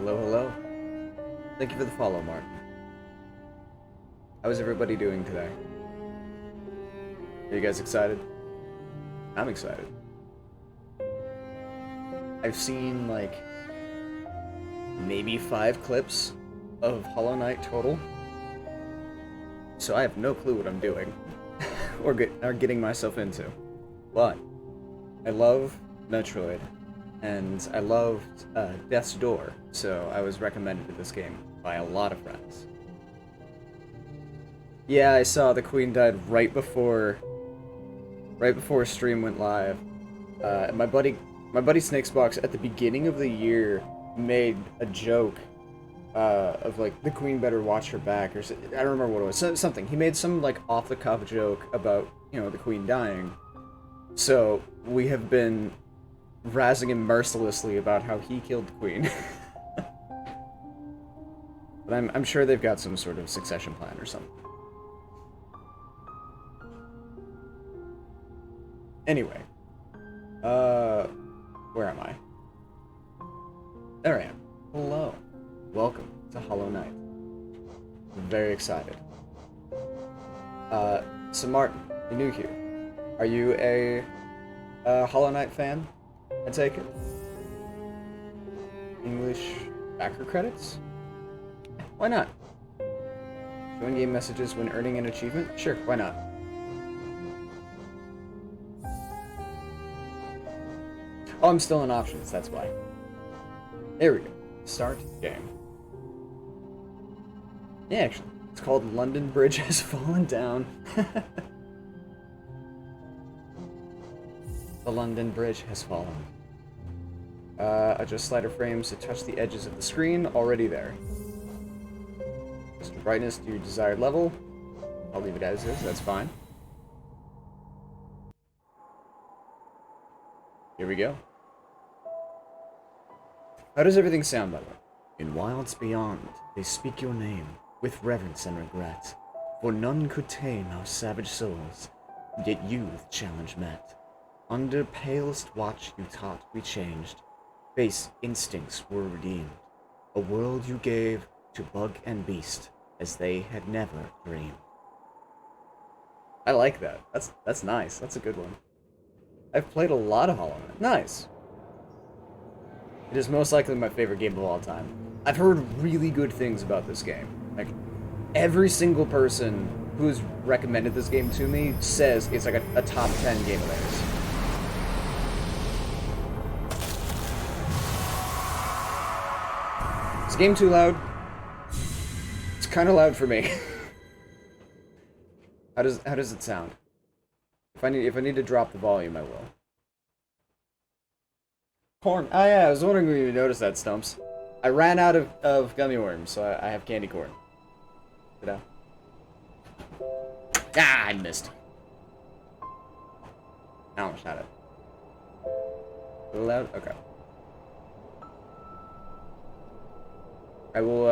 Hello, hello. Thank you for the follow, Martin. How is everybody doing today? Are you guys excited? I'm excited. I've seen, like, maybe 5 clips of Hollow Knight total. So I have no clue what I'm doing. or getting myself into. But I love Metroid. And I loved Death's Door, so I was recommended this game by a lot of friends. Yeah, I saw the Queen died right before stream went live. My buddy Snakesbox at the beginning of the year made a joke of like the Queen better watch her back, or I don't remember what it was. Something he made some like off the cuff joke about the Queen dying. So we have been razzing him mercilessly about how he killed the Queen. But I'm sure they've got some sort of succession plan or something. Anyway. Where am I? There I am. Hello. Welcome to Hollow Knight. I'm very excited. So Martin, you're new here. Are you a Hollow Knight fan? I take it. English backer credits? Why not? Join game messages when earning an achievement? Sure, why not? Oh, I'm still in options, that's why. There we go. Start game. Yeah, actually. It's called London Bridge Has Fallen Down. The London Bridge has fallen. Adjust slider frames to touch the edges of the screen. Already there. Adjust the brightness to your desired level. I'll leave it as is, that's fine. Here we go. How does everything sound, by the way? In wilds beyond, they speak your name with reverence and regret. For none could tame our savage souls, yet you with challenge met. Under palest watch you taught we changed. Base instincts were redeemed. A world you gave to bug and beast as they had never dreamed. I like that. That's nice. That's a good one. I've played a lot of Hollow Knight. Nice. It is most likely my favorite game of all time. I've heard really good things about this game. Like, every single person who's recommended this game to me says it's like a top 10 game of theirs. Is the game too loud? It's kind of loud for me. How does it sound? If I need to drop the volume, I will. Corn. Oh yeah, I was wondering if you noticed that, Stumps. I ran out of gummy worms, so I have candy corn. You know. Ah, I missed. I almost had it. A little loud? Okay. I will,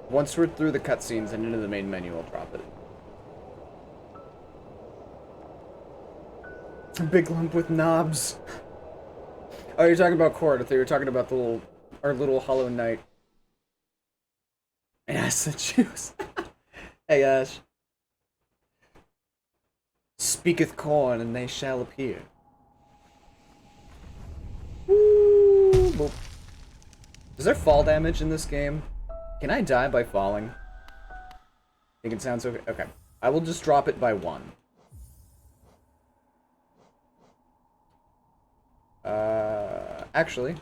once we're through the cutscenes and into the main menu, I'll drop it. A big lump with knobs. Oh, you're talking about Cord. I thought you were talking about our little Hollow Knight. Acid juice. Hey, Ash. Speaketh corn, and they shall appear. Woo! Boop. Is there fall damage in this game? Can I die by falling? Think it sounds okay? Okay. I will just drop it by 1. Actually,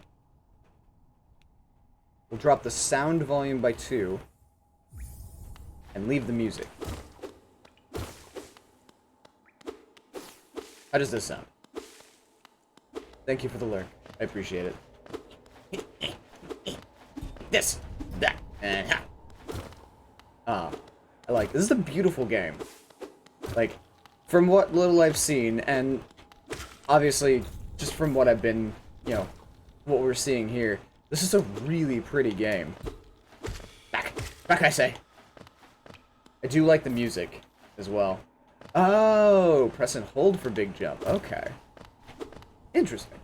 we'll drop the sound volume by 2 and leave the music. How does this sound? Thank you for the lurk. I appreciate it. This, that, and ha. I like this. Is a beautiful game. Like, from what little I've seen, and obviously just from what I've been, what we're seeing here, this is a really pretty game. Back, I say. I do like the music as well. Oh, press and hold for big jump. Okay. Interesting.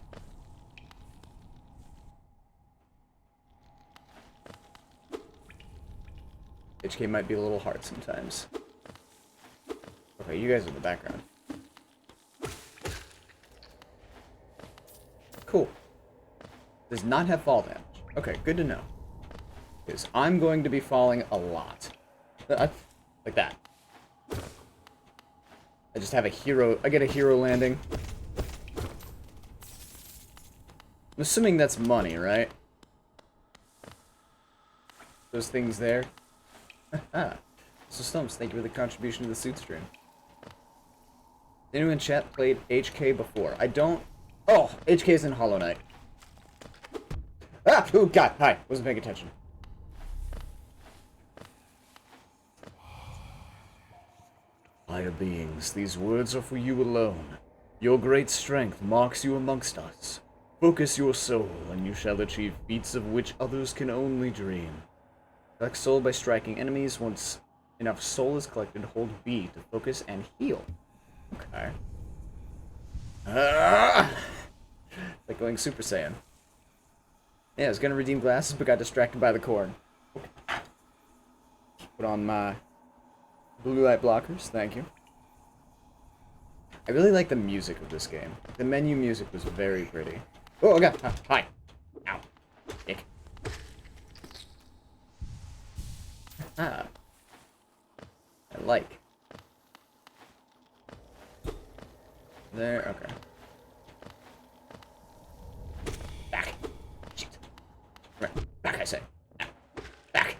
HK might be a little hard sometimes. Okay, you guys are in the background. Cool. Does not have fall damage. Okay, good to know. Because I'm going to be falling a lot. Like that. I just have a hero. I get a hero landing. I'm assuming that's money, right? Those things there. So Stumps, thank you for the contribution to the suit stream. Anyone in chat played HK before? I don't. Oh, HK's in Hollow Knight. Ah! Oh god, hi. Wasn't paying attention. Higher beings, these words are for you alone. Your great strength marks you amongst us. Focus your soul, and you shall achieve feats of which others can only dream. Collect soul by striking enemies. Once enough soul is collected, hold B to focus and heal. Okay. Like going Super Saiyan. Yeah, I was gonna redeem glasses, but got distracted by the corn. Okay. Put on my blue light blockers, thank you. I really like the music of this game. The menu music was very pretty. Oh, god. Hi. Ow. Ick. Ah. I like. There, okay. Back. Shit. Right. Back, I say. Now. Back.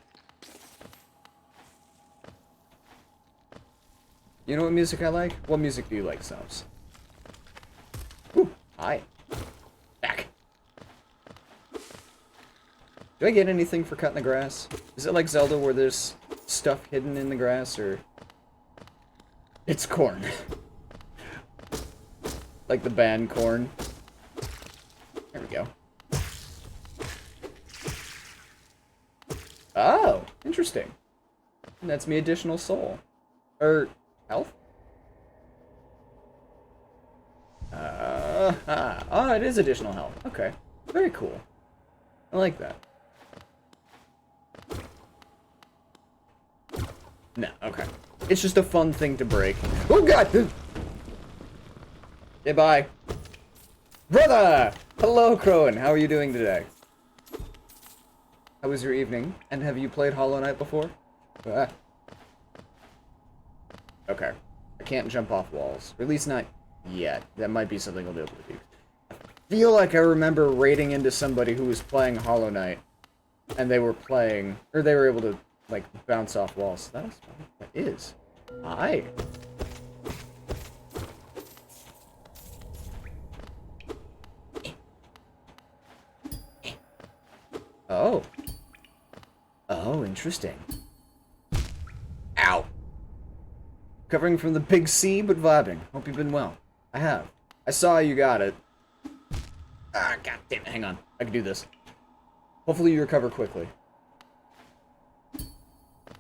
You know what music I like? What music do you like, Stumps? Ooh, hi. Back. Do I get anything for cutting the grass? Is it like Zelda where there's stuff hidden in the grass, or... It's corn. Like the band Corn. There we go. Oh, interesting. And that's me additional soul. Or health? Oh, it is additional health. Okay. Very cool. I like that. No, okay. It's just a fun thing to break. Oh god! Okay, bye. Brother! Hello, Crowan. How are you doing today? How was your evening? And have you played Hollow Knight before? Ah. Okay. I can't jump off walls. Or at least not yet. That might be something I'll be able to do. I feel like I remember raiding into somebody who was playing Hollow Knight. And they were playing... Or they were able to, like, bounce off walls. That is... That is. Hi. Oh. Oh, interesting. Ow. Covering from the big C, but vibing. Hope you've been well. I have. I saw you got it. Ah, god damn it. Hang on. I can do this. Hopefully you recover quickly.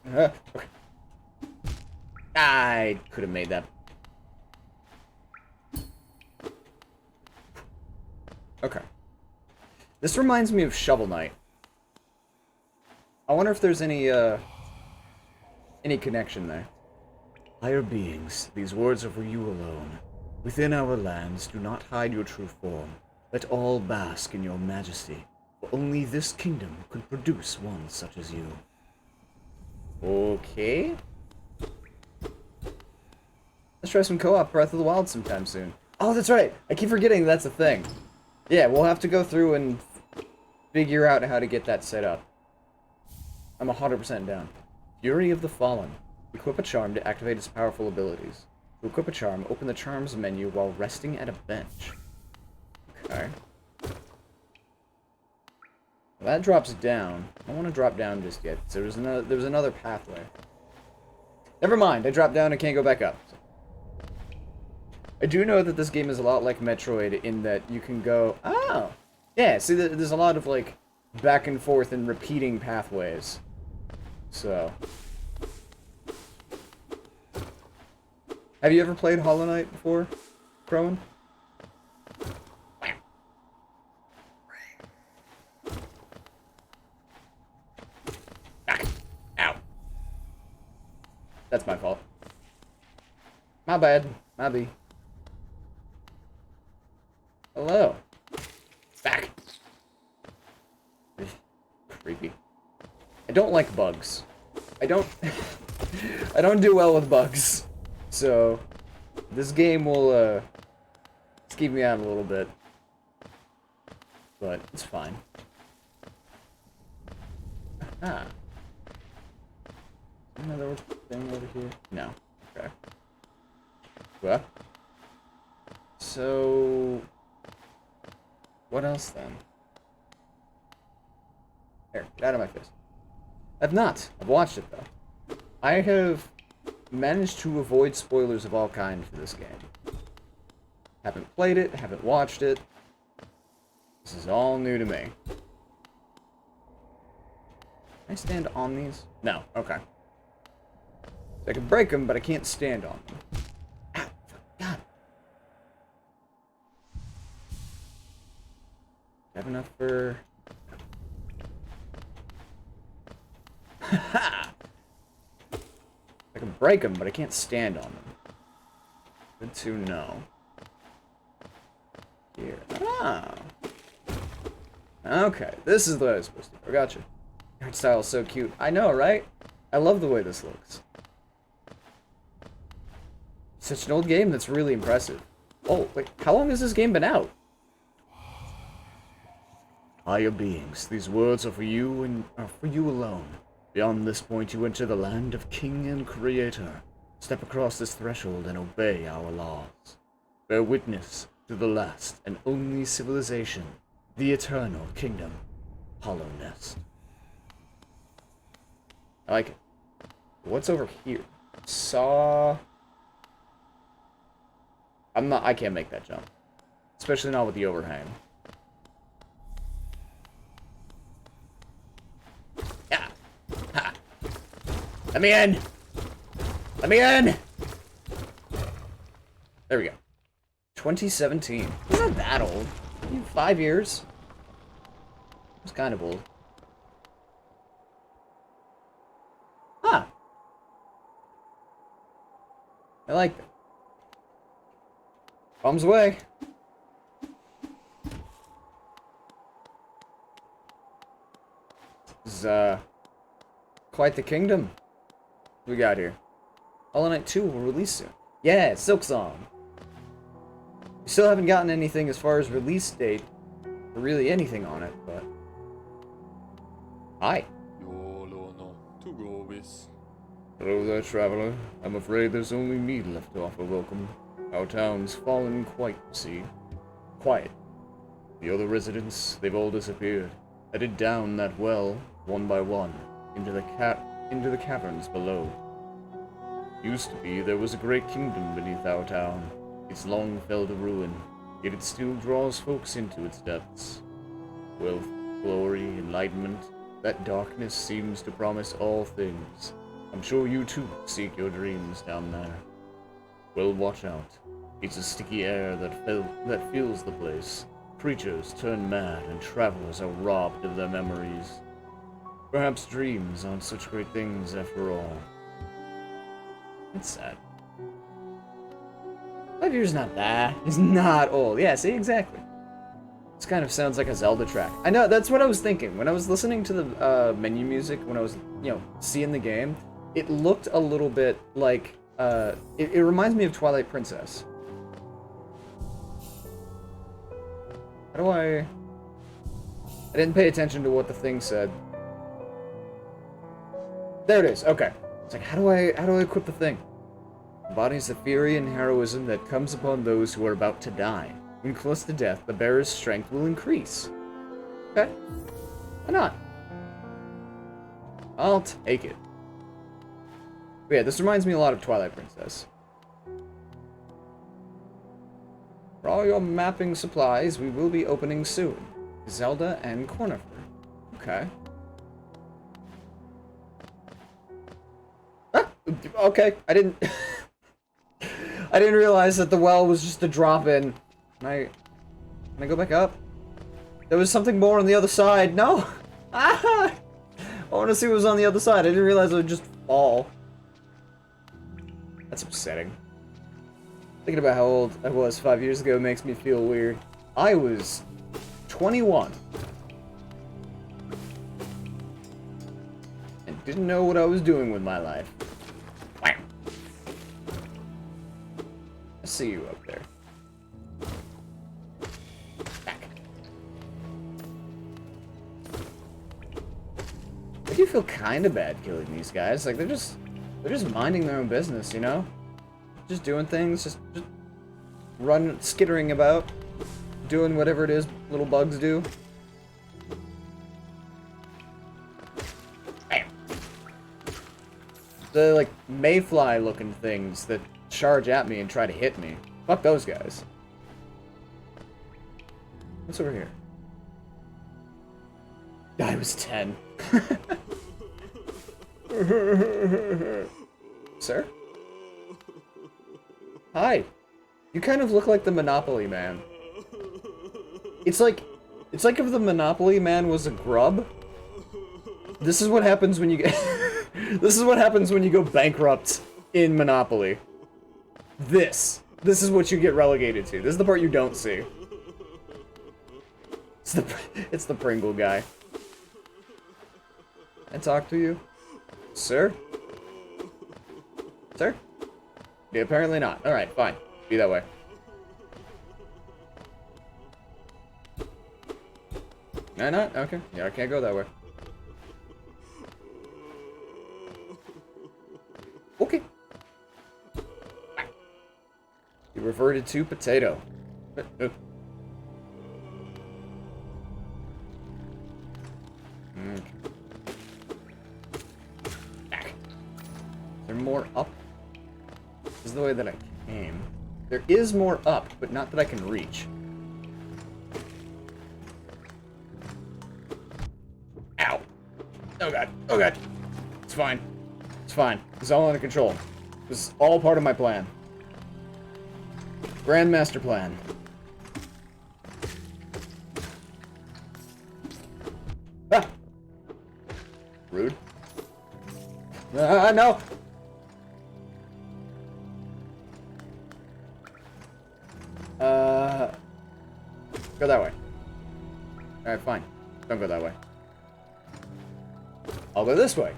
Okay. I could have made that. Okay. This reminds me of Shovel Knight. I wonder if there's any connection there. Higher beings, these words are for you alone. Within our lands, do not hide your true form. Let all bask in your majesty, for only this kingdom could produce one such as you. Okay. Let's try some co-op Breath of the Wild sometime soon. Oh, that's right! I keep forgetting that's a thing. Yeah, we'll have to go through and figure out how to get that set up. I'm 100% down. Fury of the Fallen. Equip a charm to activate its powerful abilities. To equip a charm, open the charms menu while resting at a bench. Okay. Well, that drops down. I don't want to drop down just yet. So there's another pathway. Never mind. I dropped down and can't go back up. I do know that this game is a lot like Metroid in that you can go... Oh! Yeah, see, there's a lot of, like, back and forth and repeating pathways. So... Have you ever played Hollow Knight before, Crowan? Ow. That's my fault. My bad. My bad. Hello. Back. Creepy. I don't like bugs. I don't I don't do well with bugs. So this game will keep me out a little bit. But it's fine. Ah. Another thing over here? No. Okay. Well. So what else then? Here, get out of my face. I've not. I've watched it though. I have managed to avoid spoilers of all kinds for this game. Haven't played it, haven't watched it. This is all new to me. Can I stand on these? No. Okay. So I can break them, but I can't stand on them. Ow! God. I have enough for... I can break them, but I can't stand on them. Good to know. Here. Ah. Okay, this is the way I was supposed to do. I got you. Art style is so cute. I know, right? I love the way this looks. Such an old game that's really impressive. Oh, wait, how long has this game been out? Higher beings, these words are for you and are for you alone. Beyond this point, you enter the land of King and Creator. Step across this threshold and obey our laws. Bear witness to the last and only civilization, the eternal kingdom, Hollow Nest. I like it. What's over here? Saw. I can't make that jump. Especially not with the overhang. Yeah. Ha. Let me in! Let me in! There we go. 2017. It's not that old. 5 years. It's kind of old. Huh. I like that. Bombs away. This is, quite the kingdom we got here. Hollow Knight 2 will release soon. Yeah, Silk Song. We still haven't gotten anything as far as release date, or really anything on it, but... Hi. Hello there, traveler. I'm afraid there's only me left to offer welcome. Our town's fallen quite, see. Quiet. The other residents, they've all disappeared. Headed down that well, one by one, into the caverns below. Used to be there was a great kingdom beneath our town. It's long fell to ruin, yet it still draws folks into its depths. Wealth, glory, enlightenment, that darkness seems to promise all things. I'm sure you too seek your dreams down there. Well, watch out. It's a sticky air that fills the place. Creatures turn mad and travelers are robbed of their memories. Perhaps dreams aren't such great things after all. It's sad. 5 years not that. It's not old. Yeah, see, exactly. This kind of sounds like a Zelda track. I know, that's what I was thinking. When I was listening to the menu music, when I was, seeing the game, it looked a little bit like, it reminds me of Twilight Princess. How do I didn't pay attention to what the thing said. There it is, okay. It's like, how do I equip the thing? Embodies the fury and heroism that comes upon those who are about to die. When close to death, the bearer's strength will increase. Okay. Why not? I'll take it. But yeah, this reminds me a lot of Twilight Princess. For all your mapping supplies, we will be opening soon. Zelda and Cornifer. Okay. Ah, okay, I didn't realize that the well was just a drop-in. Can I go back up? There was something more on the other side. No! Ah! I want to see what was on the other side. I didn't realize it would just fall. That's upsetting. Thinking about how old I was 5 years ago makes me feel weird. I was 21. And didn't know what I was doing with my life. Wham! I see you up there. Back. I do feel kind of bad killing these guys. Like, they're just minding their own business, you know? Just doing things, just skittering about, doing whatever it is little bugs do. Bam. The, like, mayfly-looking things that charge at me and try to hit me. Fuck those guys. What's over here? I was 10. Sir? Hi. You kind of look like the Monopoly Man. It's like if the Monopoly Man was a grub. This is what happens when you get this is what happens when you go bankrupt in Monopoly. This is what you get relegated to. This is the part you don't see. It's the Pringle guy. Can I talk to you? Sir? Sir? Yeah, apparently not. Alright, fine. Be that way. No, not? Okay. Yeah, I can't go that way. Okay. You reverted to potato. Okay. Back. Is there more up? This is the way that I came. There is more up, but not that I can reach. Ow. Oh god. Oh god. It's fine. It's fine. It's all under control. This is all part of my plan. Grandmaster plan. Ah! Rude. No! Go that way. Alright, fine. Don't go that way. I'll go this way.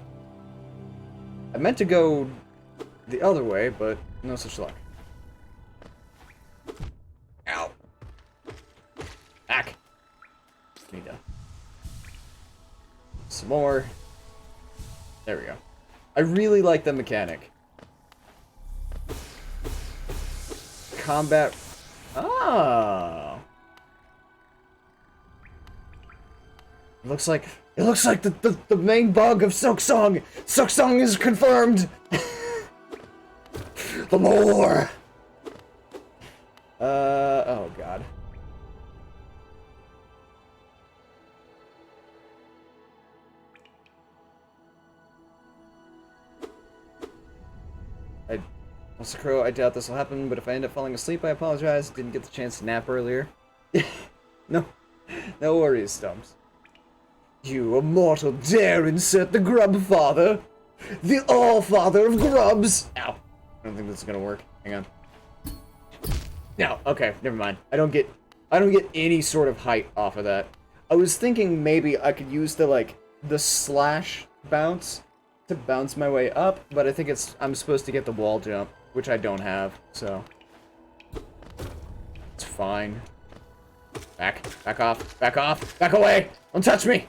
I meant to go the other way, but no such luck. Ow. Back. Need to. Some more. There we go. I really like the mechanic. Combat. Oh. It looks like the main bug of Silksong. Silksong is confirmed. The more. Oh god. Mr. Crow, I doubt this will happen, but if I end up falling asleep, I apologize. Didn't get the chance to nap earlier. No worries, Stumps. You immortal dare insert the grub father? The all-father of grubs! Ow. I don't think this is gonna work. Hang on. No, okay, never mind. I don't get any sort of height off of that. I was thinking maybe I could use the slash bounce to bounce my way up, but I think I'm supposed to get the wall jump, which I don't have, so it's fine. Back off, back away! Don't touch me!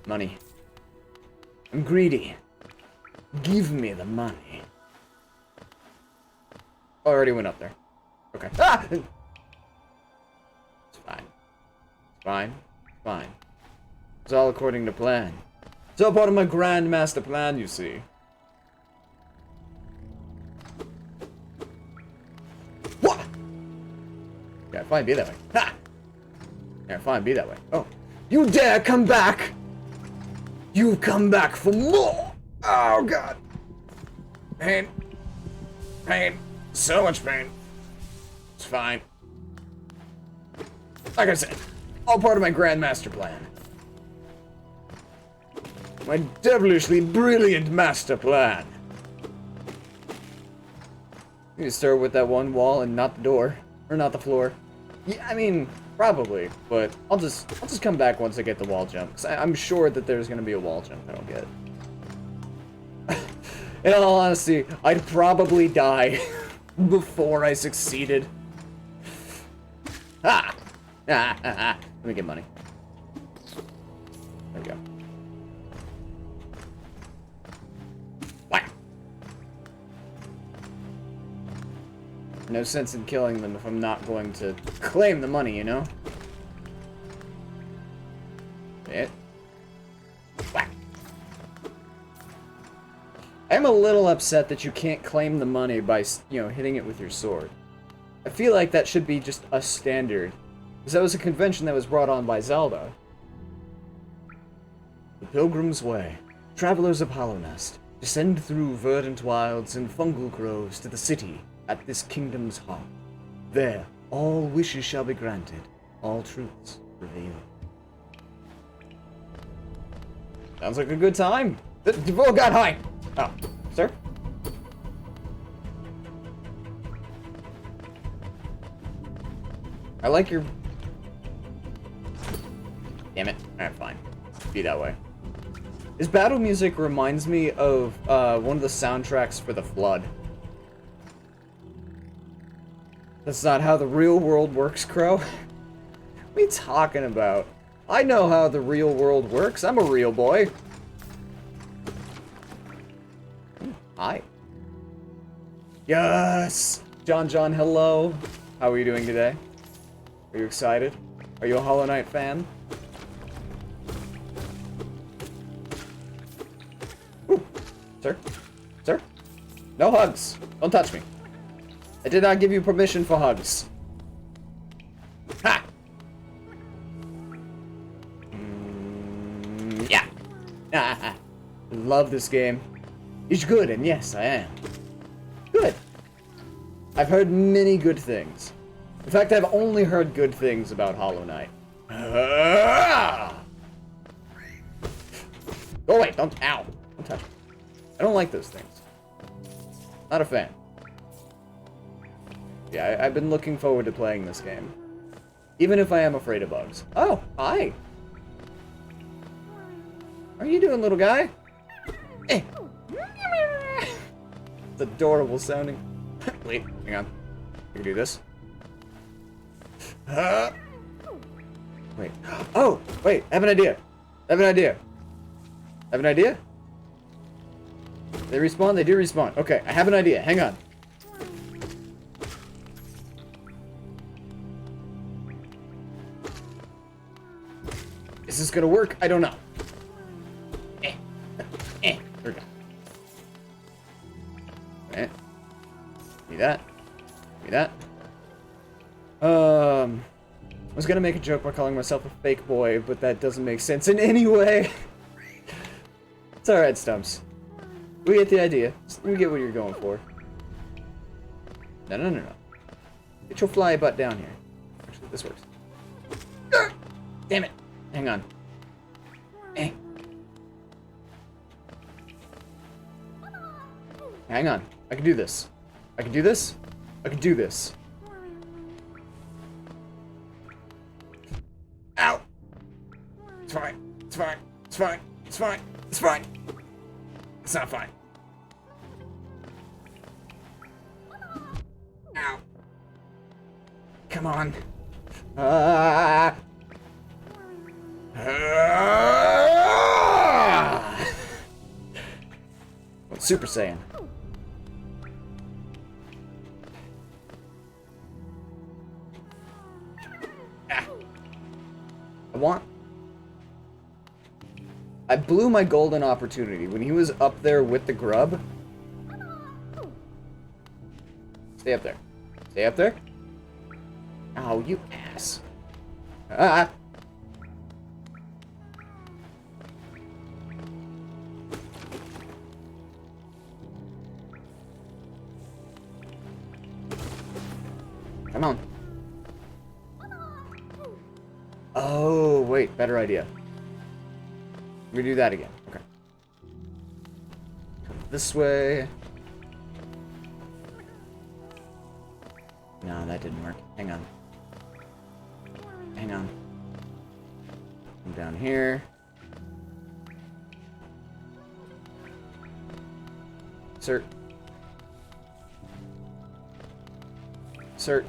Money. I'm greedy. Give me the money. Already went up there. Okay. Ah! It's fine. It's fine. It's fine. It's all according to plan. It's all part of my grand master plan, you see. What? Yeah, fine, be that way. Ha! Yeah, fine, be that way. Oh. You dare come back! You come back for more! Oh, God. Pain. Pain. So much pain. It's fine. Like I said, all part of my grand master plan. My devilishly brilliant master plan. You start with that one wall and not the door. Or not the floor. Yeah, I mean, probably, but I'll just come back once I get the wall jump. 'Cause I'm sure that there's gonna be a wall jump I don't get. In all honesty, I'd probably die before I succeeded. Ha! Let me get money. There we go. Wow. No sense in killing them if I'm not going to claim the money, you know? It. Whack. I'm a little upset that you can't claim the money by, you know, hitting it with your sword. I feel like that should be just a standard. Because that was a convention that was brought on by Zelda. The Pilgrim's Way. Travelers of Hollownest, descend through verdant wilds and fungal groves to the city at this kingdom's heart. There, all wishes shall be granted, all truths revealed. Sounds like a good time. Oh god, hi! Oh, sir? I like your... Damn it. Alright, fine. Be that way. His battle music reminds me of one of the soundtracks for The Flood. That's not how the real world works, Crow. What are you talking about? I know how the real world works. I'm a real boy. Hi. Yes! John, hello. How are you doing today? Are you excited? Are you a Hollow Knight fan? Ooh. Sir? Sir? No hugs. Don't touch me. I did not give you permission for hugs. Ha! Yeah. I love this game. It's good, and yes, I am. Good. I've heard many good things. In fact, I've only heard good things about Hollow Knight. Go away, don't, ow. Don't touch me. I don't like those things. Not a fan. Yeah, I've been looking forward to playing this game. Even if I am afraid of bugs. Oh, hi. How are you doing, little guy? Eh. It's adorable sounding. Wait, hang on. I can do this. Wait. Oh, wait, I have an idea. I have an idea. I have an idea? They respawn? They do respawn. Okay, I have an idea. Hang on. Is this gonna work? I don't know. There we go. Okay. Give me that. Give me that. I was gonna make a joke by calling myself a fake boy, but that doesn't make sense in any way. It's alright, Stumps. We get the idea. We get what you're going for. No. Get your fly butt down here. Actually, this works. Damn it. Hang on. Hang on. I can do this. I can do this. I can do this. Ow. It's fine. It's fine. It's fine. It's fine. It's fine. It's not fine. Ow. Come on. Super Saiyan. I blew my golden opportunity when he was up there with the grub. Stay up there. Stay up there. Oh, you ass. Ah. Come on. Oh, wait. Better idea. We do that again. Okay. this way. No, that didn't work. Hang on. Hang on. I'm down here. Sir. Sir.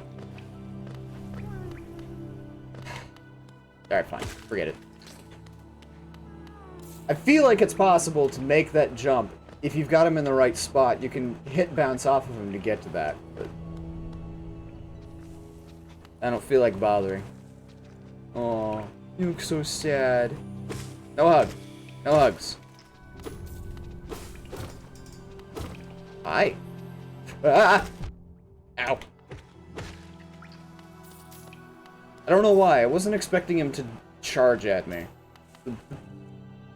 Alright, fine. Forget it. I feel like it's possible to make that jump. If you've got him in the right spot, you can hit bounce off of him to get to that. But I don't feel like bothering. Oh, you look so sad. No hug. No hugs. Hi. Ah! Ow. I don't know why. I wasn't expecting him to charge at me.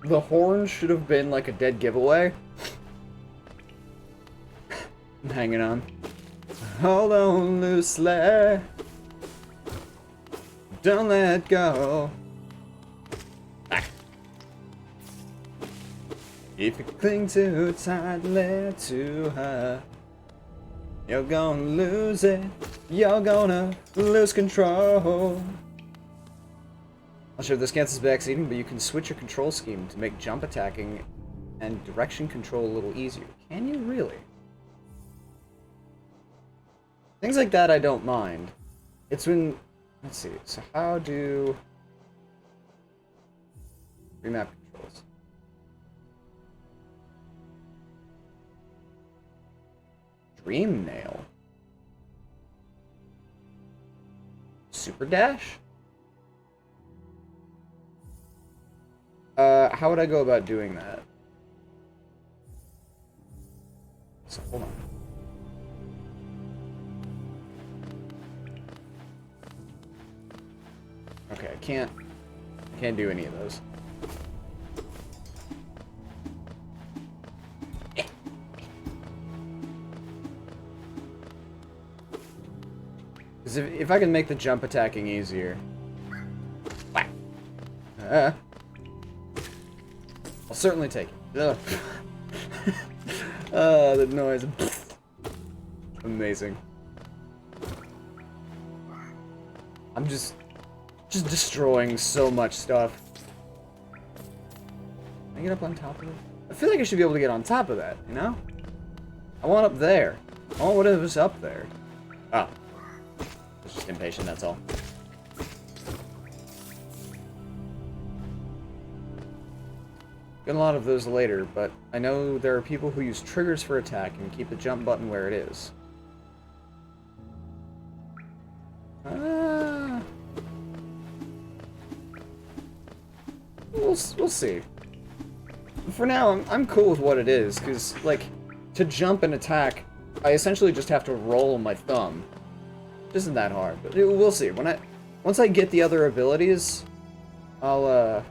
The horn should have been like a dead giveaway. I'm hanging on. Hold on loosely. Don't let go. Ah. If you cling too tightly to her, you're gonna lose it. You're gonna lose control. Not sure if this cancels backseating, but you can switch your control scheme to make jump attacking and direction control a little easier. Can you really? Things like that I don't mind. It's when... Let's see. So how do... remap controls. Dream Nail. Super Dash? How would I go about doing that? So, hold on. Okay, I can't do any of those. Because if I can make the jump attacking easier... I'll certainly take it. Ugh. The noise. Amazing. I'm just destroying so much stuff. Can I get up on top of it? I feel like I should be able to get on top of that, you know? I want up there. I want whatever's up there. Oh. I was just impatient, that's all. Get a lot of those later, but I know there are people who use triggers for attack and keep the jump button where it is. We'll see. For now, I'm cool with what it is, because, like, to jump and attack, I essentially just have to roll my thumb. It isn't that hard, but we'll see. Once I get the other abilities, I'll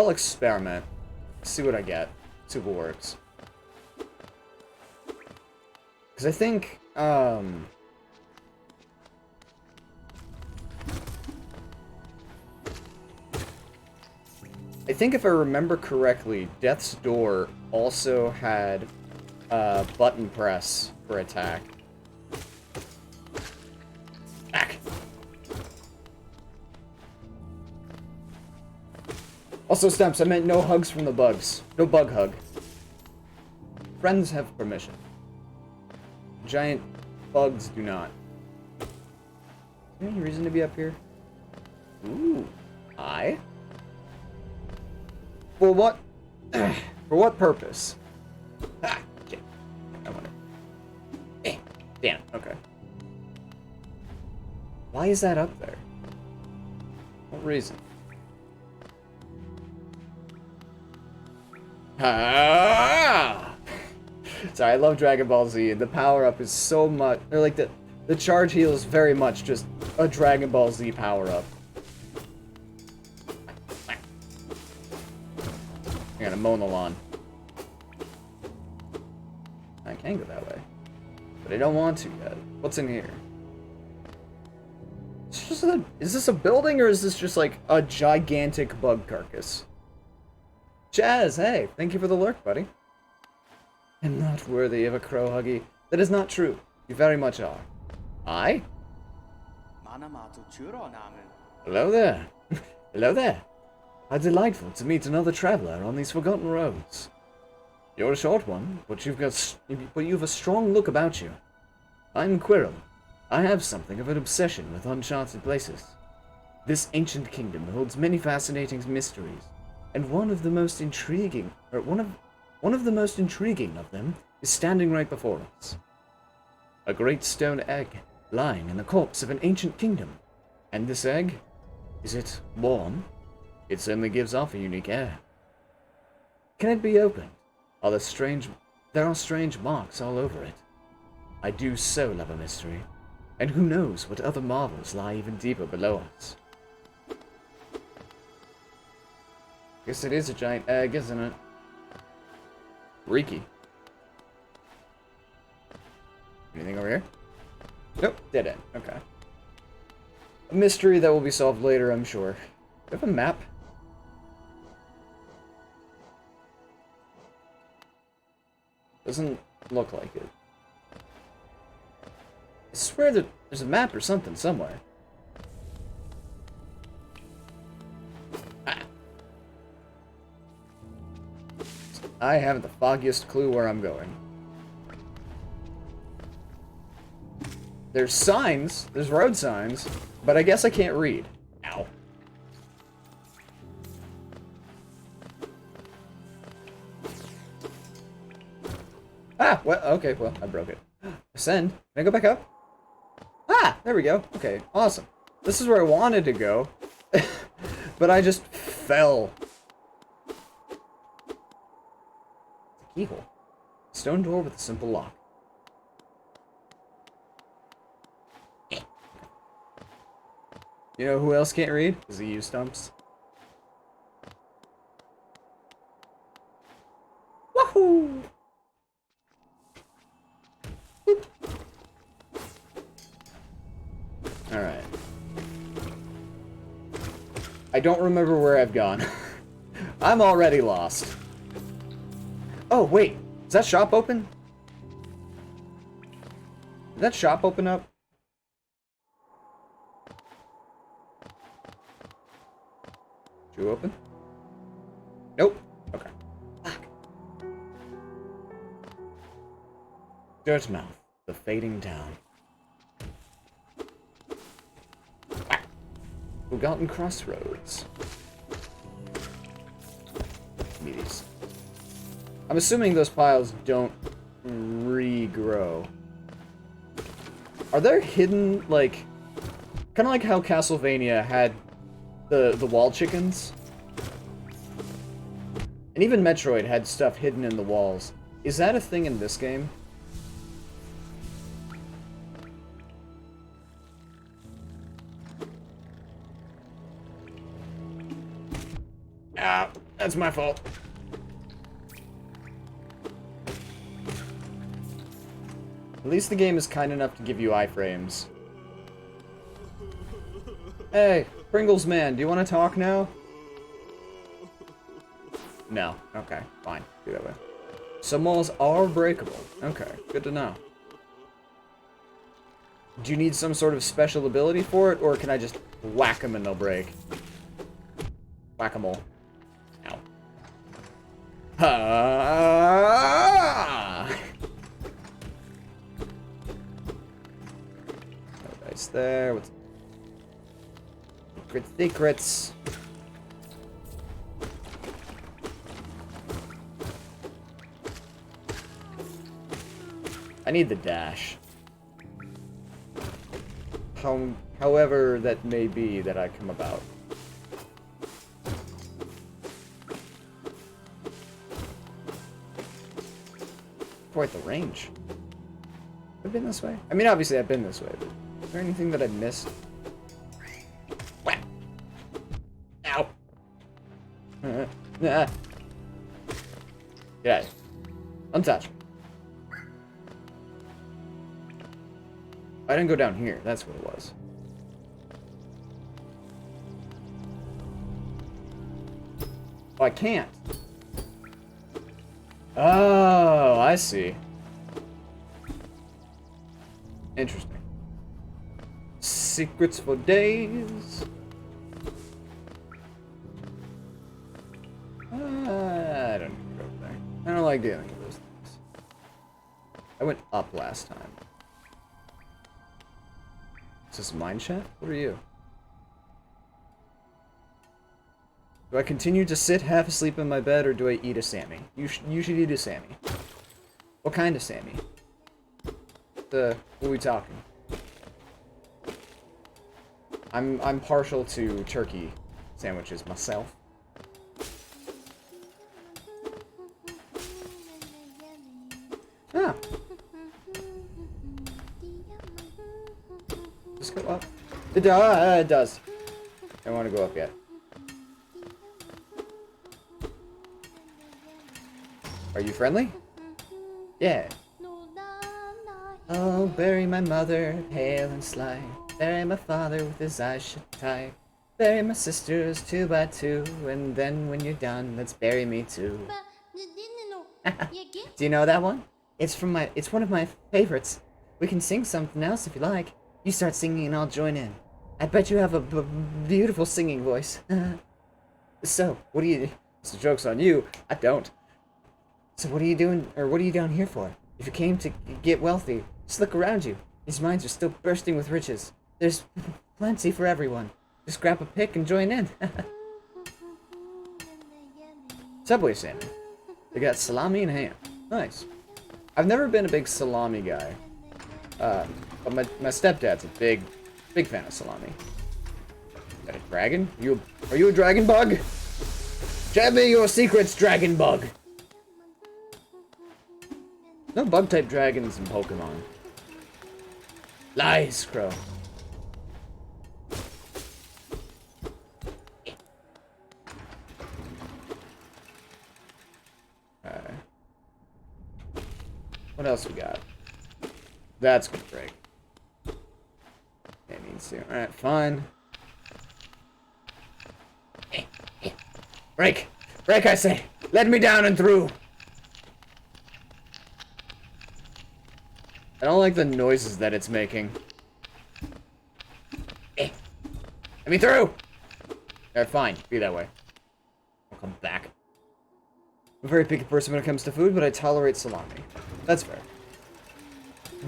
experiment, see what I get, see what works. Because I think, if I remember correctly, Death's Door also had button press for attack. Back. Also, Stumps, I meant no hugs from the bugs. No bug hug. Friends have permission. Giant bugs do not. Is there any reason to be up here? Ooh. I? For what? For what purpose? Ah, shit. I wonder. Damn. Okay. Why is that up there? What reason? Ah! Sorry, I love Dragon Ball Z. The power up is so much, or like the charge heal is very much just a Dragon Ball Z power up. I gotta mow the lawn. I can go that way, but I don't want to yet. What's in here? Is this a building, or is this just like a gigantic bug carcass? Chaz, hey, thank you for the lurk, buddy. I'm not worthy of a crow huggy. That is not true. You very much are. I? Hello there. Hello there. How delightful to meet another traveler on these forgotten roads. You're a short one, but you've a strong look about you. I'm Quirrell. I have something of an obsession with uncharted places. This ancient kingdom holds many fascinating mysteries, and one of the most intriguing of them is standing right before us. A great stone egg lying in the corpse of an ancient kingdom. And this egg, is it warm? It certainly gives off a unique air. Can it be opened? There are strange marks all over it. I do so love a mystery, and who knows what other marvels lie even deeper below us. Guess it is a giant egg, isn't it? Reeky. Anything over here? Nope, dead end. Okay. A mystery that will be solved later, I'm sure. Do you have a map? Doesn't look like it. I swear that there's a map or something somewhere. Ah. I haven't the foggiest clue where I'm going. There's signs, there's road signs, but I guess I can't read. Ow. Ah, well, okay, well, I broke it. Ascend. Can I go back up? Ah, there we go. Okay, awesome. This is where I wanted to go, but I just fell. It's a keyhole. Stone door with a simple lock. You know who else can't read? ZU Stumps. Woohoo! Alright. I don't remember where I've gone. I'm already lost. Oh, wait. Is that shop open? Did that shop open up? Did you open? Nope. Okay. Fuck. Dirtmouth, the fading town. Forgotten crossroads. Give me these. I'm assuming those piles don't regrow. Are there hidden, like, kind of like how Castlevania had the wall chickens? And even Metroid had stuff hidden in the walls. Is that a thing in this game? Ah, that's my fault. At least the game is kind enough to give you iframes. Hey, Pringles man, do you want to talk now? No. Okay, fine. Do that way. Some walls are breakable. Okay, good to know. Do you need some sort of special ability for it, or can I just whack them and they'll break? Whack-a-mole. Ow. Ah! No dice there. What's secrets? I need the dash. However that may be that I come about. Quite the range. I've been this way? I mean, obviously I've been this way, but is there anything that I missed? Whap! Ow! Get out of here. Untouched. I didn't go down here. That's what it was. Oh, I can't. Oh, I see. Interesting. Secrets for days. I don't need to go there. I don't like dealing with those things. I went up last time. Is this mine chat? What are you? Do I continue to sit half asleep in my bed, or do I eat a Sammy? You should eat a Sammy. What kind of Sammy? What are we talking? I'm partial to turkey sandwiches myself. Ah. Just go up. It does. I don't want to go up yet. Are you friendly? Yeah. Oh, bury my mother, pale and sly. Bury my father with his eyes shut tight. Bury my sisters 2 by 2, and then when you're done, let's bury me too. Do you know that one? It's one of my favorites. We can sing something else if you like. You start singing and I'll join in. I bet you have a beautiful singing voice. So, what do you... So joke's on you. I don't. So what are you doing, or what are you down here for? If you came to get wealthy, just look around you. These mines are still bursting with riches. There's plenty for everyone. Just grab a pick and join in. Subway salmon. They got salami and ham. Nice. I've never been a big salami guy. But my stepdad's a big fan of salami. Is that a dragon? Are you a dragon bug? Tell me your secrets, dragon bug! No bug-type dragons in Pokemon. Lies, Crow. What else we got? That's gonna break. It needs to. Alright, fine. Break! Break, I say! Let me down and through! I don't like the noises that it's making. Let me through! Alright, fine. Be that way. I'll come back. I'm a very picky person when it comes to food, but I tolerate salami. That's fair.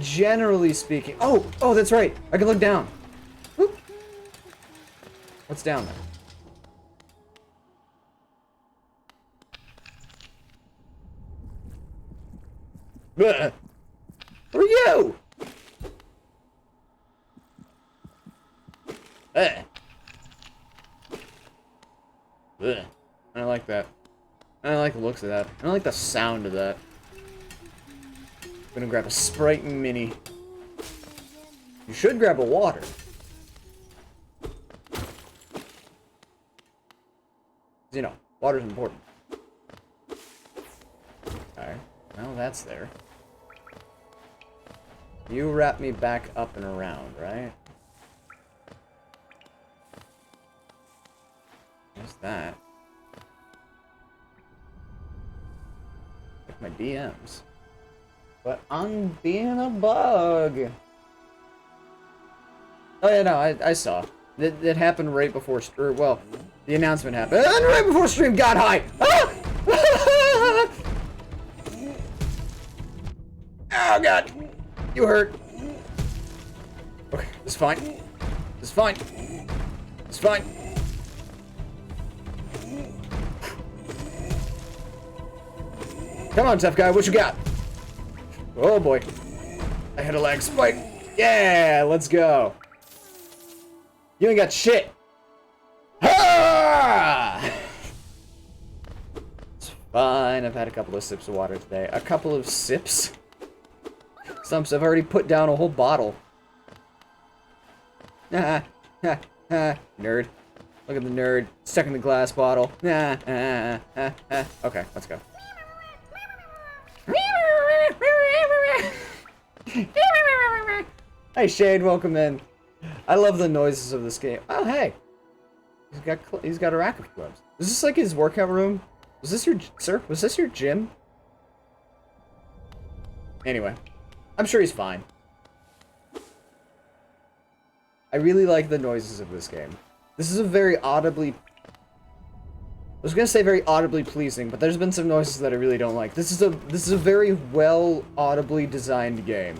Generally speaking... Oh! Oh, that's right! I can look down. Whoop. What's down there? Blech. Who are you? Blech. Blech. I don't like that. I don't like the looks of that. I don't like the sound of that. I'm gonna grab a Sprite and Mini. You should grab a water. You know, water's important. Alright. Well, that's there. You wrap me back up and around, right? What's that? Like my DMs. But I'm being a bug. Oh yeah, no, I saw. It happened right before, or well, the announcement happened. And right before stream got high! Ah! Oh god! You hurt. Okay, this is fine. This is fine. This is fine. Come on, tough guy, what you got? Oh boy. I hit a lag spike. Yeah, let's go. You ain't got shit. Ha! It's fine, I've had a couple of sips of water today. A couple of sips? Stumps, I've already put down a whole bottle. Nerd. Look at the nerd. Stuck in the glass bottle. Okay, let's go. Hey Shade, welcome in. I love the noises of this game. Oh hey, he's got a rack of clubs. Is this like his workout room? Was this your sir? Was this your gym? Anyway, I'm sure he's fine. I really like the noises of this game. This is a very audibly... I was gonna say very audibly pleasing, but there's been some noises that I really don't like. This is a very well audibly designed game.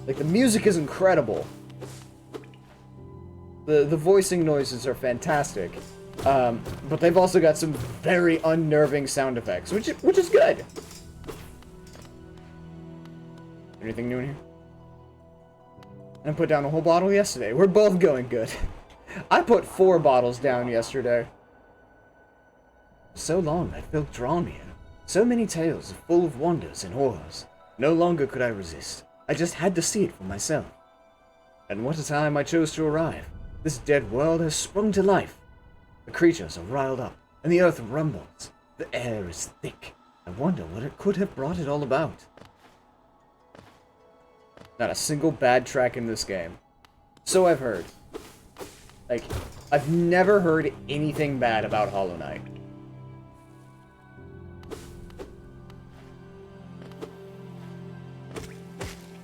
Like, the music is incredible. The voicing noises are fantastic. But they've also got some very unnerving sound effects, which is good. Anything new in here? I put down a whole bottle yesterday. We're both going good. I put 4 bottles down yesterday. So long I felt drawn here. So many tales full of wonders and horrors. No longer could I resist. I just had to see it for myself. And what a time I chose to arrive. This dead world has sprung to life. The creatures are riled up, and the earth rumbles. The air is thick. I wonder what it could have brought it all about. Not a single bad track in this game. So I've heard. Like, I've never heard anything bad about Hollow Knight.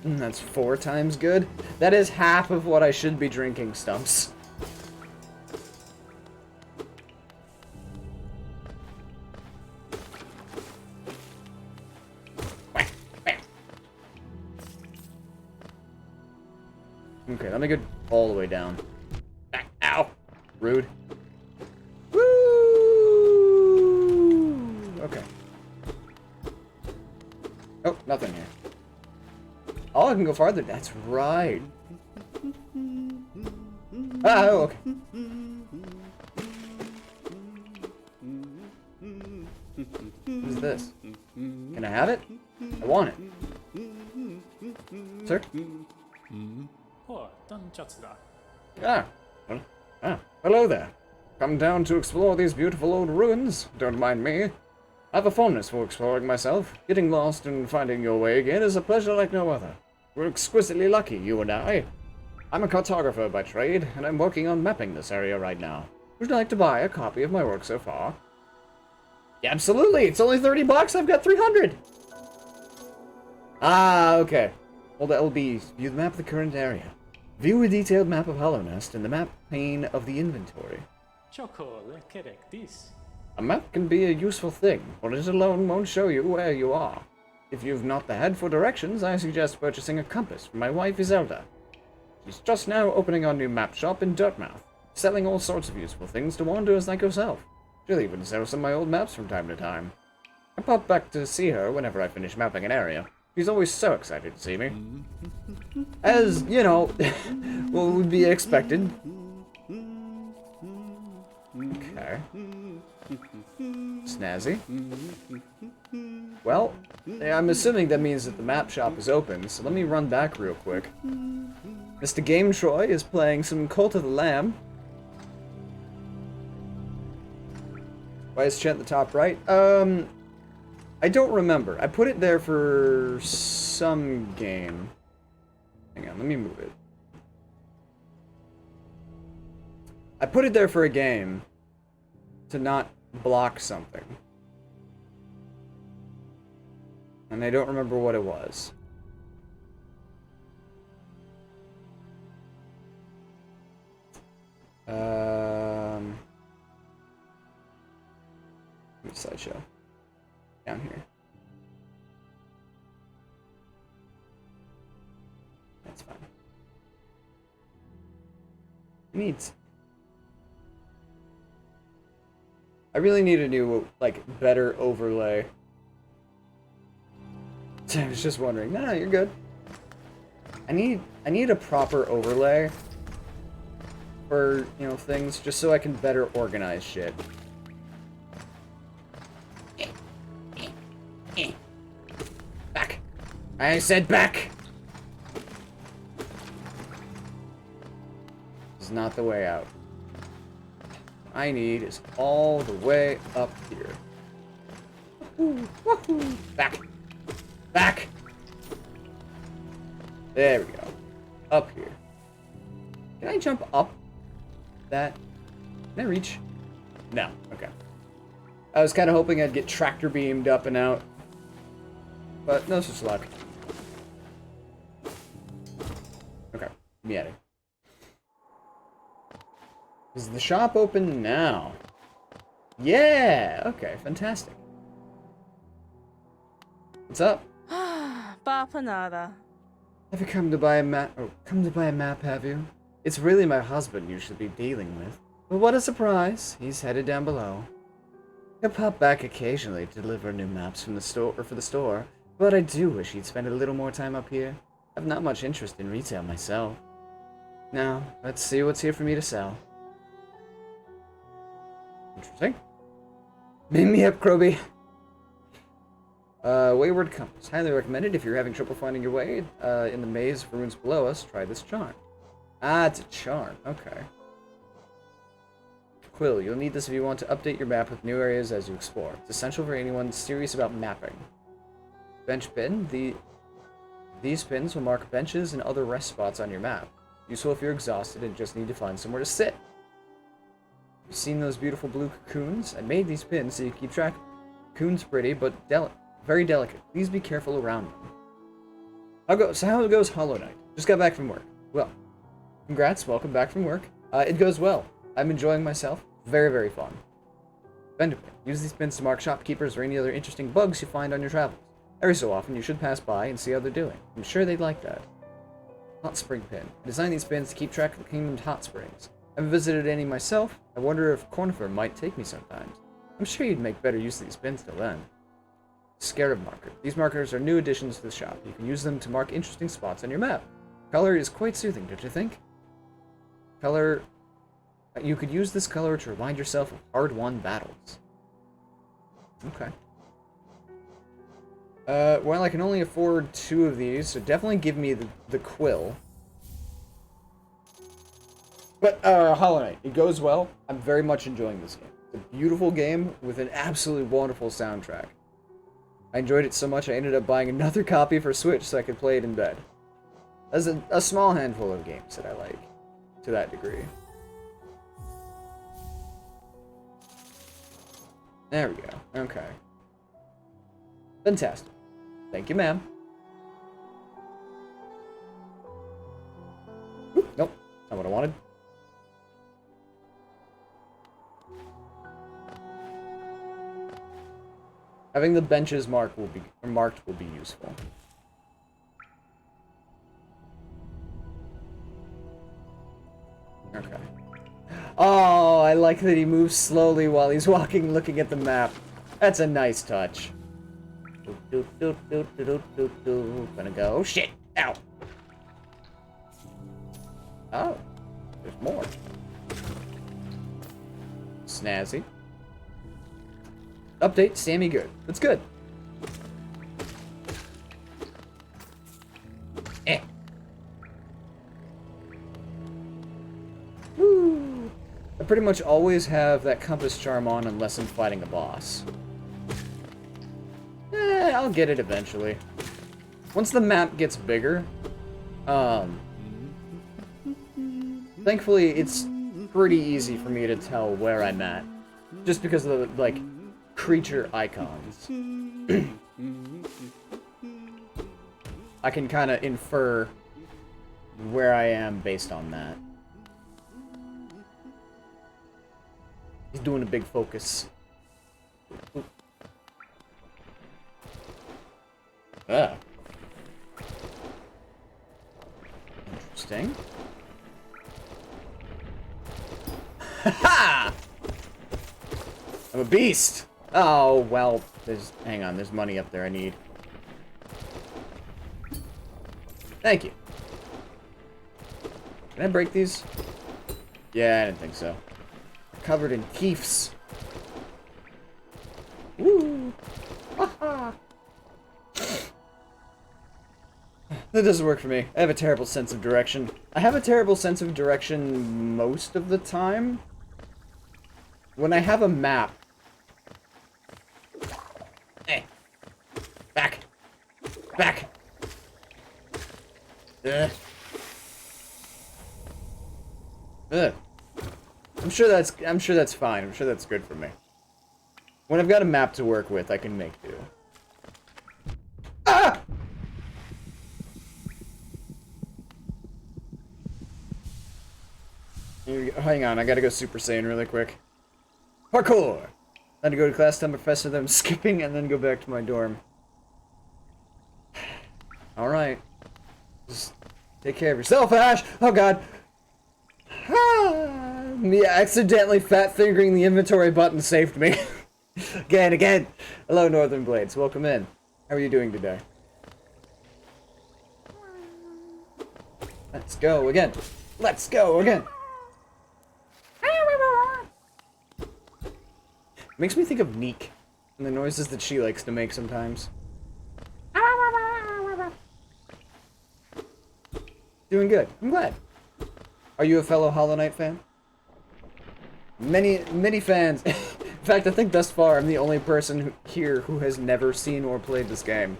That's 4 times good. That is half of what I should be drinking, Stumps. Okay, let me go all the way down. Ow! Rude. Woo! Okay. Oh, nothing here. Oh, I can go farther. That's right. Ah, oh, okay. What is this? Can I have it? I want it. Sir? Ah. Ah. Hello there. Come down to explore these beautiful old ruins. Don't mind me. I have a fondness for exploring myself. Getting lost and finding your way again is a pleasure like no other. We're exquisitely lucky, you and I. I'm a cartographer by trade, and I'm working on mapping this area right now. Would you like to buy a copy of my work so far? Yeah, absolutely! It's only 30 bucks! I've got 300! Ah, okay. Well, that'll be... View the map of the current area. View a detailed map of Hollow Nest in the map pane of the inventory. A map can be a useful thing, but it alone won't show you where you are. If you've not the head for directions, I suggest purchasing a compass from my wife Iselda. She's just now opening our new map shop in Dirtmouth, selling all sorts of useful things to wanderers like yourself. She'll even sell some of my old maps from time to time. I pop back to see her whenever I finish mapping an area. She's always so excited to see me. As, you know, what would be expected. Okay. Snazzy. Well, I'm assuming that means that the map shop is open, so let me run back real quick. Mr. Game Troy is playing some Cult of the Lamb. Why is chat at the top right? I don't remember. I put it there for some game. Hang on, let me move it. I put it there for a game to not block something. And I don't remember what it was. Slideshow. Down here. That's fine. I really need a new, like, better overlay. I was just wondering. No, you're good. I need a proper overlay for, you know, things, just so I can better organize shit. Back. I said back. This is not the way out. I need is all the way up here. Woohoo, woohoo. Back. Back. There we go. Up here. Can I jump up that? Can I reach? No. Okay. I was kind of hoping I'd get tractor beamed up and out, but no such luck. Okay, yeah. Is the shop open now? Yeah! Okay, fantastic. What's up? Papa nada. Have you come to buy a map? Oh, come to buy a map, have you? It's really my husband you should be dealing with. But what a surprise! He's headed down below. He'll pop back occasionally to deliver new maps from the store or for the store, but I do wish he'd spend a little more time up here. I've not much interest in retail myself. Now, let's see what's here for me to sell. Interesting. Name me up, Croby. Wayward Compass. Highly recommended if you're having trouble finding your way in the maze of ruins below us. Try this charm. Ah, it's a charm. Okay. Quill. You'll need this if you want to update your map with new areas as you explore. It's essential for anyone serious about mapping. Bench pin. These pins will mark benches and other rest spots on your map. Useful if you're exhausted and just need to find somewhere to sit. You've seen those beautiful blue cocoons? I made these pins so you keep track. Cocoons pretty, but very delicate. Please be careful around them. So how goes Hollow Knight? Just got back from work. Well, congrats, welcome back from work. It goes well. I'm enjoying myself. Very, very fun. Vendor pin. Use these pins to mark shopkeepers or any other interesting bugs you find on your travels. Every so often, you should pass by and see how they're doing. I'm sure they'd like that. Hot spring pin. I designed these pins to keep track of the kingdom's hot springs. I haven't visited any myself. I wonder if Cornifer might take me sometimes. I'm sure you'd make better use of these pins till then. Scarab marker. These markers are new additions to the shop. You can use them to mark interesting spots on your map. Color is quite soothing, don't you think? Color... You could use this color to remind yourself of hard-won battles. Okay. Well, I can only afford 2 of these, so definitely give me the quill. But, Hollow Knight, it goes well. I'm very much enjoying this game. It's a beautiful game with an absolutely wonderful soundtrack. I enjoyed it so much I ended up buying another copy for Switch so I could play it in bed. There's a small handful of games that I like, to that degree. There we go. Okay. Fantastic. Thank you, ma'am. Nope. Not what I wanted. Having the benches marked will be useful. Okay. Oh, I like that he moves slowly while he's walking, looking at the map. That's a nice touch. Gonna go. Oh, shit! Ow! Oh, there's more. Snazzy. Update, Sammy good. That's good. Eh. Woo. I pretty much always have that compass charm on unless I'm fighting a boss. I'll get it eventually. Once the map gets bigger, thankfully it's pretty easy for me to tell where I'm at. Just because of the, like, creature icons. I can kind of infer where I am based on that. He's doing a big focus. Ah. Interesting. Ha-ha! I'm a beast! Oh, well, hang on, there's money up there I need. Thank you. Can I break these? Yeah, I didn't think so. Covered in keefs. Woo! Haha! That doesn't work for me. I have a terrible sense of direction. I have a terrible sense of direction most of the time. When I have a map. Hey. Back. Back. Ugh. Ugh. I'm sure that's fine. I'm sure that's good for me. When I've got a map to work with, I can make do. Ah! hang on, I gotta go Super Saiyan really quick. Parkour! Then to go to class, tell my professor that I'm skipping, and then go back to my dorm. Alright. Just take care of yourself, Ash! Oh god! Me accidentally fat fingering the inventory button saved me. Again. Hello, Northern Blades. Welcome in. How are you doing today? Let's go again. Let's go again. Makes me think of Neek and the noises that she likes to make sometimes. Doing good. I'm glad. Are you a fellow Hollow Knight fan? Many fans. In fact, I think thus far I'm the only person here who has never seen or played this game.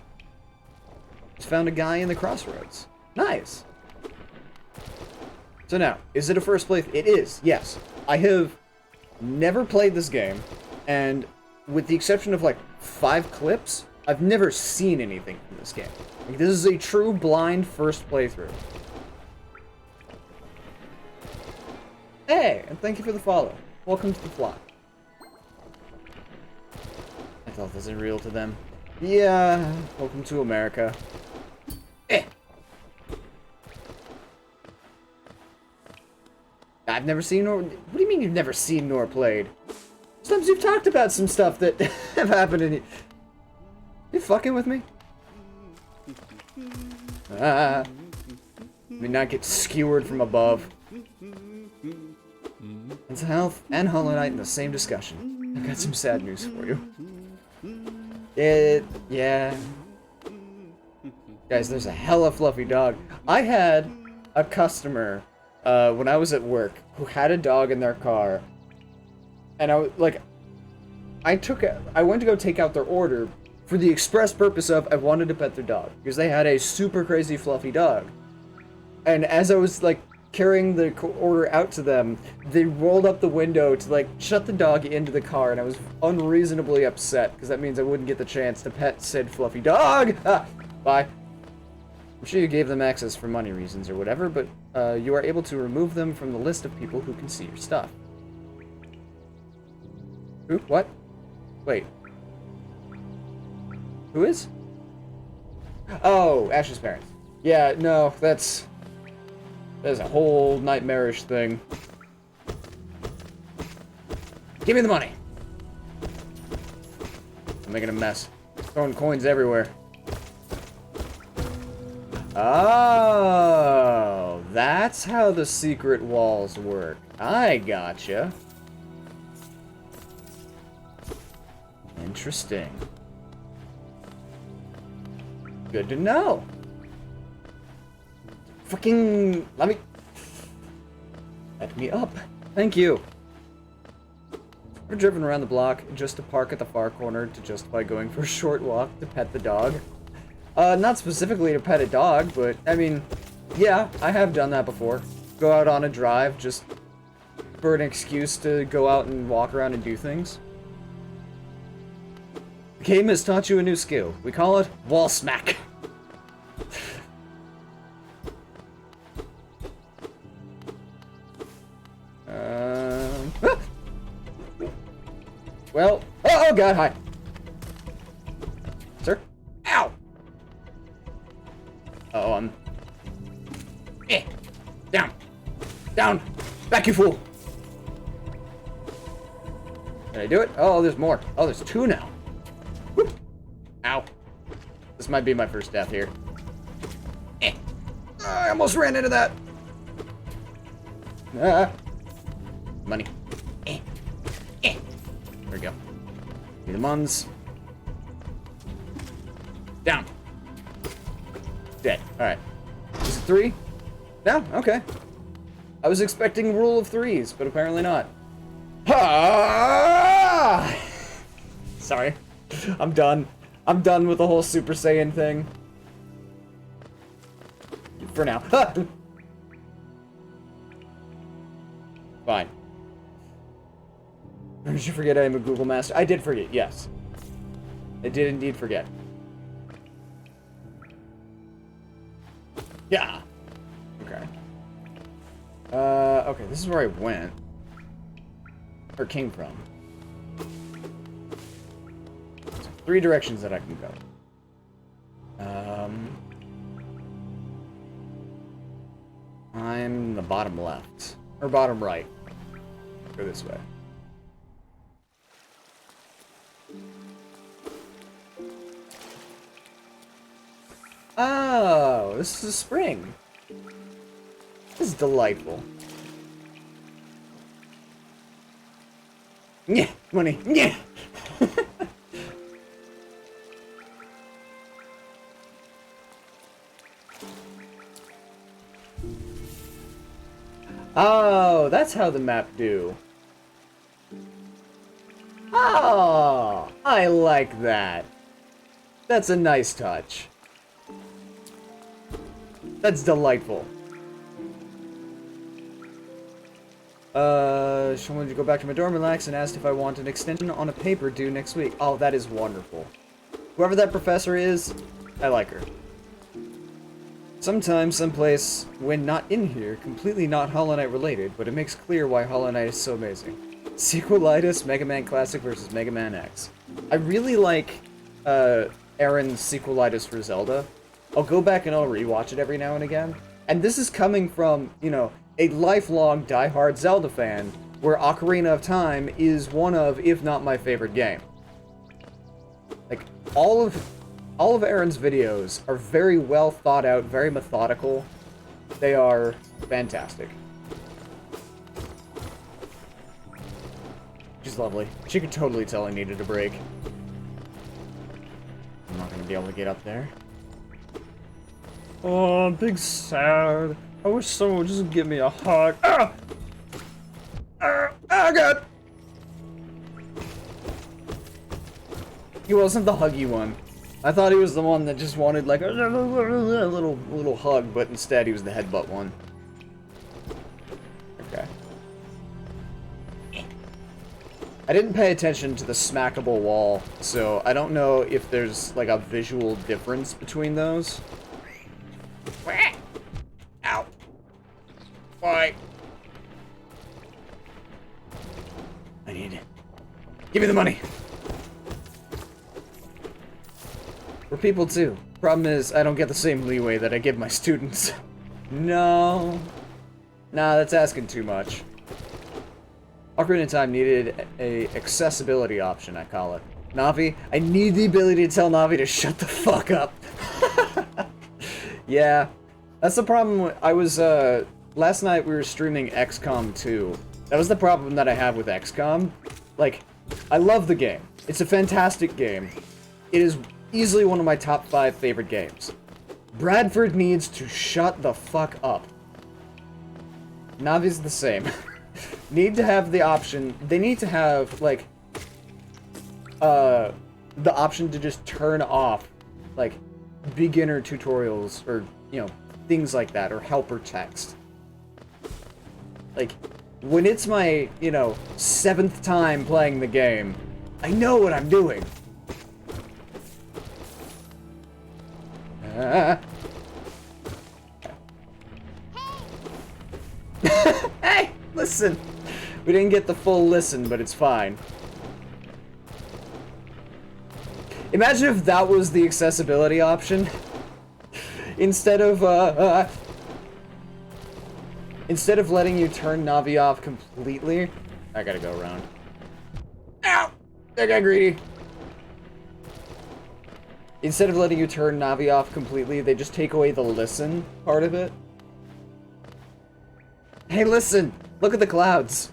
Just found a guy in the crossroads. Nice. So now, is it a first playthrough? It is, yes. I have never played this game, and with the exception of like 5 clips, I've never seen anything from this game. Like, this is a true blind first playthrough. Hey, and thank you for the follow. Welcome to the flock. I thought this is real to them. Yeah, welcome to America. I've never seen nor... What do you mean you've never seen nor played? Sometimes you've talked about some stuff that have happened in... You fucking with me? Let me not get skewered from above. Mental health and Hollow Knight in the same discussion. I've got some sad news for you. Yeah. Guys, there's a hella fluffy dog. I had a customer... when I was at work, who had a dog in their car, and I went to go take out their order for the express purpose of I wanted to pet their dog, because they had a super crazy fluffy dog. And as I was, like, carrying the order out to them, they rolled up the window to, like, shut the dog into the car, and I was unreasonably upset, because that means I wouldn't get the chance to pet said fluffy dog! Bye. I'm sure you gave them access for money reasons or whatever, but you are able to remove them from the list of people who can see your stuff. Who? What? Wait. Who is? Oh, Ash's parents. Yeah, no, that's a whole nightmarish thing. Give me the money! I'm making a mess. Throwing coins everywhere. Oh, that's how the secret walls work. I gotcha. Interesting. Good to know. Fucking... Let me up. Thank you. We're driven around the block just to park at the far corner to justify going for a short walk to pet the dog. Not specifically to pet a dog, but, I mean, yeah, I have done that before. Go out on a drive just for an excuse to go out and walk around and do things. The game has taught you a new skill. We call it wall smack. Well, oh god, hi. Sir? Ow! Uh-oh, down! Down! Back, you fool! Did I do it? Oh, there's more. Oh, there's 2 now. Whoop. Ow. This might be my first death here. I almost ran into that! Money. There we go. Need the muns. Down. Dead. Alright. Is it 3? No? Okay. I was expecting rule of 3s, but apparently not. Ha! Sorry. I'm done. I'm done with the whole Super Saiyan thing. For now. Fine. Did you forget I'm a Google Master? I did forget, yes. I did indeed forget. Yeah. Okay. Okay, this is where I went. or came from. So 3 directions that I can go. I'm the bottom left. Or bottom right. Go this way. Oh, this is a spring. This is delightful. Yeah, money. Yeah. Oh, that's how the map do. Oh, I like that. That's a nice touch. That's delightful. Someone to go back to my dorm, relax, and asked if I want an extension on a paper due next week. Oh, that is wonderful. Whoever that professor is, I like her. Sometimes, someplace, when not in here, completely not Hollow Knight related, but it makes clear why Hollow Knight is so amazing. Sequelitis, Mega Man Classic versus Mega Man X. I really like, Aaron's Sequelitis for Zelda. I'll go back and I'll rewatch it every now and again. And this is coming from, you know, a lifelong diehard Zelda fan, where Ocarina of Time is one of, if not my favorite game. Like, all of Aaron's videos are very well thought out, very methodical. They are fantastic. She's lovely. She could totally tell I needed a break. I'm not gonna be able to get up there. Oh, I'm big sad. I wish someone would just give me a hug. Ah! Ah, God! He wasn't the huggy one. I thought he was the one that just wanted like a little hug, but instead he was the headbutt one. Okay. I didn't pay attention to the smackable wall, so I don't know if there's like a visual difference between those. Ow. Why? I need it. Give me the money. We're people too. Problem is, I don't get the same leeway that I give my students. No. Nah, that's asking too much. Ocarina of Time needed a accessibility option, I call it. Navi, I need the ability to tell Navi to shut the fuck up. Yeah. That's the problem. I was, last night we were streaming XCOM 2. That was the problem that I have with XCOM. Like, I love the game. It's a fantastic game. It is easily one of my top 5 favorite games. Bradford needs to shut the fuck up. Navi's the same. Need to have the option, they need to have, like, the option to just turn off, like, beginner tutorials, or, you know, things like that, or helper text. Like, when it's my, you know, 7th time playing the game, I know what I'm doing. Hey, listen. We didn't get the full listen, but it's fine. Imagine if that was the accessibility option. Instead of letting you turn Navi off completely. I gotta go around. Ow! I got greedy. Instead of letting you turn Navi off completely, they just take away the listen part of it. Hey, listen! Look at the clouds.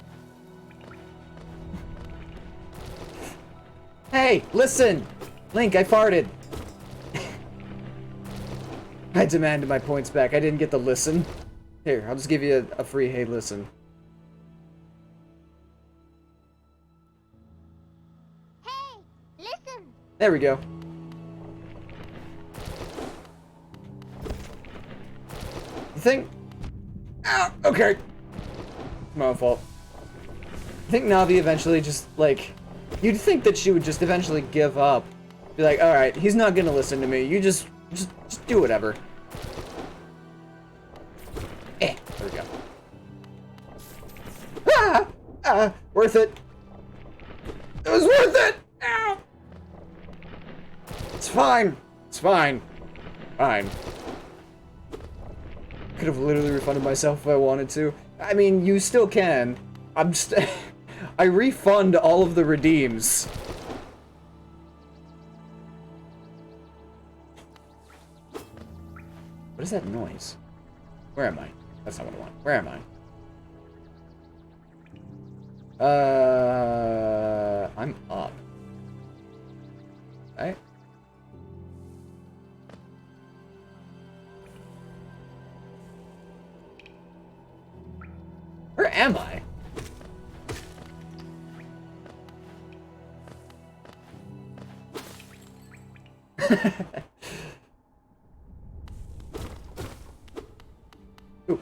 Hey, listen! Link, I farted. I demanded my points back. I didn't get the listen. Here, I'll just give you a free hey listen. Hey, listen. There we go. You think? Oh, okay. My own fault. I think Navi eventually just, like... You'd think that she would just eventually give up. Be like, alright, he's not gonna listen to me. You just do whatever. There we go. Worth it. It was worth it! Ow! It's fine. It's fine. Fine. Could have literally refunded myself if I wanted to. I mean, you still can. I refund all of the redeems. What is that noise? Where am I? That's not what I want. Where am I? I'm up. Right? Where am I? Ooh.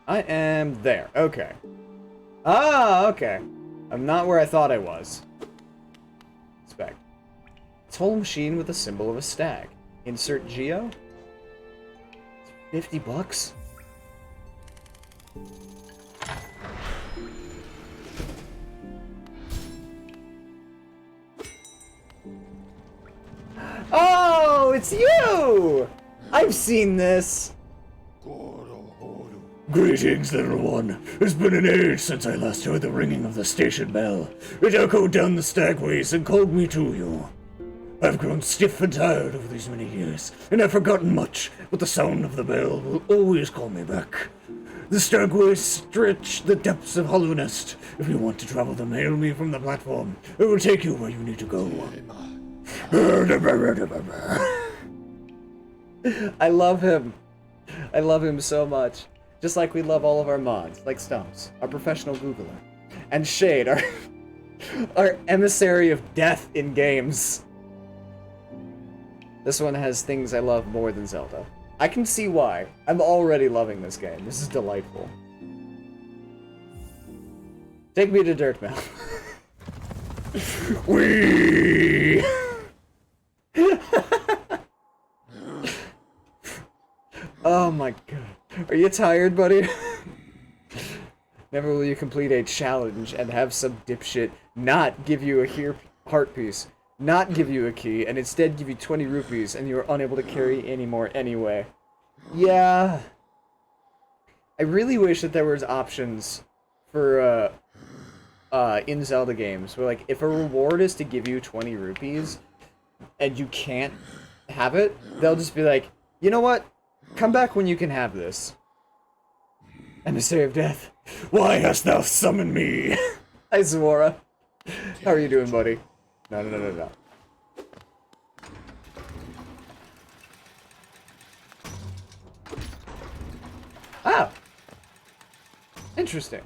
I am there. Okay. Ah, okay. I'm not where I thought I was. Inspect. Toll machine with the symbol of a stag. Insert geo. 50 bucks? Oh, it's you! I've seen this. Greetings, little one. It's been an age since I last heard the ringing of the station bell. It echoed down the stagways and called me to you. I've grown stiff and tired over these many years, and I've forgotten much, but the sound of the bell will always call me back. The stagways stretch the depths of Hollow Nest. If you want to travel them, hail me from the platform. It will take you where you need to go. I love him. I love him so much. Just like we love all of our mods, like Stumps, our professional Googler, and Shade, our emissary of death in games. This one has things I love more than Zelda. I can see why. I'm already loving this game. This is delightful. Take me to Dirtmouth. Whee! Oh my god. Are you tired, buddy? Never will you complete a challenge and have some dipshit not give you a heart piece, not give you a key, and instead give you 20 rupees and you are unable to carry any more anyway. Yeah. I really wish that there was options for, in Zelda games where, like, if a reward is to give you 20 rupees and you can't have it, they'll just be like, you know what? Come back when you can have this. Emissary of Death. Why hast thou summoned me? Hi, Zamora. How are you doing, buddy? No. Ah! Interesting.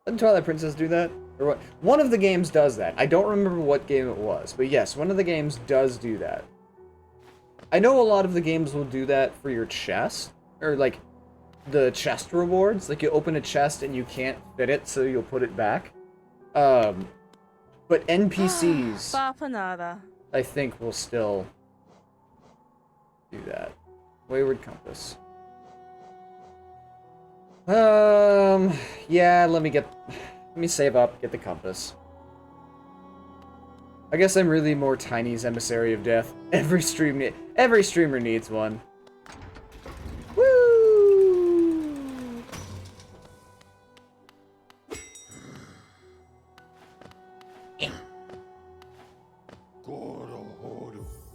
Didn't Twilight Princess do that? Or what? One of the games does that. I don't remember what game it was, but yes, one of the games does do that. I know a lot of the games will do that for your chest, or like the chest rewards. Like you open a chest and you can't fit it, so you'll put it back. But NPCs, Bapanada. I think, will still do that. Wayward Compass. Yeah, let me save up, get the compass. I guess I'm really more Tiny's Emissary of Death. Every streamer needs one. Woo!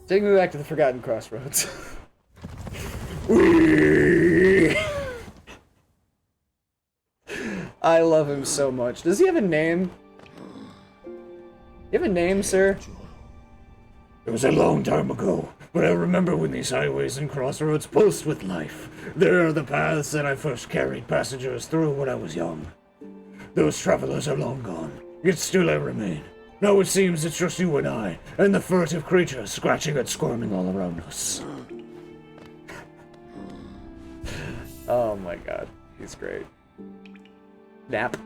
Take me back to the Forgotten Crossroads. I love him so much. Does he have a name? You have a name, sir? It was a long time ago, but I remember when these highways and crossroads pulsed with life. There are the paths that I first carried passengers through when I was young. Those travelers are long gone, yet still I remain. Now it seems it's just you and I, and the furtive creatures scratching and squirming all around us. Oh my god, he's great. Nap.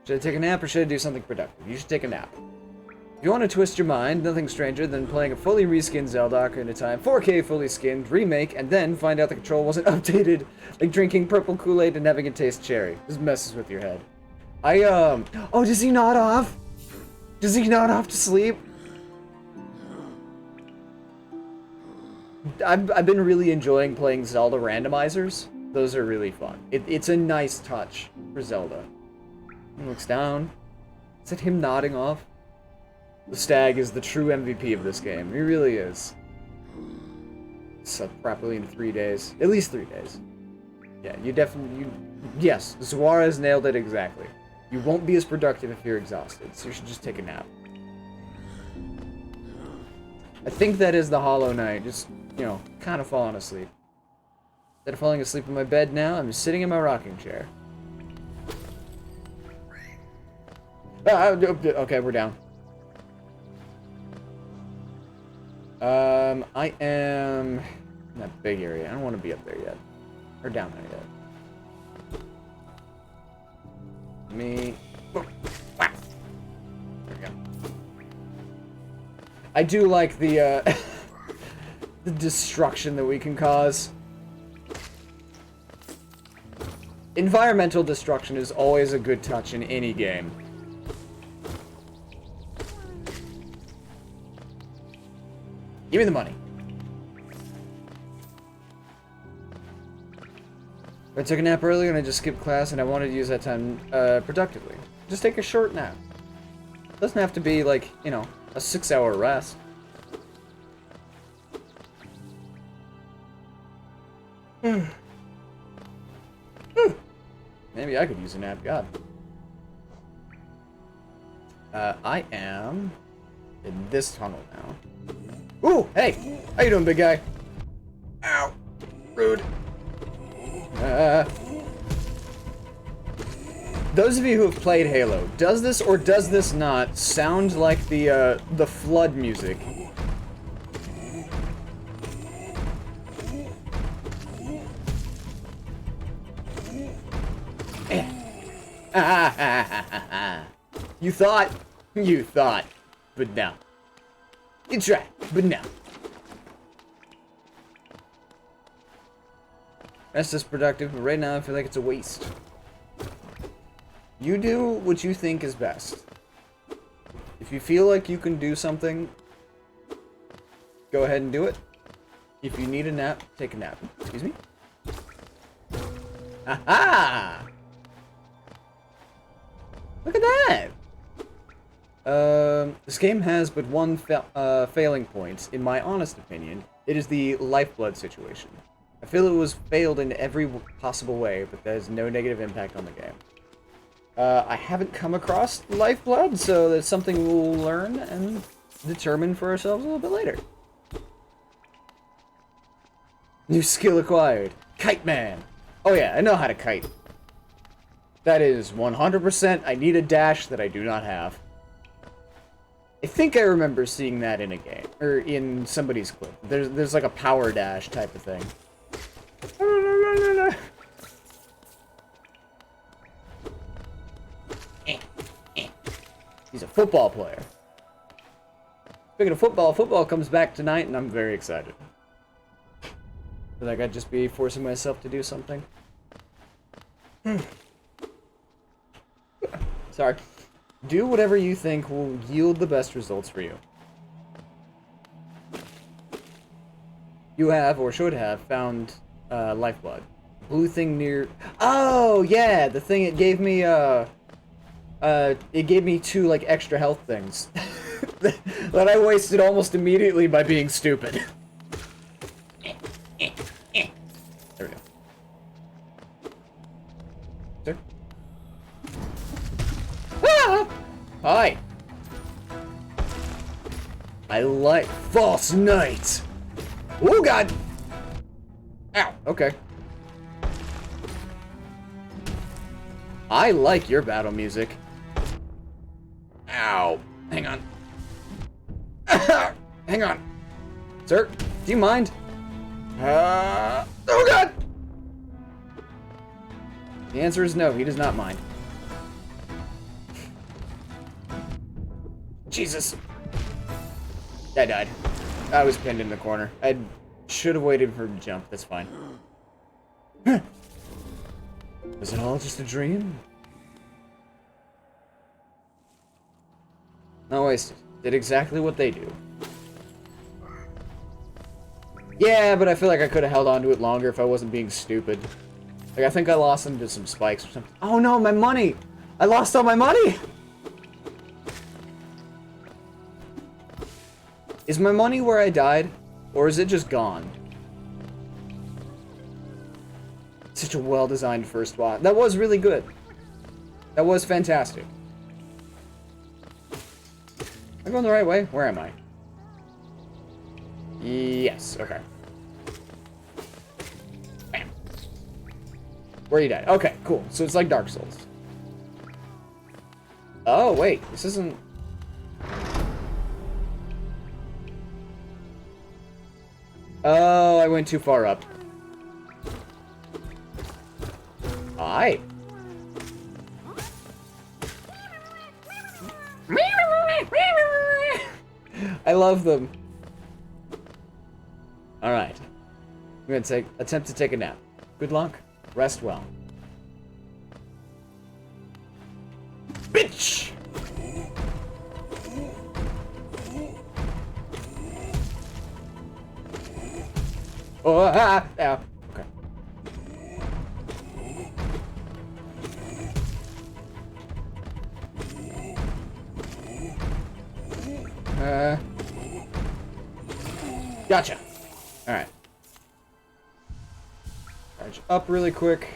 Should I take a nap or should I do something productive? You should take a nap. If you want to twist your mind, nothing stranger than playing a fully reskinned Zelda Ocarina of Time, 4K fully skinned, remake, and then find out the control wasn't updated, like drinking purple Kool-Aid and having it taste cherry. This messes with your head. Oh, does he nod off? Does he nod off to sleep? I've been really enjoying playing Zelda randomizers. Those are really fun. It's a nice touch for Zelda. He looks down. Is it him nodding off? The stag is the true MVP of this game. He really is. Slept properly in 3 days. At least 3 days. Yeah, yes, Suarez nailed it exactly. You won't be as productive if you're exhausted, so you should just take a nap. I think that is the Hollow Knight, just, you know, kind of falling asleep. Instead of falling asleep in my bed now, I'm sitting in my rocking chair. Okay, we're down. I am in that big area. I don't want to be up there yet. Or down there yet. Me. Oh, wow. There we go. I do like the, the destruction that we can cause. Environmental destruction is always a good touch in any game. Give me the money. I took a nap earlier and I just skipped class and I wanted to use that time productively. Just take a short nap. Doesn't have to be like, you know, a 6-hour rest. Maybe I could use a nap, God. I am in this tunnel now. Ooh, hey! How you doing, big guy? Ow! Rude. Those of you who have played Halo, does this or does this not sound like the flood music? You thought, but no. You tried, but no. Rest is productive, but right now I feel like it's a waste. You do what you think is best. If you feel like you can do something, go ahead and do it. If you need a nap, take a nap. Excuse me? Aha! Look at that! This game has but one failing point, in my honest opinion. It is the lifeblood situation. I feel it was failed in every possible way, but there's no negative impact on the game. I haven't come across lifeblood, so that's something we'll learn and determine for ourselves a little bit later. New skill acquired. Kite Man. Oh yeah, I know how to kite. That is 100%. I need a dash that I do not have. I think I remember seeing that in a game, or in somebody's clip. There's like a power dash type of thing. He's a football player. Speaking of football, football comes back tonight, and I'm very excited. Feel like I'd just be forcing myself to do something. Sorry. Do whatever you think will yield the best results for you. You have, or should have, found lifeblood. Blue thing near... Oh, yeah! The thing it gave me, it gave me 2, like, extra health things. That I wasted almost immediately by being stupid. There we go. Sir? Ah! Hi! I like False Knight! Oh god! Ow, okay. I like your battle music. Ow. Hang on. Hang on. Sir, do you mind? Oh god! The answer is no, he does not mind. Jesus. I died. I was pinned in the corner. I should have waited for him to jump. That's fine. Was it all just a dream? Not wasted. Did exactly what they do. Yeah, but I feel like I could have held on to it longer if I wasn't being stupid. Like, I think I lost them to some spikes or something. Oh no, my money! I lost all my money! Is my money where I died? Or is it just gone? Such a well-designed first spot. That was really good. That was fantastic. Am I going the right way? Where am I? Yes, okay. Bam. Where you died. Okay, cool. So it's like Dark Souls. Oh, wait. This isn't... Oh, I went too far up. Hi. I love them. Alright. I'm gonna attempt to take a nap. Good luck. Rest well. Bitch! Oh, ow. Okay. Gotcha. Alright. Charge up really quick.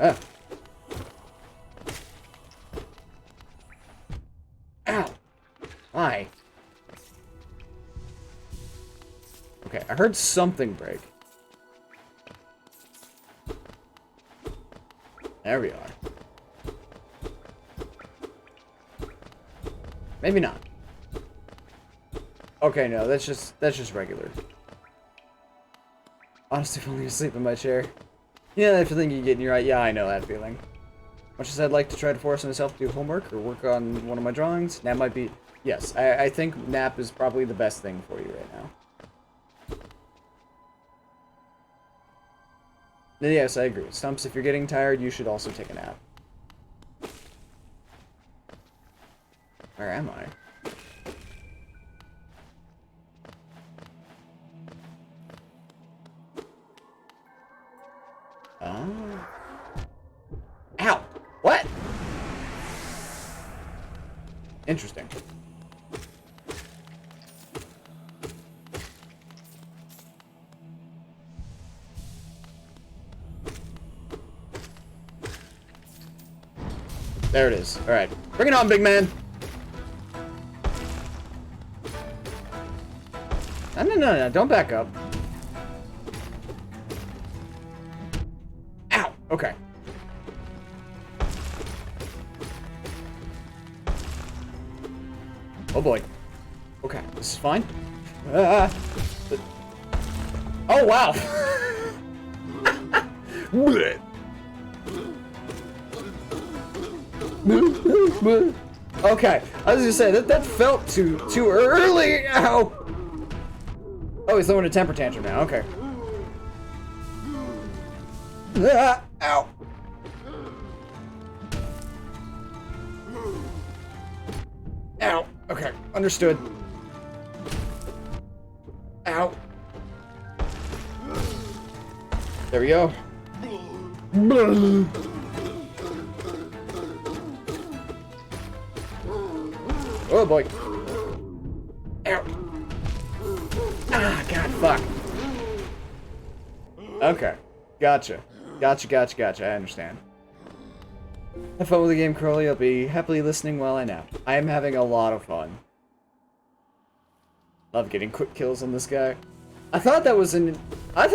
Ow. Why? Okay, I heard something break. There we are. Maybe not. Okay, no, that's just regular. Honestly, falling asleep in my chair. Yeah, that feeling you get in your eye. Yeah, I know that feeling. Much as I'd like to try to force myself to do homework or work on one of my drawings, nap might be... Yes, I think nap is probably the best thing for you right now. Yes, I agree. Stumps, if you're getting tired, you should also take a nap. Where am I? Oh. Ow! What? Interesting. There it is. Alright. Bring it on, big man! No, don't back up. Ow! Okay. Oh boy. Okay, this is fine. Oh wow! Okay, I was gonna say that felt too early. Ow! Oh, he's throwing a temper tantrum now. Okay. Ow! Ow! Okay, understood. Ow! There we go. Oh boy. Ow. Ah, God, fuck. Okay. Gotcha. Gotcha. I understand. Have fun with the game, Crowley. I'll be happily listening while I nap. I am having a lot of fun. Love getting quick kills on this guy. I thought that was it. I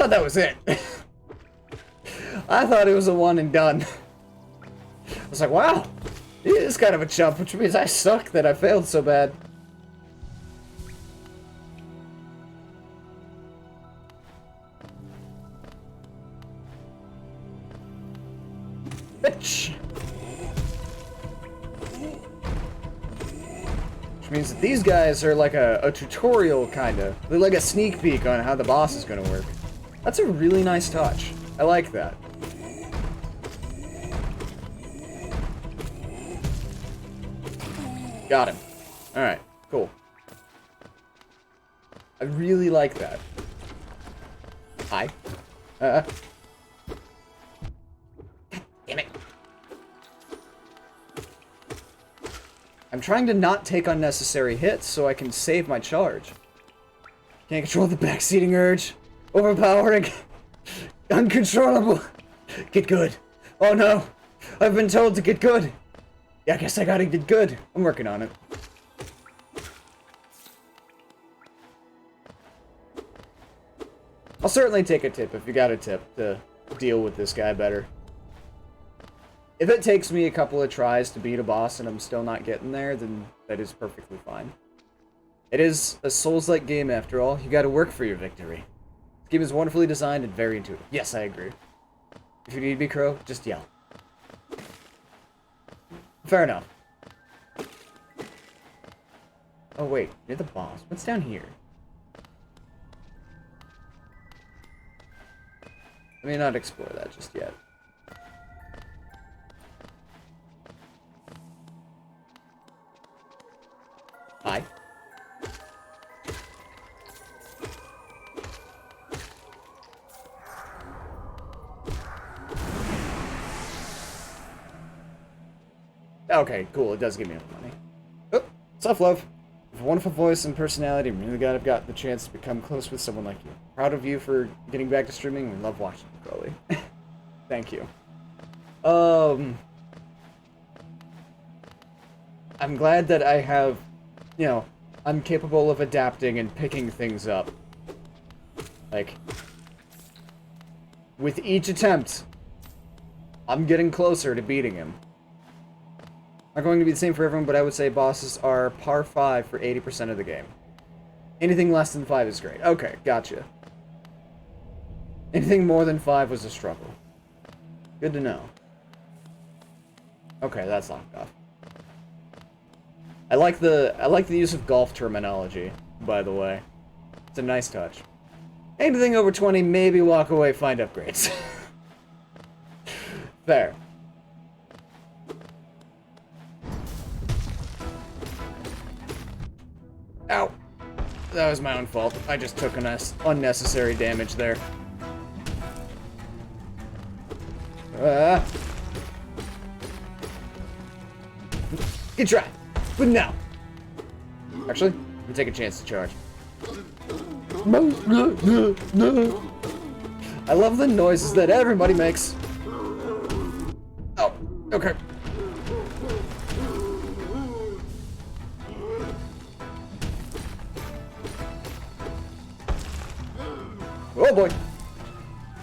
thought it was a one and done. I was like, wow. It is kind of a chump, which means I suck that I failed so bad. Bitch! means that these guys are like a tutorial, kinda. They're like a sneak peek on how the boss is gonna work. That's a really nice touch. I like that. Got him. Alright, cool. I really like that. Hi. God damn it. I'm trying to not take unnecessary hits so I can save my charge. Can't control the backseating urge. Overpowering. Uncontrollable. Get good. Oh no. I've been told to get good. Yeah, I guess I gotta get good. I'm working on it. I'll certainly take a tip if you got a tip to deal with this guy better. If it takes me a couple of tries to beat a boss and I'm still not getting there, then that is perfectly fine. It is a Souls-like game after all. You gotta work for your victory. This game is wonderfully designed and very intuitive. Yes, I agree. If you need me, Crow, just yell. Fair enough. Oh wait, you're the boss. What's down here? Let me not explore that just yet. Hi. Okay, cool. It does give me enough money. Oh, self-love. With a wonderful voice and personality, I'm really glad I've got the chance to become close with someone like you. Proud of you for getting back to streaming. We love watching you, Crowley. Thank you. I'm glad that I have, you know, I'm capable of adapting and picking things up. Like, with each attempt, I'm getting closer to beating him. Not going to be the same for everyone, but I would say bosses are par 5 for 80% of the game. Anything less than 5 is great. Okay, gotcha. Anything more than 5 was a struggle. Good to know. Okay, that's locked off. I like the use of golf terminology, by the way. It's a nice touch. Anything over 20, maybe walk away, find upgrades. Fair. Ow! That was my own fault. I just took an unnecessary damage there. Good try! But now! Actually, let me take a chance to charge. I love the noises that everybody makes. Oh, okay. Oh boy.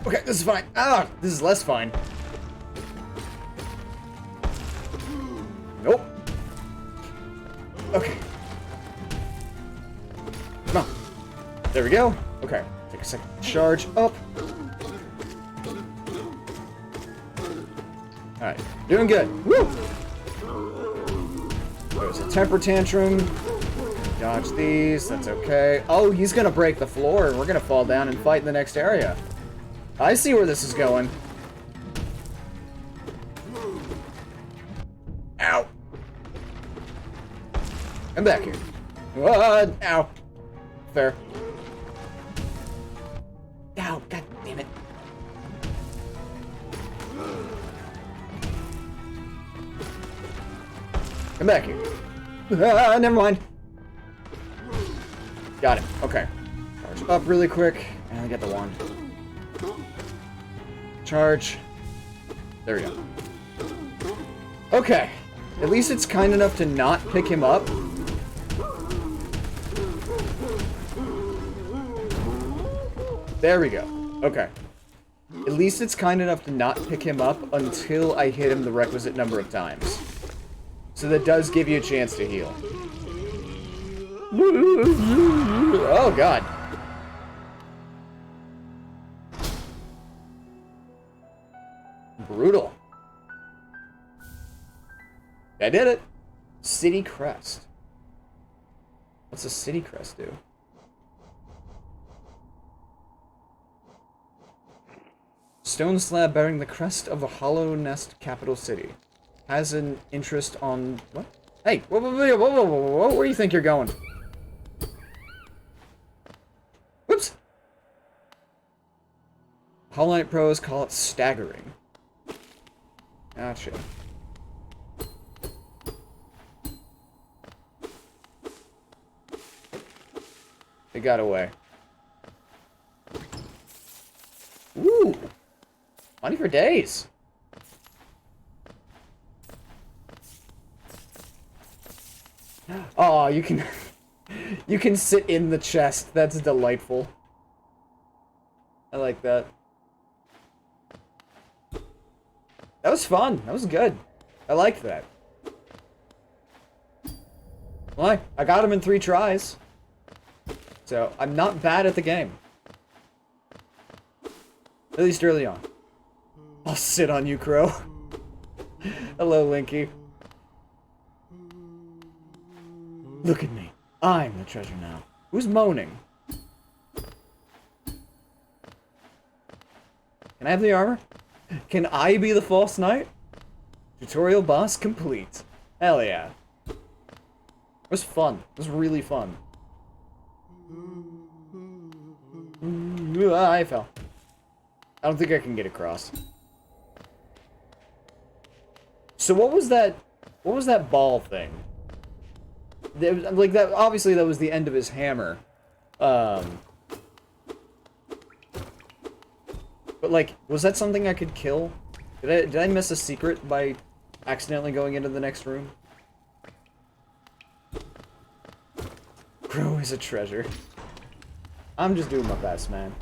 Okay, this is fine. Ah, this is less fine. Nope. Okay. Come on. There we go. Okay. Take a second to charge up. Alright. Doing good. Woo! There's a temper tantrum. Dodge these. That's okay. Oh, he's gonna break the floor and we're gonna fall down and fight in the next area. I see where this is going. Ow. I'm back here. Ow. Fair. Ow, god damn it. Come back here. Never mind. Got it. Okay. Charge up really quick. And I get the wand. Charge. There we go. Okay. At least it's kind enough to not pick him up. There we go. Okay. At least it's kind enough to not pick him up until I hit him the requisite number of times. So that does give you a chance to heal. Oh, God. Brutal. I did it. City Crest. What's a city crest do? Stone slab bearing the crest of the Hollow Nest capital city. Has an interest on... What? Hey! Whoa, whoa, whoa, whoa, whoa, whoa, whoa, where do you think you're going? Whoops! Hollow Knight pros call it staggering. Gotcha. They got away. Ooh! Money for days! Oh, you can... you can sit in the chest. That's delightful. I like that. That was fun. That was good. I liked that. Well, I got him in 3 tries. So, I'm not bad at the game. At least early on. I'll sit on you, Crow. Hello, Linky. Look at me. I'm the treasure now. Who's moaning? Can I have the armor? Can I be the false knight? Tutorial boss complete. Hell yeah. It was fun. It was really fun. I fell. I don't think I can get across. So what was that? What was that ball thing? There was, like that. Obviously, that was the end of his hammer. But like, was that something I could kill? Did I miss a secret by accidentally going into the next room? Crow is a treasure. I'm just doing my best, man.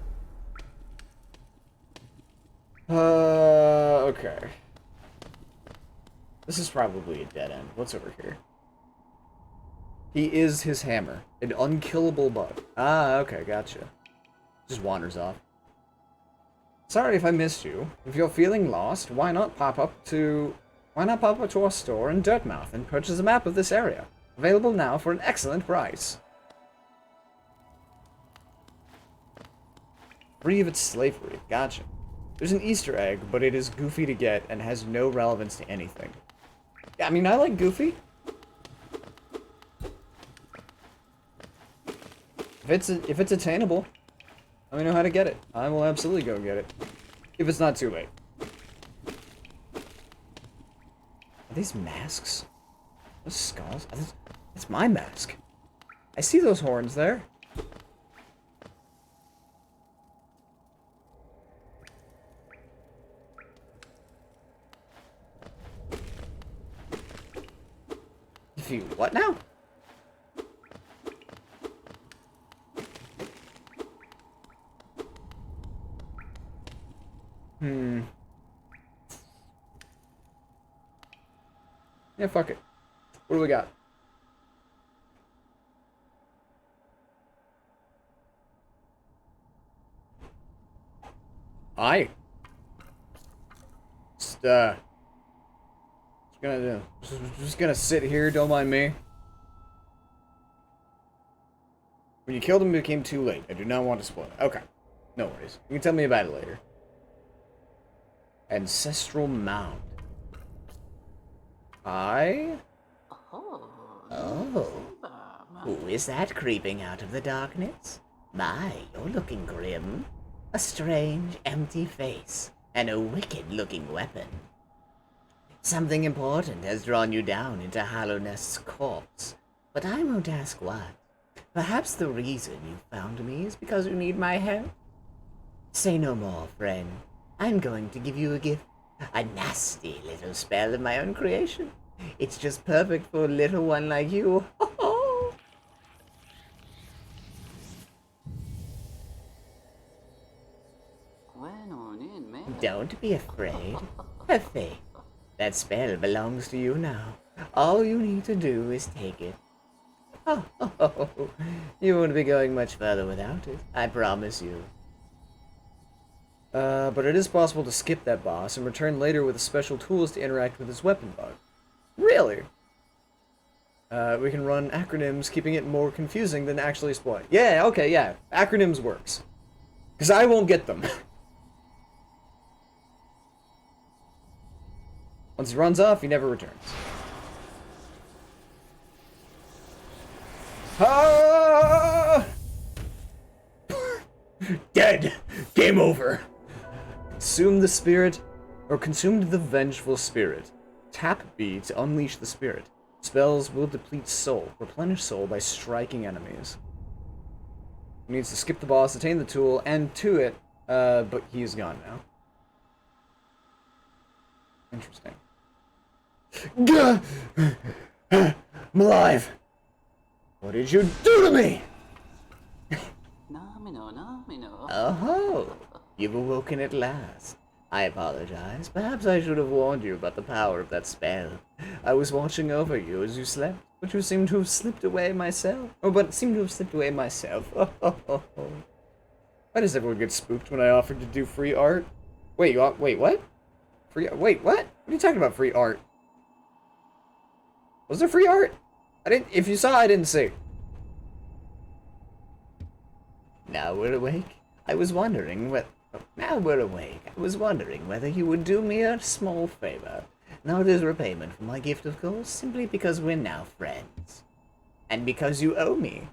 Okay. This is probably a dead end. What's over here? He is his hammer. An unkillable bug. Ah, okay, gotcha. Just wanders off. Sorry if I missed you. If you're feeling lost, why not pop up to our store in Dirtmouth and purchase a map of this area. Available now for an excellent price. Free of its slavery. Gotcha. There's an Easter egg, but it is goofy to get and has no relevance to anything. Yeah, I mean, I like Goofy. If it's attainable, let me know how to get it. I will absolutely go get it. If it's not too late. Are these masks? Those skulls? That's my mask. I see those horns there. If you what now? Yeah, fuck it. What do we got? Aye. Just gonna sit here, don't mind me. When you killed him, it became too late. I do not want to spoil it. Okay. No worries. You can tell me about it later. Ancestral Mound. Oh. Who is that creeping out of the darkness? My, you're looking grim. A strange, empty face, and a wicked-looking weapon. Something important has drawn you down into Hollow Nest's corpse, but I won't ask what. Perhaps the reason you found me is because you need my help? Say no more, friend. I'm going to give you a gift. A nasty little spell of my own creation. It's just perfect for a little one like you. Don't be afraid. Have faith. That spell belongs to you now. All you need to do is take it. You won't be going much further without it. I promise you. But it is possible to skip that boss and return later with special tools to interact with his weapon bug. Really? We can run acronyms, keeping it more confusing than actually exploit. Yeah, okay, yeah. Acronyms works. Because I won't get them. Once he runs off, he never returns. Ah! Dead! Game over! Consume the spirit, or consumed the vengeful spirit. Tap B to unleash the spirit. Spells will deplete soul. Replenish soul by striking enemies. He needs to skip the boss, attain the tool, and to it, but he is gone now. Interesting. Gah! I'm alive! What did you do to me? Namino. Oh, you've awoken at last. I apologize. Perhaps I should have warned you about the power of that spell. I was watching over you as you slept, but you seem to have slipped away myself. Why does everyone get spooked when I offered to do free art? Wait, wait, what? Wait, what? What are you talking about, free art? Was there free art? If you saw, I didn't see. Now we're awake. I was wondering whether you would do me a small favor. Not as repayment for my gift, of course, simply because we're now friends. And because you owe me.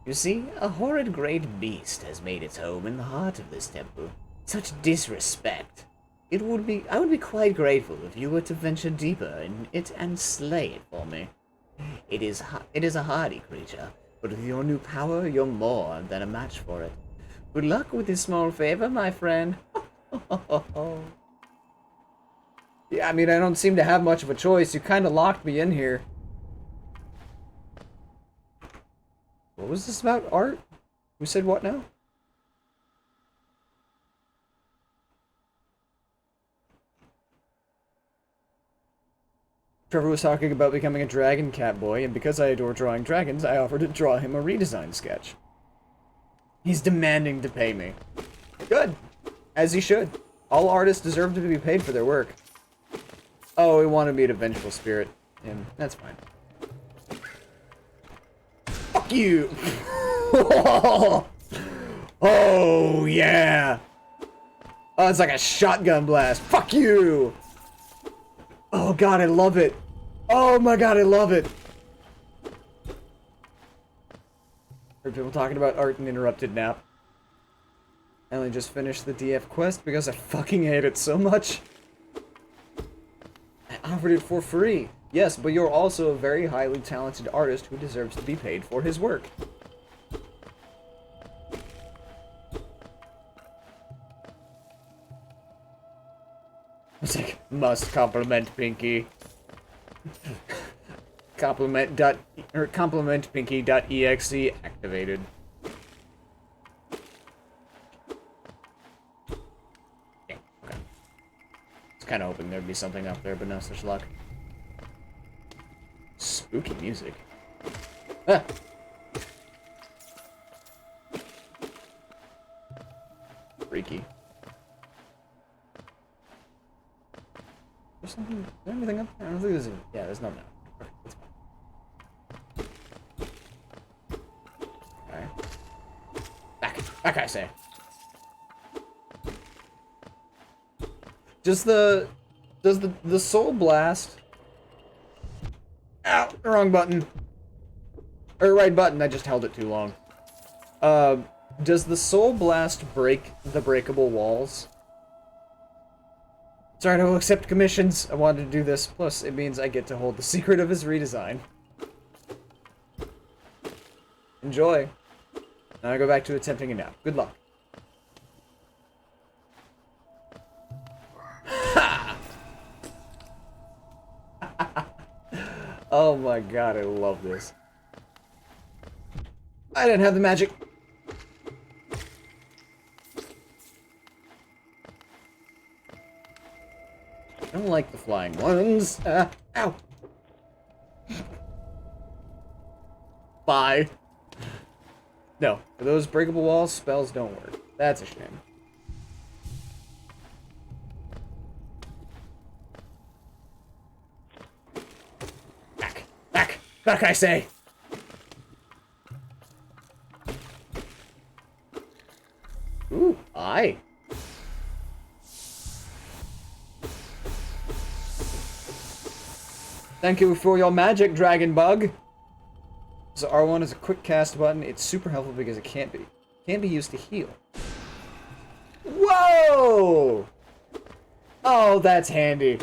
You see, a horrid great beast has made its home in the heart of this temple. Such disrespect. I would be quite grateful if you were to venture deeper in it and slay it for me. It is a hardy creature, but with your new power, you're more than a match for it. Good luck with this small favor, my friend. Yeah, I mean, I don't seem to have much of a choice. You kind of locked me in here. What was this about? Art? You said what now? Trevor was talking about becoming a dragon cat boy, and because I adore drawing dragons, I offered to draw him a redesign sketch. He's demanding to pay me. Good. As he should. All artists deserve to be paid for their work. Oh, he wanted me to vengeful spirit him. That's fine. Fuck you! Oh, yeah! Oh, it's like a shotgun blast. Fuck you! Oh god, I love it. Oh my god, I love it. Heard people talking about art and interrupted nap. I only just finished the DF quest because I fucking hate it so much. I offered it for free. Yes, but you're also a very highly talented artist who deserves to be paid for his work. It's like, must compliment Pinky. Compliment Pinky.exe activated. Yeah, okay. I was kind of hoping there'd be something up there, but no such luck. Spooky music. Ah! Freaky. There's something. Is there anything up there? I don't think there's. Yeah, there's nothing up there. Okay, that's fine. Alright. Back, I say. Does the soul blast? Ow! The wrong button. Or right button. I just held it too long. Does the soul blast break the breakable walls? Sorry, I will accept commissions. I wanted to do this. Plus, it means I get to hold the secret of his redesign. Enjoy. Now I go back to attempting a nap. Good luck. Ha! Oh my god, I love this. I didn't have the magic. I don't like the flying ones. Ow. Bye. No, for those breakable walls, spells don't work. That's a shame. Back, I say! Ooh, aye. Thank you for your magic, Dragon Bug. So R1 is a quick cast button. It's super helpful because it can't be used to heal. Whoa! Oh, that's handy.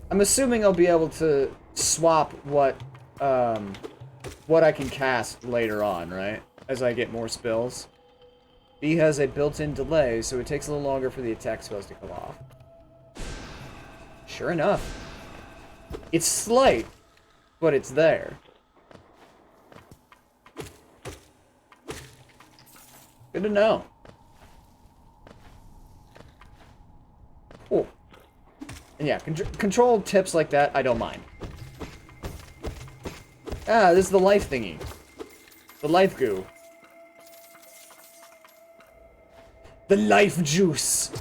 I'm assuming I'll be able to swap what I can cast later on, right? As I get more spells. B has a built-in delay, so it takes a little longer for the attack spells to come off. Sure enough. It's slight, but it's there. Good to know. Cool. And yeah, control tips like that, I don't mind. Ah, this is the life thingy. The life goo. The life juice.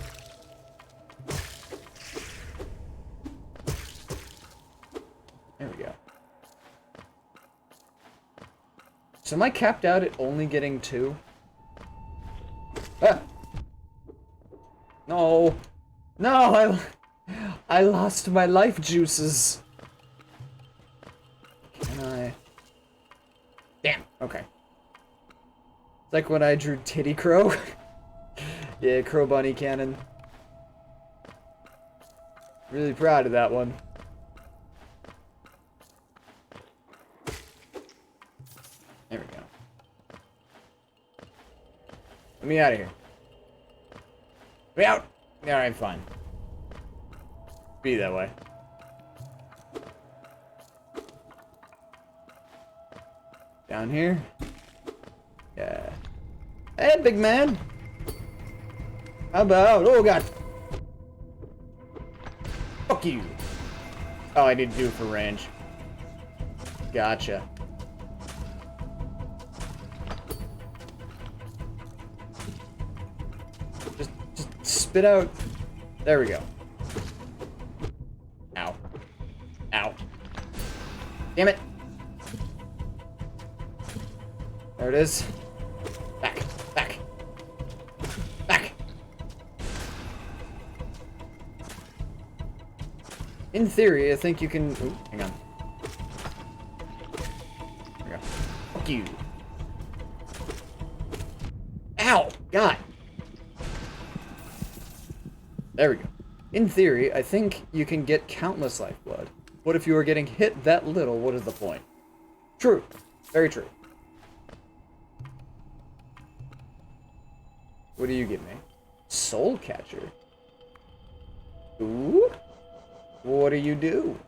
There we go. So am I capped out at only getting 2? Ah! No. No, I lost my life juices. Can I? Damn, okay. It's like when I drew Titty Crow. Yeah, CrowBirdCannon. Really proud of that one. There we go. Let me out of here. Let me out! Alright, fine. Be that way. Down here. Yeah. Hey, big man! How about... Oh, God! Fuck you! Oh, I need to do it for range. Gotcha. Just spit out... There we go. Ow. Ow. Damn it! There it is. Back. Back. Back! In theory, I think you can... Ooh, hang on. There we go. Fuck you. Ow! God! There we go. In theory, I think you can get countless lifeblood. What if you were getting hit that little? What is the point? True. Very true. What do you give me? Soul Catcher. Ooh. What do you do?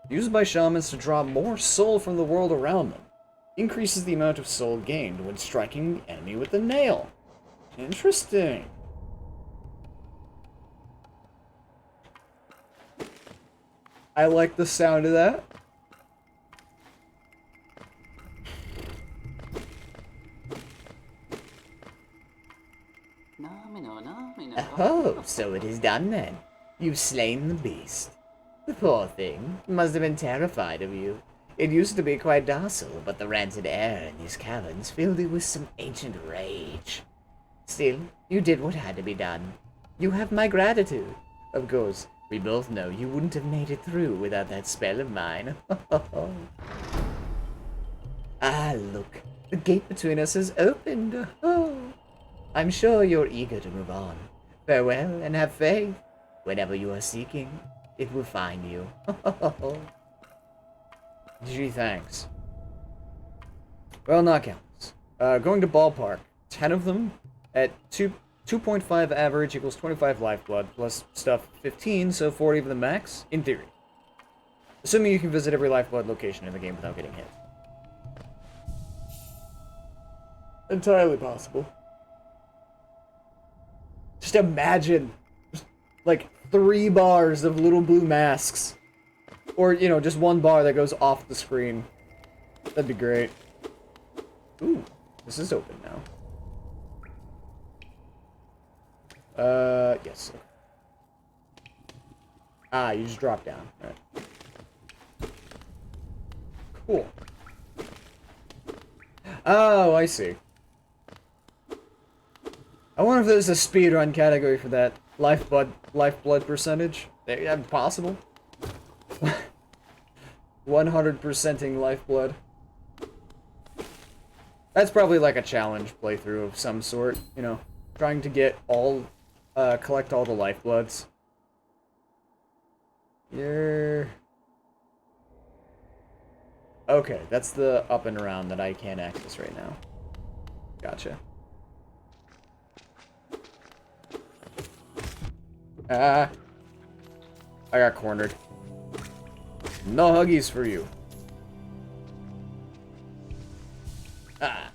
Used by shamans to draw more soul from the world around them. Increases the amount of soul gained when striking the enemy with a nail. Interesting. I like the sound of that. Oh, so it is done then. You've slain the beast. The poor thing must have been terrified of you. It used to be quite docile, but the rancid air in these caverns filled it with some ancient rage. Still, you did what had to be done. You have my gratitude. Of course, we both know you wouldn't have made it through without that spell of mine. Ah, look. The gate between us has opened. Oh. I'm sure you're eager to move on. Farewell, and have faith. Whatever you are seeking, it will find you. Gee, thanks. Well, knockouts. Going to ballpark. 10 of them at 2.5 average equals 25 lifeblood, plus stuff 15, so 40 for the max, in theory. Assuming you can visit every lifeblood location in the game without getting hit. Entirely possible. Just imagine, like, 3 bars of little blue masks. Or, you know, just 1 bar that goes off the screen. That'd be great. Ooh, this is open now. Yes. Ah, you just drop down. Alright. Cool. Oh, I see. I wonder if there's a speedrun category for that. Lifeblood percentage. Yeah, possible. 100%ing lifeblood. That's probably like a challenge playthrough of some sort, you know, trying to get all, collect all the lifebloods. Okay, that's the up and around that I can't access right now. Gotcha. I got cornered. No huggies for you. Ah.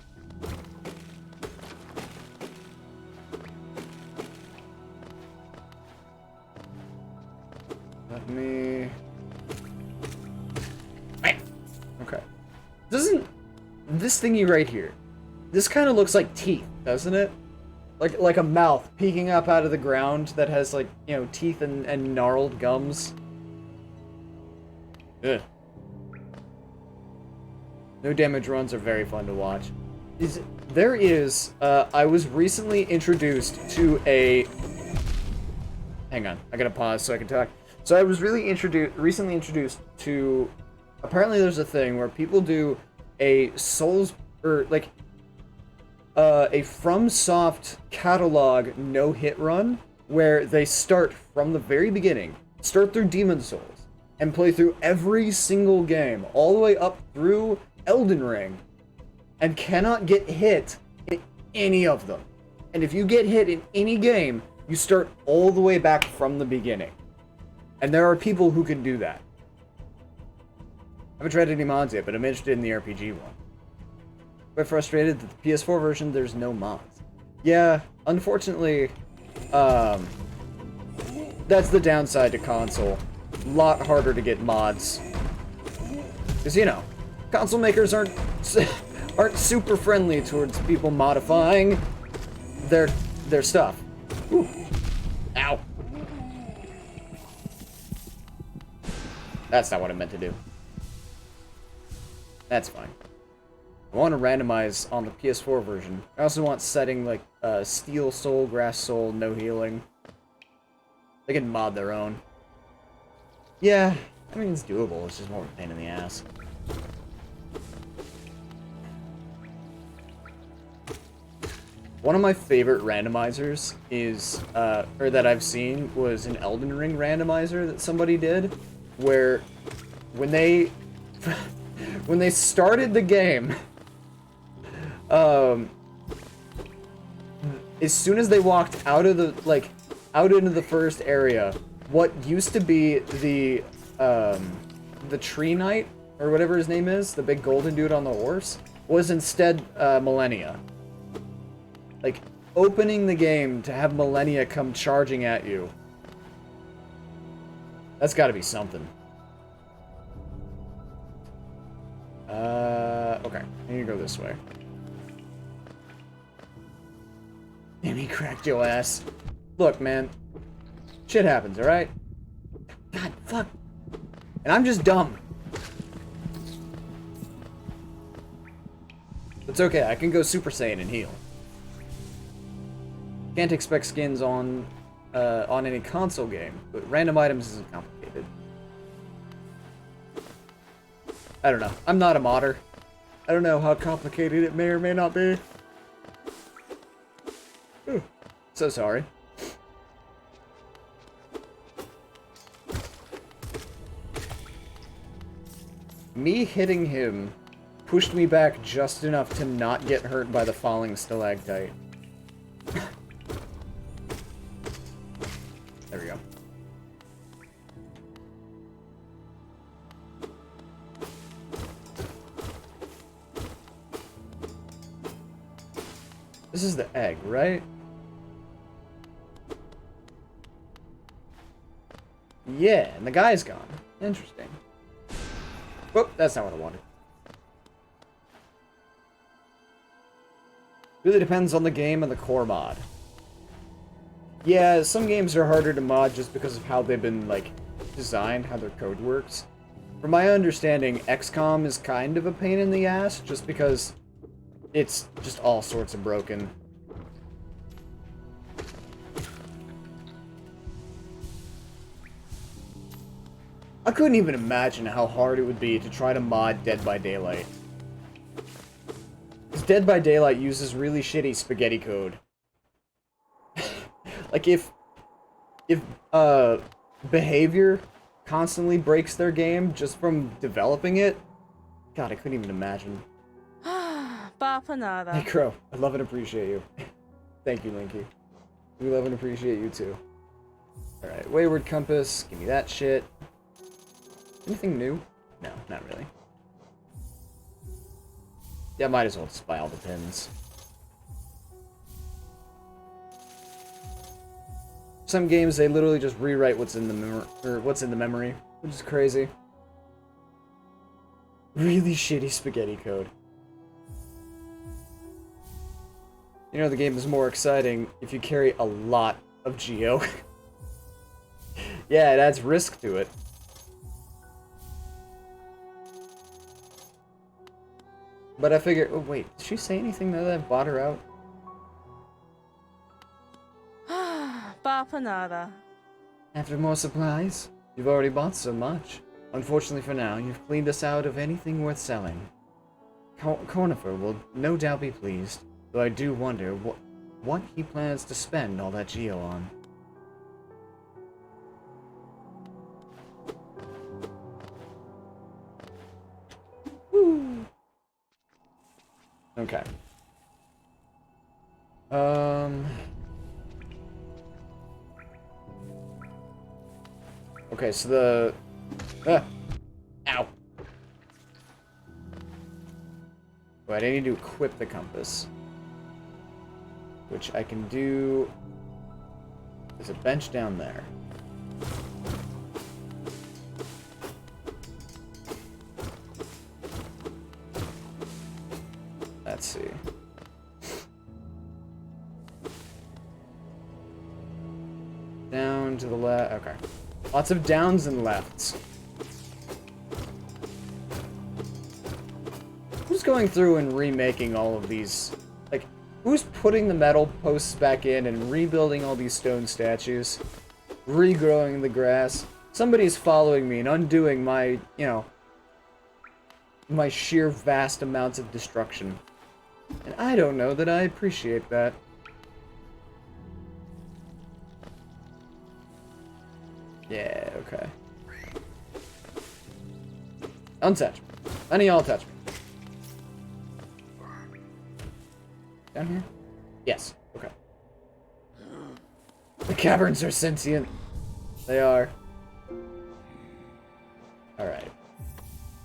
Let me... Okay. Doesn't... This thingy right here, this kind of looks like teeth, doesn't it? Like a mouth peeking up out of the ground that has, like, you know, teeth and gnarled gums. Ugh. No damage runs are very fun to watch. I was recently introduced to a... Hang on, I gotta pause so I can talk. So I was recently introduced to... Apparently there's a thing where people do a Souls... or, like... a FromSoft catalog no-hit run, where they start from the very beginning, start through Demon Souls, and play through every single game, all the way up through Elden Ring, and cannot get hit in any of them. And if you get hit in any game, you start all the way back from the beginning. And there are people who can do that. I haven't tried any mods yet, but I'm interested in the RPG one. Quite frustrated that the PS4 version, there's no mods. Yeah, unfortunately, that's the downside to console. A lot harder to get mods. Because, you know, console makers aren't super friendly towards people modifying their stuff. Ooh. Ow. That's not what I meant to do. That's fine. I want to randomize on the PS4 version. I also want setting like Steel Soul, Grass Soul, no healing. They can mod their own. Yeah, I mean it's doable. It's just more of a pain in the ass. One of my favorite randomizers is, or that I've seen, was an Elden Ring randomizer that somebody did, where when they when they started the game. As soon as they walked out of the, out into the first area, what used to be the Tree Knight, or whatever his name is, the big golden dude on the horse, was instead, Millennia. Like, opening the game to have Millennia come charging at you. That's gotta be something. Okay, I need to go this way. Damn, he cracked your ass. Look, man. Shit happens, alright? God, fuck. And I'm just dumb. It's okay, I can go Super Saiyan and heal. Can't expect skins on any console game, but random items isn't complicated. I don't know. I'm not a modder. I don't know how complicated it may or may not be. Ooh, so sorry. Me hitting him pushed me back just enough to not get hurt by the falling stalactite. There we go. This is the egg, right? Yeah, and the guy's gone. Interesting. Whoop, that's not what I wanted. Really depends on the game and the core mod. Yeah, some games are harder to mod just because of how they've been, like, designed, how their code works. From my understanding, XCOM is kind of a pain in the ass, just because it's just all sorts of broken. I couldn't even imagine how hard it would be to try to mod Dead by Daylight. Because Dead by Daylight uses really shitty spaghetti code. Like, if Behavior constantly breaks their game just from developing it, God, I couldn't even imagine. Papa nada. Hey, Crow, I love and appreciate you. Thank you, Linky. We love and appreciate you, too. Alright, Wayward Compass, give me that shit. Anything new? No, not really. Yeah, might as well just buy all the pins. Some games, they literally just rewrite what's in the memory, which is crazy. Really shitty spaghetti code. You know, the game is more exciting if you carry a lot of Geo. Yeah, it adds risk to it. But I figure, oh wait, did she say anything that bought her out? Papa nada. After more supplies? You've already bought so much. Unfortunately for now, you've cleaned us out of anything worth selling. Cornifer will no doubt be pleased, though I do wonder what he plans to spend all that Geo on. Woo! Okay. Okay, so the... Ow! Right, I need to equip the compass. Which I can do... There's a bench down there. Let's see. Down to the left. Okay. Lots of downs and lefts. Who's going through and remaking all of these? Like, who's putting the metal posts back in and rebuilding all these stone statues? Regrowing the grass? Somebody's following me and undoing my, you know, my sheer vast amounts of destruction. And I don't know that I appreciate that. Yeah, okay. Don't touch me. None of y'all touch me. Down here? Yes, okay. The caverns are sentient. They are. Alright.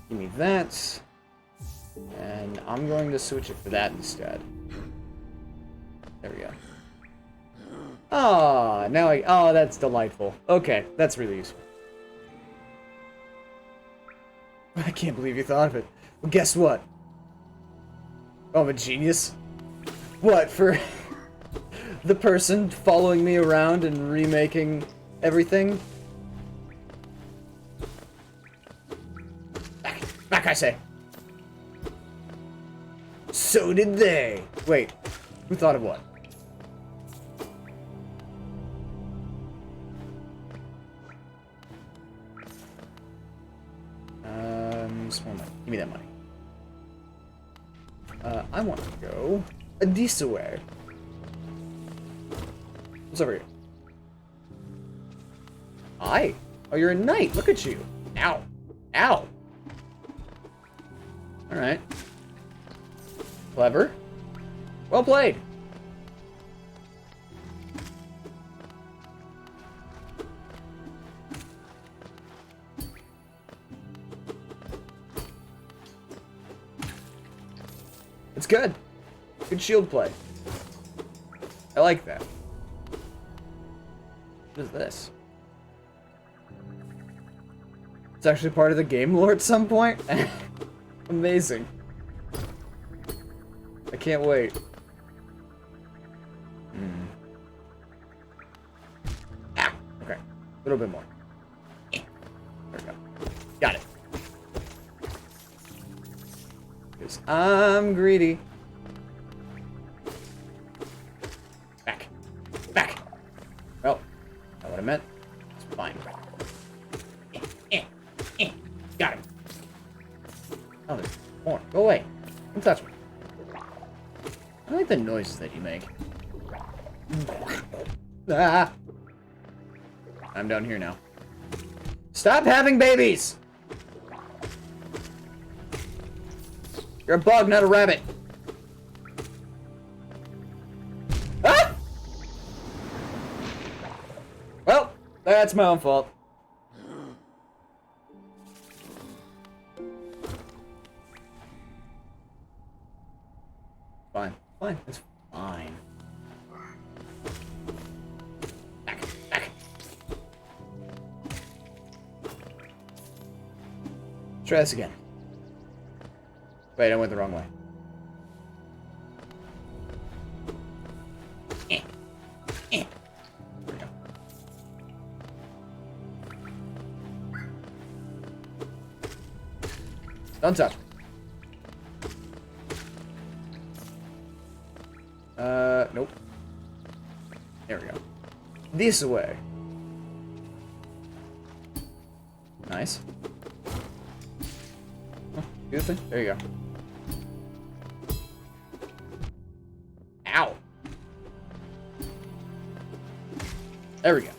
Give me that. And I'm going to switch it for that instead. There we go. Ah, now oh, that's delightful. Okay, that's really useful. I can't believe you thought of it. Well, guess what? Oh, I'm a genius. What, for the person following me around and remaking everything? Back, I say. So did they. Wait, who thought of what? Small money. Give me that money. I want to go a decent way. What's over here? Hi. Oh, you're a knight. Look at you. Ow. Ow. Alright. Clever. Well played. It's good. Good shield play. I like that. What is this? It's actually part of the game lore at some point? Amazing. I can't wait. Ah, okay. A little bit more. There we go. Got it. Because I'm greedy. Back. Back. Well, not what I meant. It's fine. Got him. Oh, there's more. Go away. Don't touch me. I like the noises that you make. Ah! I'm down here now. Stop having babies! You're a bug, not a rabbit. Ah! Well, that's my own fault. Fine. Fine. It's fine. Back. Back. Try this again. Wait, I went the wrong way. There we go. Don't touch. Nope. There we go. This way. Nice. Oh, do the thing. There you go. Ow. There we go.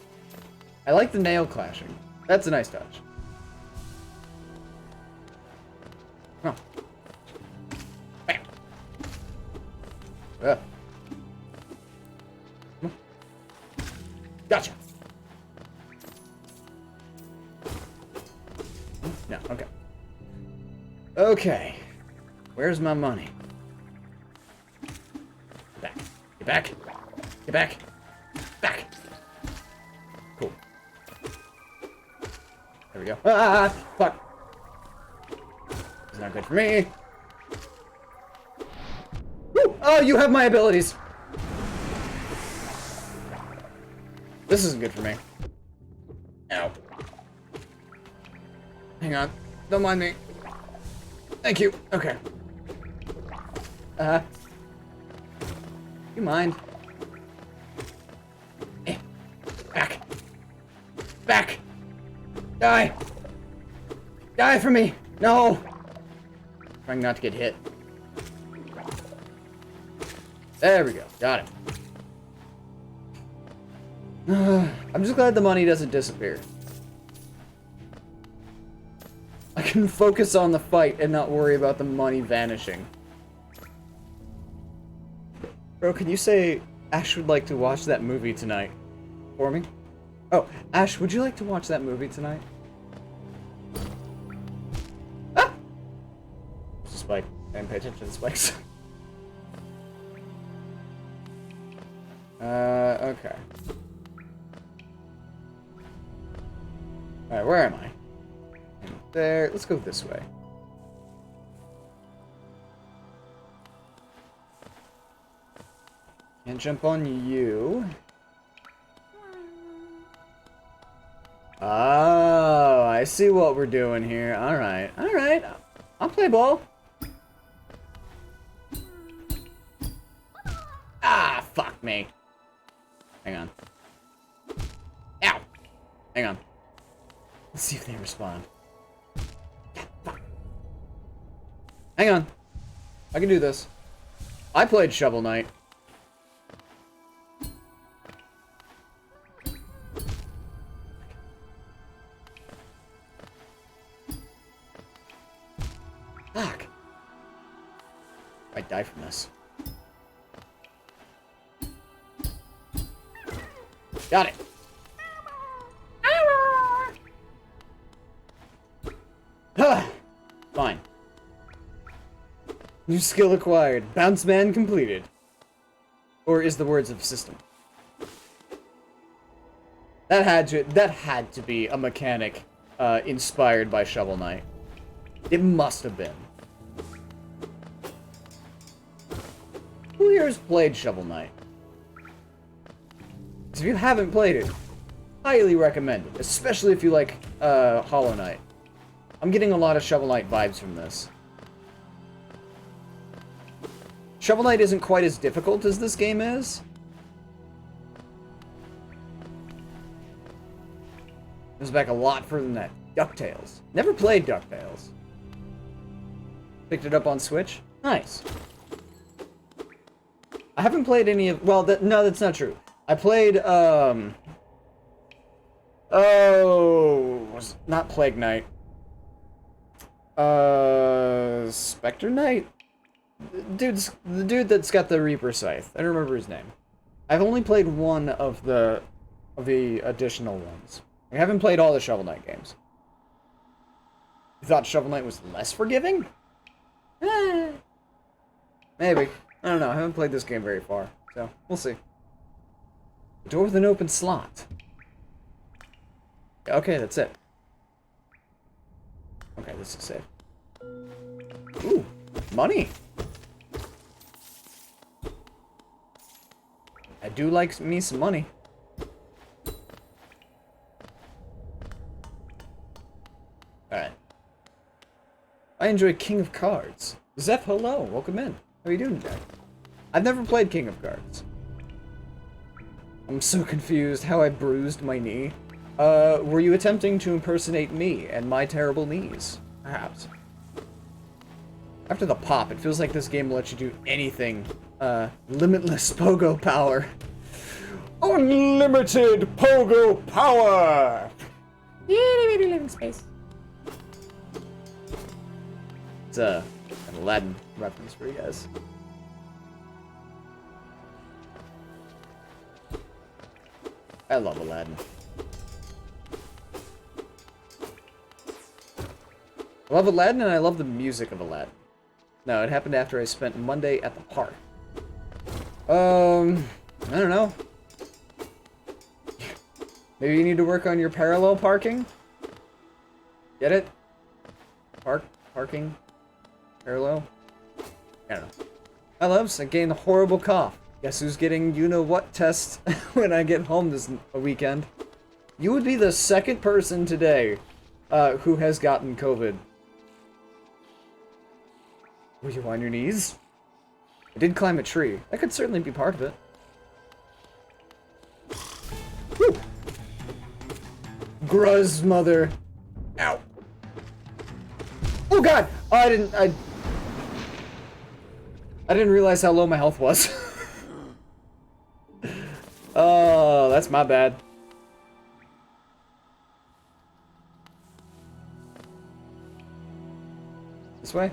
I like the nail clashing. That's a nice touch. Oh. Bam. Gotcha. No, okay. Okay. Where's my money? Back. Get back. Get back. Back. Cool. There we go. Ah! Fuck. It's not good for me. Woo! Oh, you have my abilities. This isn't good for me. Ow. Hang on. Don't mind me. Thank you. Okay. You mind? Back. Back. Die. Die for me. No. Trying not to get hit. There we go. Got it. I'm just glad the money doesn't disappear. I can focus on the fight and not worry about the money vanishing. Bro, can you say Ash would like to watch that movie tonight for me? Oh, Ash, would you like to watch that movie tonight? Ah! There's a spike. I didn't pay attention to the spikes. Okay. Alright, where am I? There. Let's go this way. And jump on you. Oh, I see what we're doing here. Alright, alright. I'll play ball. Ah, fuck me. Hang on. Ow! Hang on. Let's see if they respond. Hang on. I can do this. I played Shovel Knight. Fuck. I die from this. Got it. Fine. New skill acquired. Bounce man completed. Or is the words of system. That had to be a mechanic inspired by Shovel Knight. It must have been. Who here has played Shovel Knight? If you haven't played it, highly recommend it, especially if you like Hollow Knight. I'm getting a lot of Shovel Knight vibes from this. Shovel Knight isn't quite as difficult as this game is. It was back a lot further than that. DuckTales. Never played DuckTales. Picked it up on Switch. Nice. I haven't played any of... Well, no, that's not true. I played, oh... Not Plague Knight. Spectre Knight? The dude that's got the Reaper Scythe. I don't remember his name. I've only played one of the additional ones. I haven't played all the Shovel Knight games. You thought Shovel Knight was less forgiving? Maybe. I don't know. I haven't played this game very far, so we'll see. A door with an open slot. Okay, that's it. Okay, this is safe. Ooh, money. I do like me some money. Alright. I enjoy King of Cards. Zeph, hello. Welcome in. How are you doing today? I've never played King of Cards. I'm so confused how I bruised my knee. Were you attempting to impersonate me and my terrible knees? Perhaps. After the pop, it feels like this game lets you do anything. Limitless pogo power. Unlimited pogo power! Living space. It's an Aladdin reference for you guys. I love Aladdin. I love Aladdin and I love the music of Aladdin. No, it happened after I spent Monday at the park. I don't know. Maybe you need to work on your parallel parking? Get it? Parking? Parallel? I don't know. I love I gained a horrible cough. Guess who's getting you-know-what test when I get home this weekend? You would be the second person today who has gotten COVID. Were you on your knees? I did climb a tree. That could certainly be part of it. Woo! Gruz mother. Ow. Oh god! Oh, I didn't realize how low my health was. Oh, that's my bad. This way?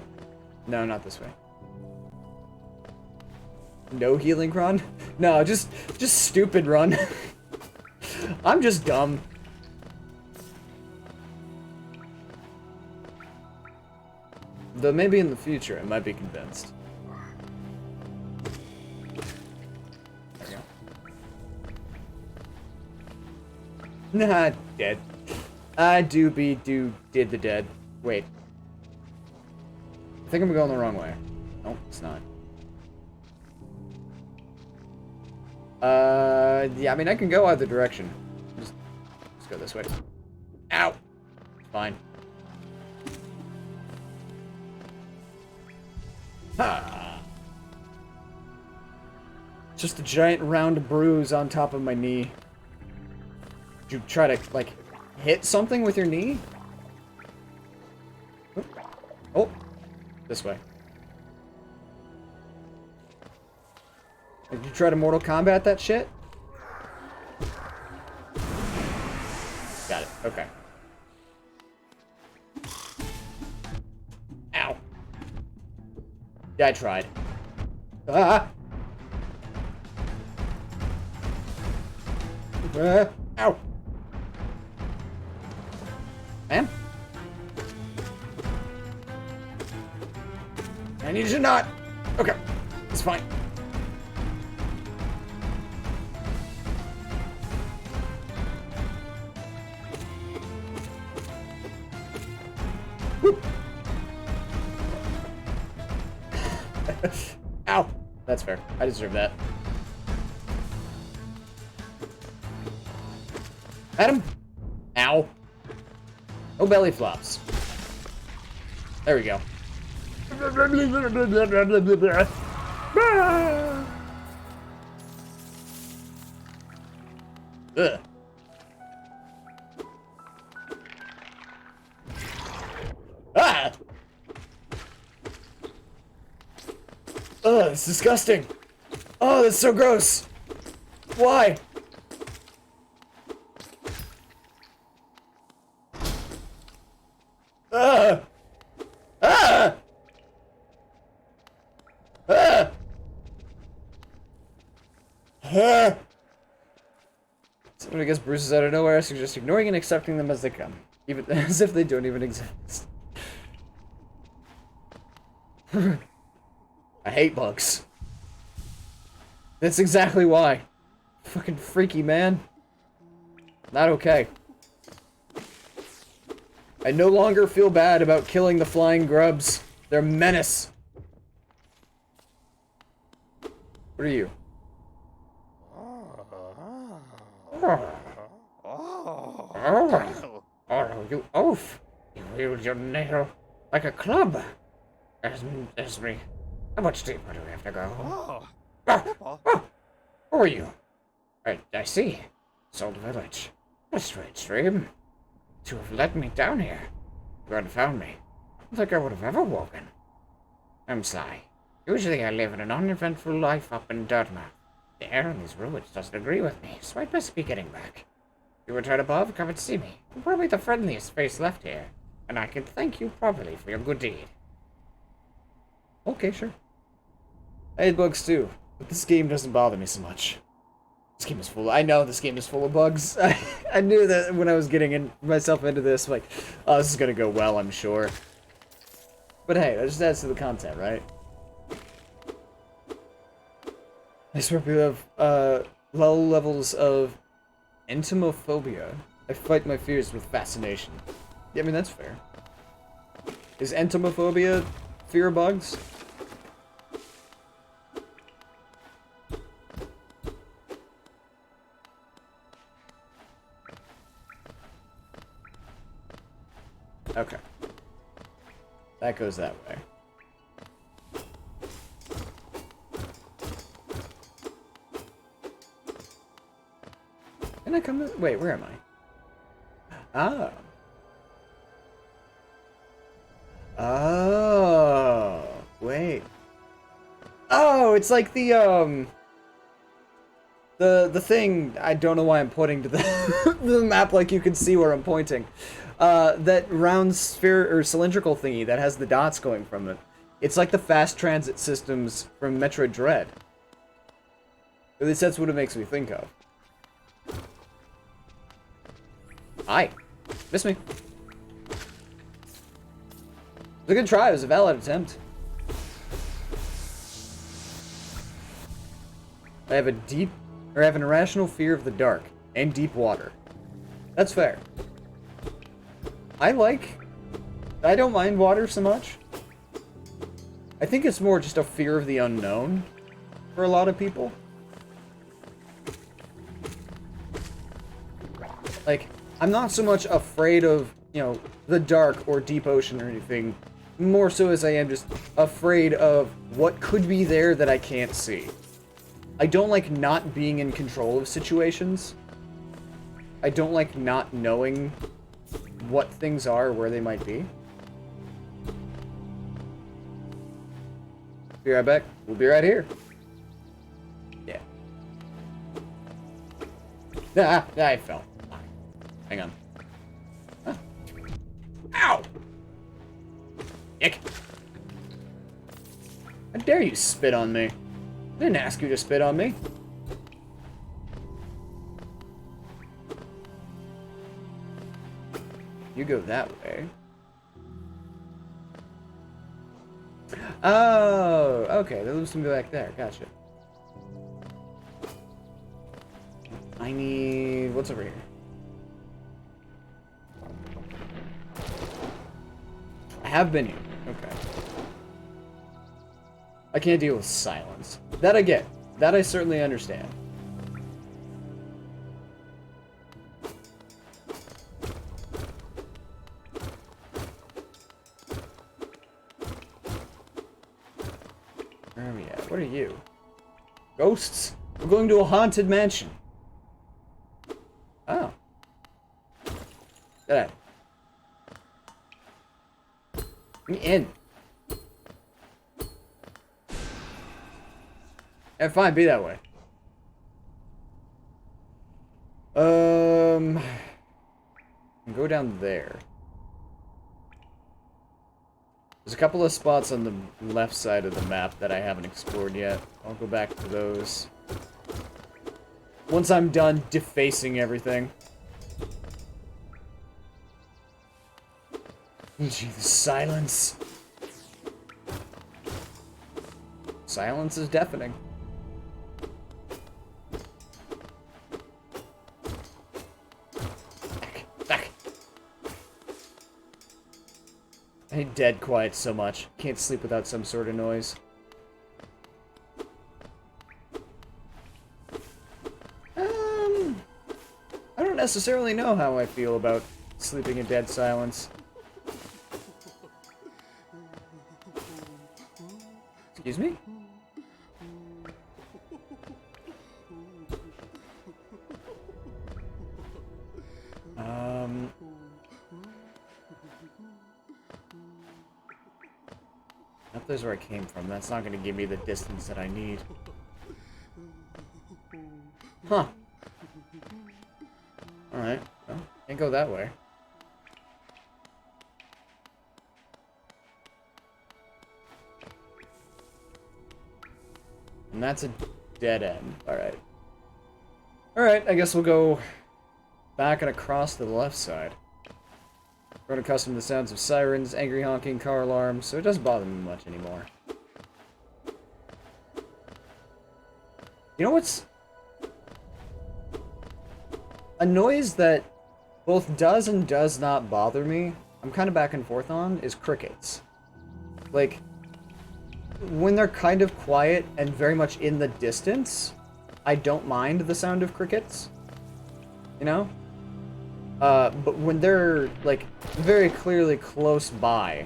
No, not this way. No healing run? No, just stupid run. I'm just dumb. Though maybe in the future I might be convinced. There we go. Nah, dead. I did the dead. Wait. I think I'm going the wrong way. Nope, it's not. Yeah, I mean, I can go either direction. Just go this way. Ow! It's fine. Ha! Just a giant round bruise on top of my knee. Did you try to, like, hit something with your knee? Oh! This way. Did you try to Mortal Kombat that shit? Got it. Okay. Ow. Yeah, I tried. Ah! Ow! Man? I need you to not. Okay. It's fine. Ow! That's fair. I deserve that. Adam? Ow. No belly flops. There we go. Ugh, it's disgusting. Oh, that's so gross. Why? Ah! Ah! Ah! Ah! Somebody gets bruises out of nowhere. I suggest ignoring and accepting them as they come, even as if they don't even exist. I hate bugs. That's exactly why. Fucking freaky, man. Not okay. I no longer feel bad about killing the flying grubs. They're a menace. What are you? Oh, you oaf! You wield your nail like a club. As me. How much deeper do we have to go? Who are you? I see. Soul Village. A strange dream. To have led me down here. You hadn't found me. I don't think I would have ever woken. I'm Sai. Usually I live in an uneventful life up in Dartmouth. The air in these ruins doesn't agree with me, so I'd best be getting back. If you return above, come and see me. I'm probably the friendliest face left here, and I can thank you properly for your good deed. Okay, sure. I hate bugs too, but this game doesn't bother me so much. This game is full. I know this game is full of bugs. I knew that when I was getting myself into this, like, oh, this is gonna go well, I'm sure. But hey, that just adds to the content, right? I swear we have low levels of entomophobia. I fight my fears with fascination. Yeah, I mean, that's fair. Is entomophobia fear of bugs? Okay. That goes that way. Can I come to... Wait, where am I? Ah. Oh. Wait. Oh, it's like the thing, I don't know why I'm pointing to the, the map like you can see where I'm pointing. That round sphere or cylindrical thingy that has the dots going from it. It's like the fast transit systems from Metroid Dread. At least that's what it makes me think of. Hi. Miss me. It was a good try, it was a valid attempt. I have an irrational fear of the dark and deep water. That's fair. I don't mind water so much. I think it's more just a fear of the unknown for a lot of people. Like, I'm not so much afraid of, you know, the dark or deep ocean or anything, more so as I am just afraid of what could be there that I can't see. I don't like not being in control of situations. I don't like not knowing what things are, where they might be. Be right back. We'll be right here. Yeah. Ah, I fell. Hang on. Huh. Ow! Ick. How dare you spit on me? I didn't ask you to spit on me. You go that way. Oh, okay. The loop's gonna be back there. Gotcha. I need... What's over here? I have been here. Okay. I can't deal with silence. That I get. That I certainly understand. Where are we at? What are you? Ghosts? We're going to a haunted mansion. Oh. That. Let me in. Yeah, fine, be that way. Go down there. There's a couple of spots on the left side of the map that I haven't explored yet. I'll go back to those. Once I'm done defacing everything. Gee, the silence. Silence is deafening. Back. I hate dead quiet so much. Can't sleep without some sort of noise. I don't necessarily know how I feel about sleeping in dead silence. Excuse me? Up there's where I came from. That's not going to give me the distance that I need. Huh. Alright. Well, can't go that way. And that's a dead end. Alright. Alright, I guess we'll go back and across to the left side. Grown accustomed to the sounds of sirens, angry honking, car alarms, so it doesn't bother me much anymore. You know what's a noise that both does and does not bother me, I'm kind of back and forth on, is crickets. Like, when they're kind of quiet and very much in the distance, I don't mind the sound of crickets. You know? But when they're, like, very clearly close by,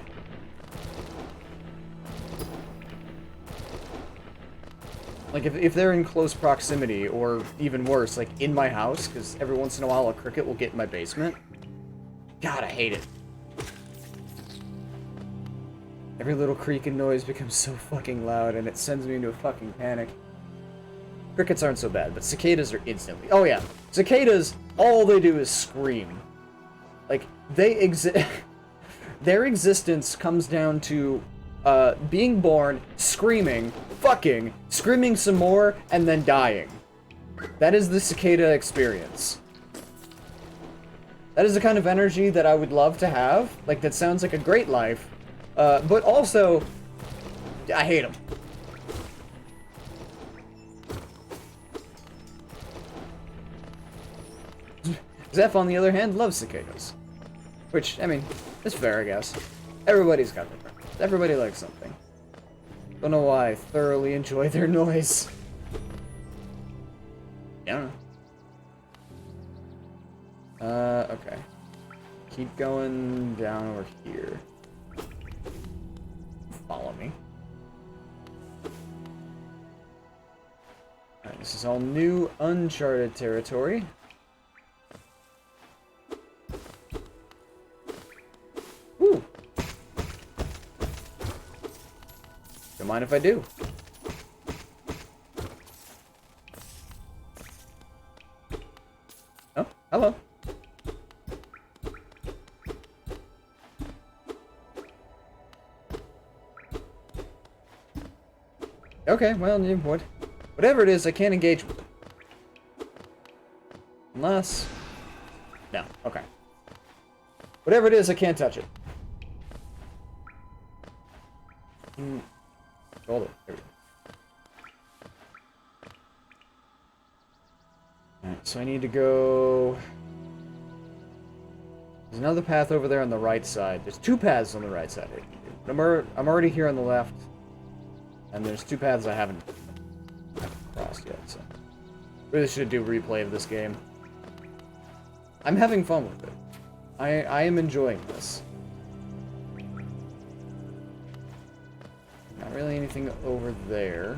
like, if they're in close proximity, or even worse, like, in my house, because every once in a while a cricket will get in my basement. God, I hate it. Every little creaking noise becomes so fucking loud, and it sends me into a fucking panic. Crickets aren't so bad, but cicadas are instantly... Oh yeah, cicadas, all they do is scream. Like, they their existence comes down to being born, screaming, fucking, screaming some more, and then dying. That is the cicada experience. That is the kind of energy that I would love to have. Like, that sounds like a great life. But also, I hate them. Zeph, on the other hand, loves cicadas. Which, I mean, it's fair, I guess. Everybody's got their preference. Everybody likes something. Don't know why I thoroughly enjoy their noise. I don't know. Okay. Keep going down over here. Follow me. Alright, this is all new, uncharted territory. Woo! Don't mind if I do. Oh, hello. Okay, well, whatever it is, I can't engage with it. Unless... No, okay. Whatever it is, I can't touch it. Hold it. There we go. Alright, so I need to go... There's another path over there on the right side. There's two paths on the right side I can do. I'm already here on the left. And there's two paths I haven't crossed yet, so... Really should do a replay of this game. I'm having fun with it. I am enjoying this. Not really anything over there.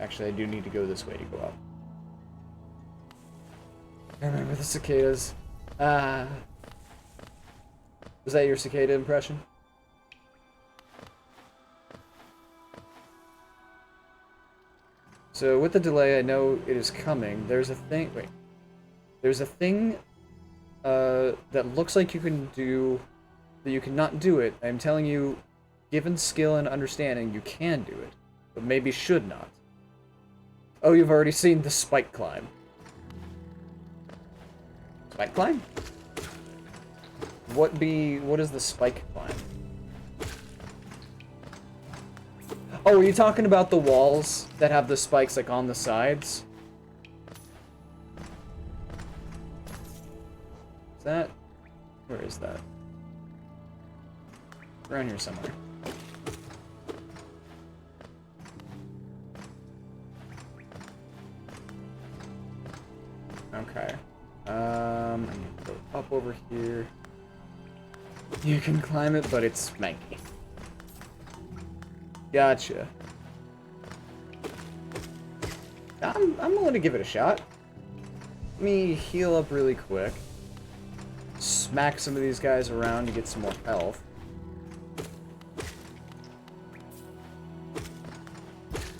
Actually, I do need to go this way to go up. I remember the cicadas. Was that your cicada impression? So with the delay, I know it is coming. There's a thing. Wait. There's a thing that looks like you can do, that you cannot do it. I'm telling you, given skill and understanding, you can do it, but maybe should not. Oh, you've already seen the spike climb. Spike climb? What is the spike climb? Oh, are you talking about the walls that have the spikes like on the sides? Is that? Where is that? Around here somewhere. Okay. I'm gonna go up over here. You can climb it, but it's manky. Gotcha. I'm willing to give it a shot. Let me heal up really quick. Smack some of these guys around to get some more health.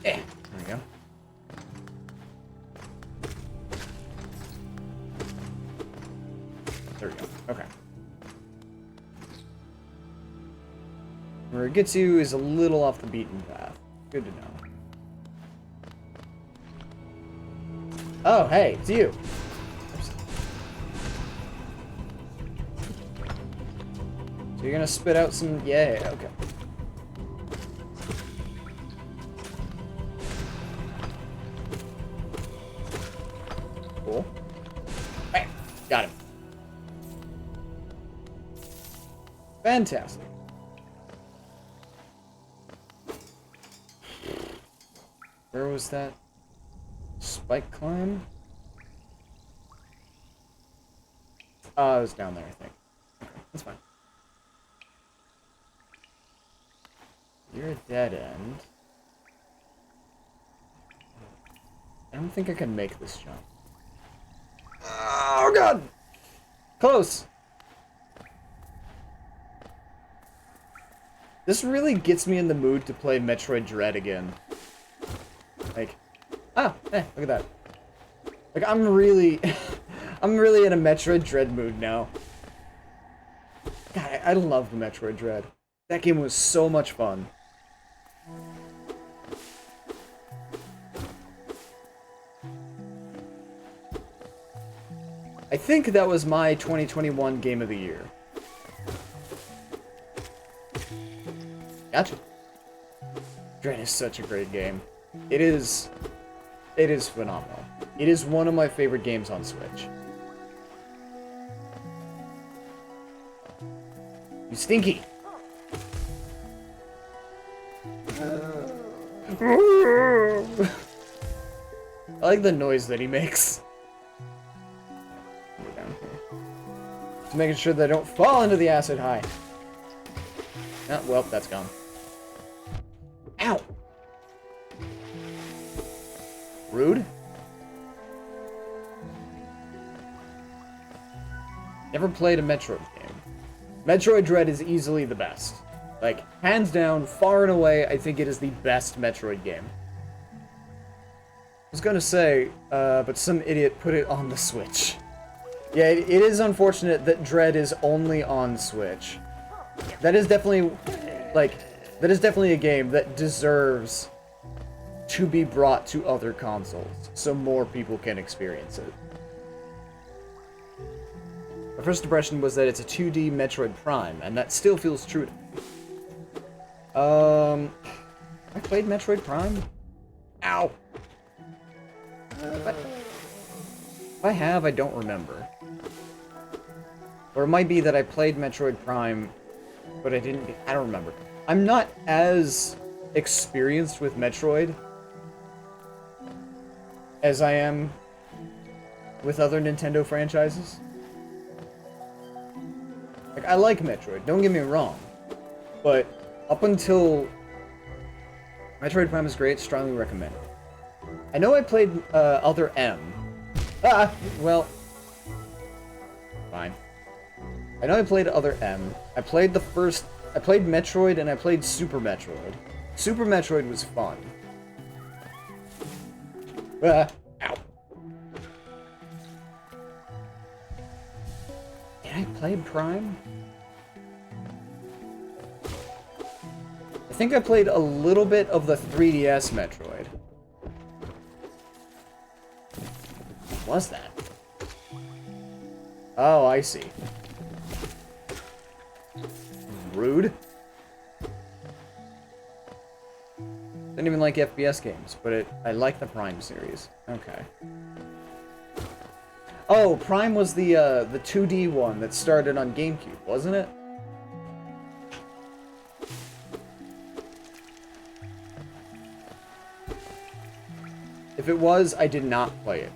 There we go. There we go. Okay. Where it gets you is a little off the beaten path. Good to know. Oh, hey, it's you. Oops. So you're gonna spit out some... Yeah, okay. Cool. Bam! Got him. Fantastic. Where was that spike climb? Oh, it was down there, I think. Okay, that's fine. You're a dead end. I don't think I can make this jump. Oh, God! Close! This really gets me in the mood to play Metroid Dread again. Like, look at that. Like, I'm really in a Metroid Dread mood now. God, I love the Metroid Dread. That game was so much fun. I think that was my 2021 Game of the Year. Gotcha. Dread is such a great game. It is phenomenal. It is one of my favorite games on Switch. You stinky! I like the noise that he makes. Go down here. Just making sure that I don't fall into the acid high. Oh, well, that's gone. Ow! Rude. Never played a Metroid game. Metroid Dread is easily the best. Like, hands down, far and away, I think it is the best Metroid game. I was gonna say, but some idiot put it on the Switch. Yeah, it is unfortunate that Dread is only on Switch. That is definitely, that is definitely a game that deserves to be brought to other consoles, so more people can experience it. My first impression was that it's a 2D Metroid Prime, and that still feels true to me. I played Metroid Prime? Ow! If I have, I don't remember. Or it might be that I played Metroid Prime, but I don't remember. I'm not as experienced with Metroid as I am with other Nintendo franchises. Like, I like Metroid, don't get me wrong, but up until Metroid Prime is great, strongly recommend it. I know I played Other M. Well, fine. I know I played Other M. I played Metroid and I played Super Metroid. Super Metroid was fun. Ow. Did I play Prime? I think I played a little bit of the 3DS Metroid. What was that? Oh, I see. Rude. Didn't even like FPS games, but I like the Prime series. Okay. Oh, Prime was the 2D one that started on GameCube, wasn't it? If it was, I did not play it.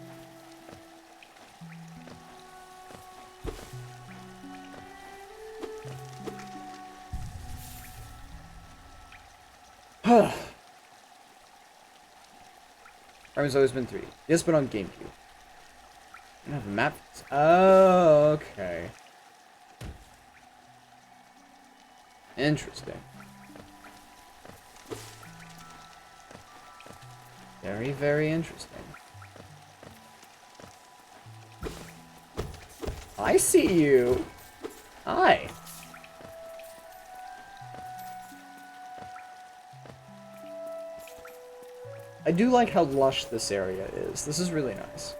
Prime's always been 3. Yes, but on GameCube. I don't have a map. Oh, okay. Interesting. Very, very interesting. I see you. Hi. I do like how lush this area is. This is really nice.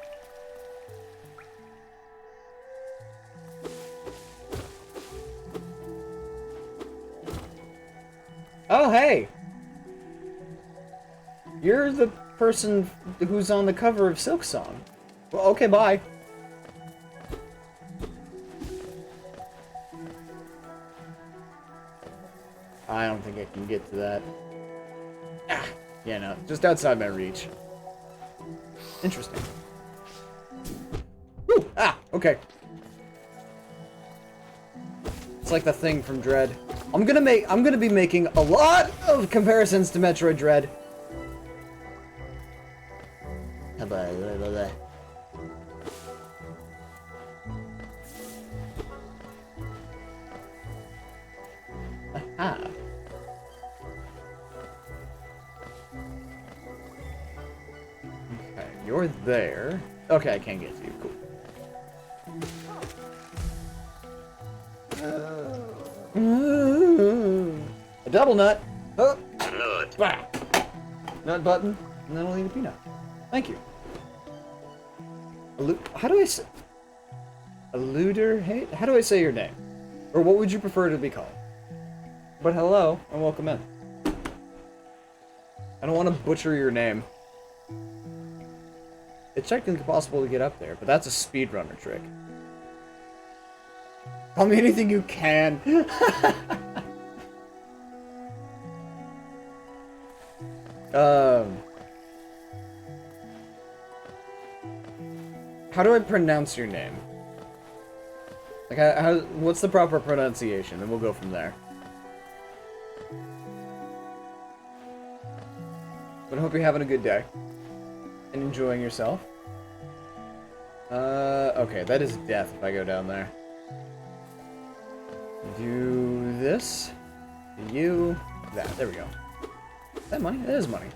Oh, hey! You're the person who's on the cover of Silk Song. Well, okay, bye. I don't think I can get to that. Ah, yeah, no, just outside my reach. Interesting. Woo! Ah, okay. It's like the thing from Dread. I'm gonna be making a lot of comparisons to Metroid Dread. Aha. Okay, you're there. Okay, I can't get to you. Cool. A double nut. Oh. Nut button, and then I'll eat a peanut. Thank you. How do I say? Eluder? Hey, how do I say your name? Or what would you prefer to be called? But hello, and welcome in. I don't want to butcher your name. It's technically possible to get up there, but that's a speedrunner trick. Call me anything you can. How do I pronounce your name? Like, what's the proper pronunciation? And we'll go from there. But I hope you're having a good day. And enjoying yourself. Okay, that is death if I go down there. Do this. Do you. That. There we go. Is that money? That is money.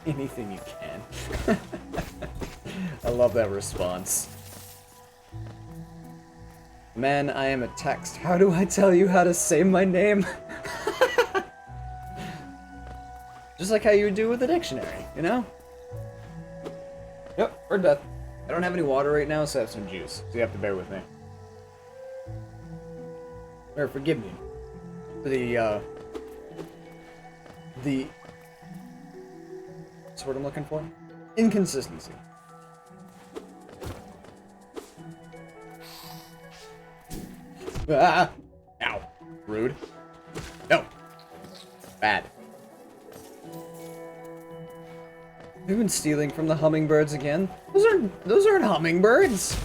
Anything you can. I love that response. Man, I am a text. How do I tell you how to say my name? Just like how you would do with a dictionary, you know? Yep, or death. I don't have any water right now, so I have some juice. So you have to bear with me. Or forgive me. What's what I'm looking for? Inconsistency. Ah! Ow. Rude. No. Bad. You've been stealing from the hummingbirds again? Those aren't hummingbirds!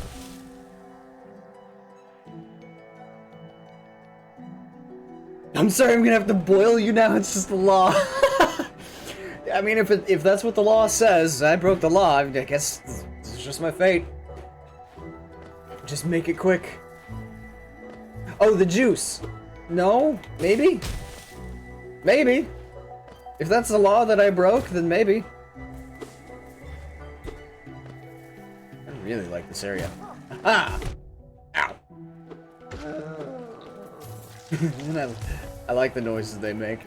I'm sorry, I'm gonna have to boil you now, it's just the law. I mean, if that's what the law says, I broke the law, I guess this is just my fate. Just make it quick. Oh, the juice. No? Maybe? Maybe. If that's the law that I broke, then maybe. really like this area. Ah! Ow! And I like the noises they make.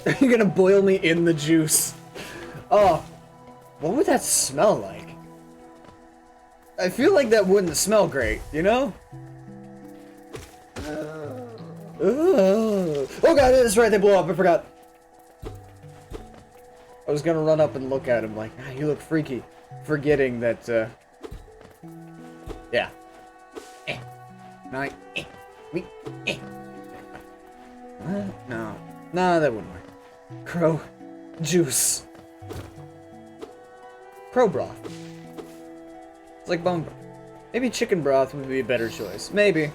Are you gonna boil me in the juice? Oh, what would that smell like? I feel like that wouldn't smell great, you know? Oh god, that's right, they blow up, I forgot. I was gonna run up and look at him like, ah, you look freaky. Forgetting that, yeah. No. No, that wouldn't work. Crow juice. Crow broth. It's like bone broth. Maybe chicken broth would be a better choice. Maybe.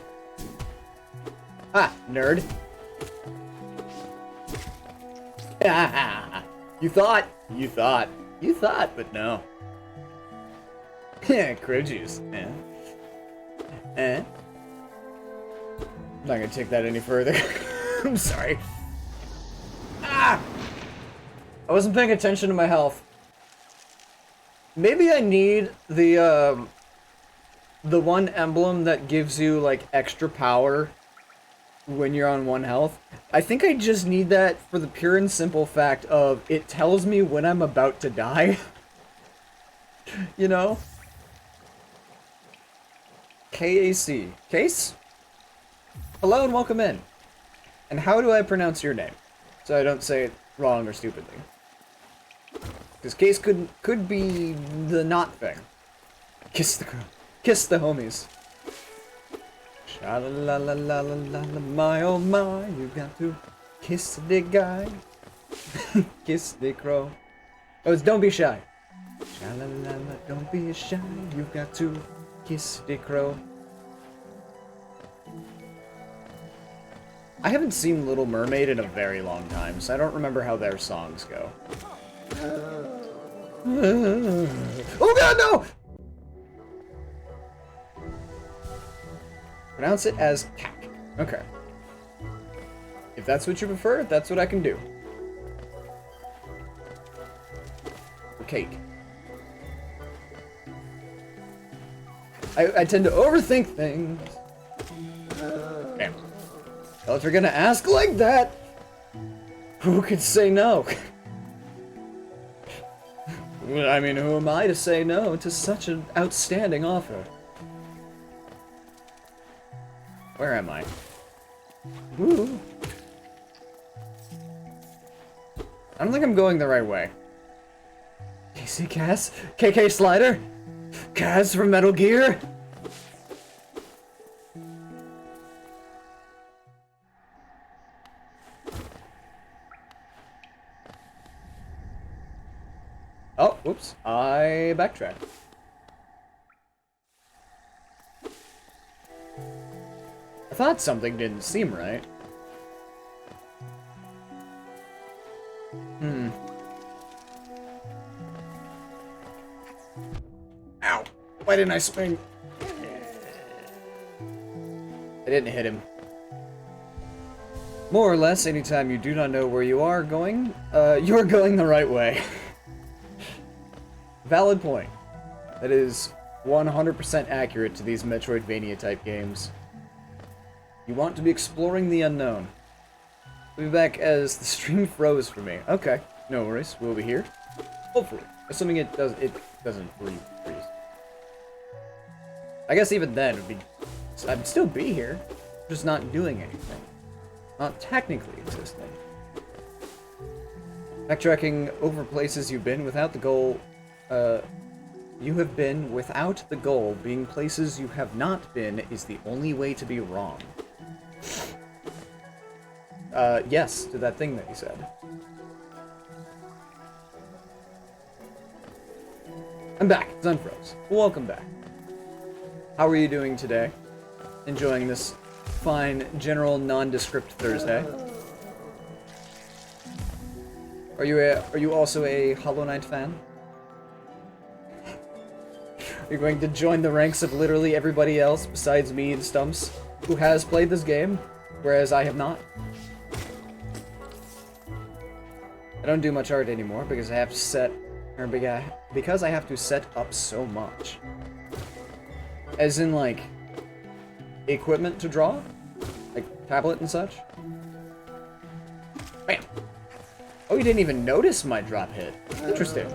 Ah, nerd. You thought, but no. Crow juice. I'm not gonna take that any further. I'm sorry. Ah! I wasn't paying attention to my health. Maybe I need the one emblem that gives you, like, extra power when you're on 1 health. I think I just need that for the pure and simple fact of it tells me when I'm about to die. You know? KAC. Case? Hello and welcome in. And how do I pronounce your name? So I don't say it wrong or stupidly. Because Case could be the not thing. Kiss the girl. Kiss the homies. Sha la la la la la la la, my oh my, you got to kiss the guy. Kiss the crow. Oh, it's don't be shy. Sha la la la, don't be shy, you've got to kiss the crow. I haven't seen Little Mermaid in a very long time, so I don't remember how their songs go. Oh god, no! Pronounce it as cack. Okay. If that's what you prefer, that's what I can do. For cake. I tend to overthink things. Okay. Well, if you're gonna ask like that, who could say no? I mean, who am I to say no to such an outstanding offer? Where am I? Woo. I don't think I'm going the right way. KC Kaz? KK Slider? Kaz from Metal Gear? Oh, whoops. I backtracked. I thought something didn't seem right. Ow. Why didn't I swing? I didn't hit him. More or less, anytime you do not know where you are going, you're going the right way. Valid point. That is 100% accurate to these Metroidvania-type games. You want to be exploring the unknown. We'll be back as the stream froze for me. Okay, no worries. We'll be here. Hopefully. Assuming it doesn't freeze. I guess even then, I'd still be here. Just not doing anything. Not technically existing. Backtracking over places you've been without the goal... you have been without the goal. Being places you have not been is the only way to be wrong. Yes, to that thing that you said. I'm back. It's unfroze. Welcome back. How are you doing today? Enjoying this fine, general, nondescript Thursday? Are you also a Hollow Knight fan? You're going to join the ranks of literally everybody else besides me and Stumps, who has played this game, whereas I have not. I don't do much art anymore because I have to set or because I have to set up so much. As in, like, equipment to draw? Like, tablet and such? Bam! Oh, you didn't even notice my drop hit. Interesting.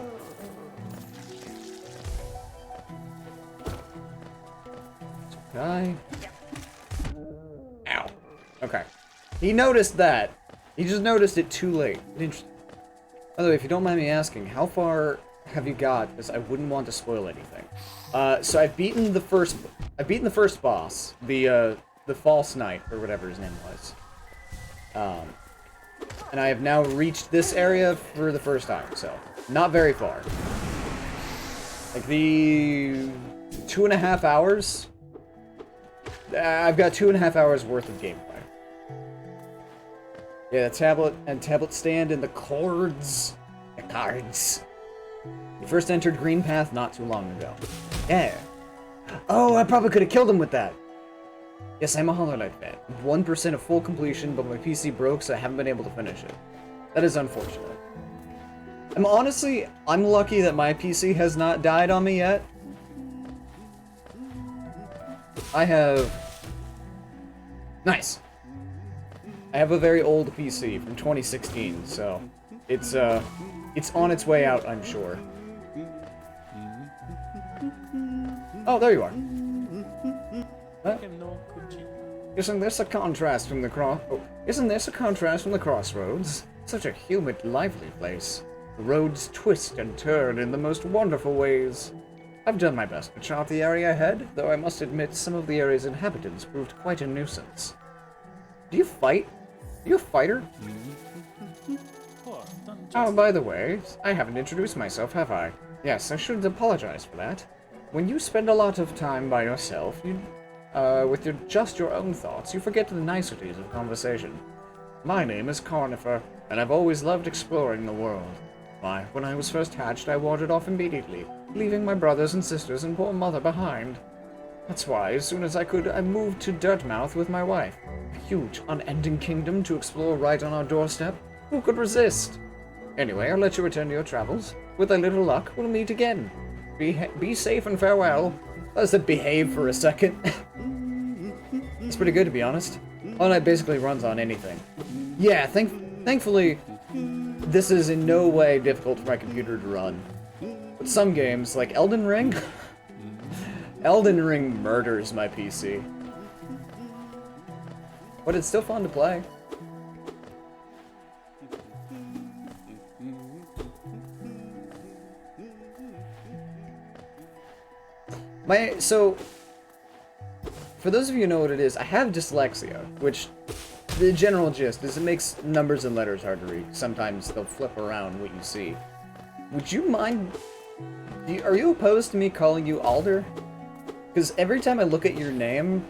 Okay. Ow. Okay. He noticed that. He just noticed it too late. Interesting. By the way, if you don't mind me asking, how far have you got? Because I wouldn't want to spoil anything. So I've beaten the first boss, the false knight, or whatever his name was. And I have now reached this area for the first time, so not very far. Like the 2.5 hours. I've got 2.5 hours worth of gameplay. Yeah, the tablet and tablet stand and the cords. The cards. You first entered Green Path not too long ago. Yeah. Oh, I probably could have killed him with that. Yes, I'm a Hollow Knight fan. 1% of full completion, but my PC broke, so I haven't been able to finish it. That is unfortunate. I'm lucky that my PC has not died on me yet. I have... Nice. I have a very old PC from 2016, so it's on its way out, I'm sure. Oh, there you are. Huh? Isn't this a contrast from the crossroads? Such a humid, lively place. The roads twist and turn in the most wonderful ways. I've done my best to chart the area ahead, though I must admit some of the area's inhabitants proved quite a nuisance. Do you fight? Are you a fighter? Oh, by the way, I haven't introduced myself, have I? Yes, I should apologize for that. When you spend a lot of time by yourself, with just your own thoughts, you forget the niceties of conversation. My name is Carnifer, and I've always loved exploring the world. Why, when I was first hatched, I wandered off immediately, leaving my brothers and sisters and poor mother behind. That's why, as soon as I could, I moved to Dirtmouth with my wife. A huge, unending kingdom to explore right on our doorstep. Who could resist? Anyway, I'll let you return to your travels. With a little luck, we'll meet again. Be safe and farewell. I said behave for a second. It's pretty good, to be honest. All Night basically runs on anything. Yeah, thankfully, this is in no way difficult for my computer to run. But some games, like Elden Ring, Elden Ring murders my PC. But it's still fun to play. So, for those of you who know what it is, I have dyslexia, which the general gist is it makes numbers and letters hard to read. Sometimes they'll flip around what you see. Would you mind... Are you opposed to me calling you Alder? Because every time I look at your name,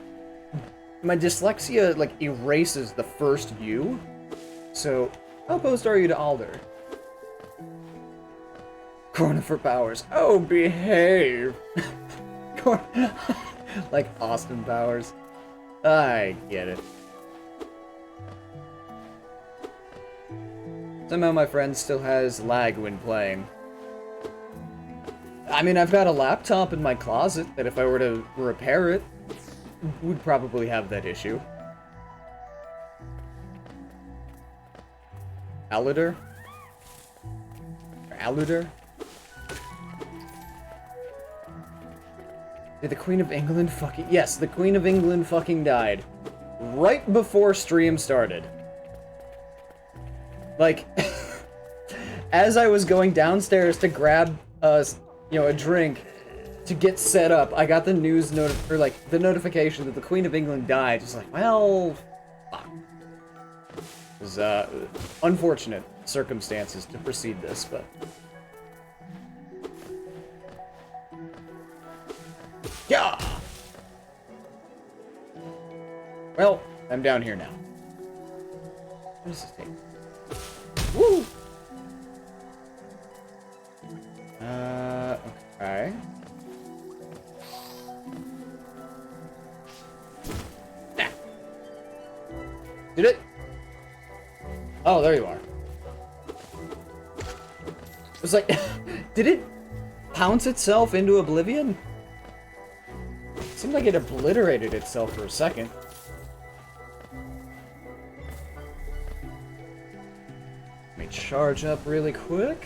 my dyslexia, like, erases the first U. So, how opposed are you to Alder? Cornifer Powers. Oh, behave! Like Austin Powers. I get it. Somehow my friend still has lag when playing. I mean, I've got a laptop in my closet that if I were to repair it, would probably have that issue. Aluder? Or Aluder? Did the Queen of England fucking... Yes, the Queen of England fucking died. Right before stream started. Like, as I was going downstairs to grab, you know, a drink to get set up, I got the news the notification that the Queen of England died. Just like, well, fuck. It was, unfortunate circumstances to precede this, but... Yeah! Well, I'm down here now. What does this take? Woo! Okay. Ah. Did it? Oh, there you are. was like, did it pounce itself into oblivion? Seemed like it obliterated itself for a second. Let me charge up really quick.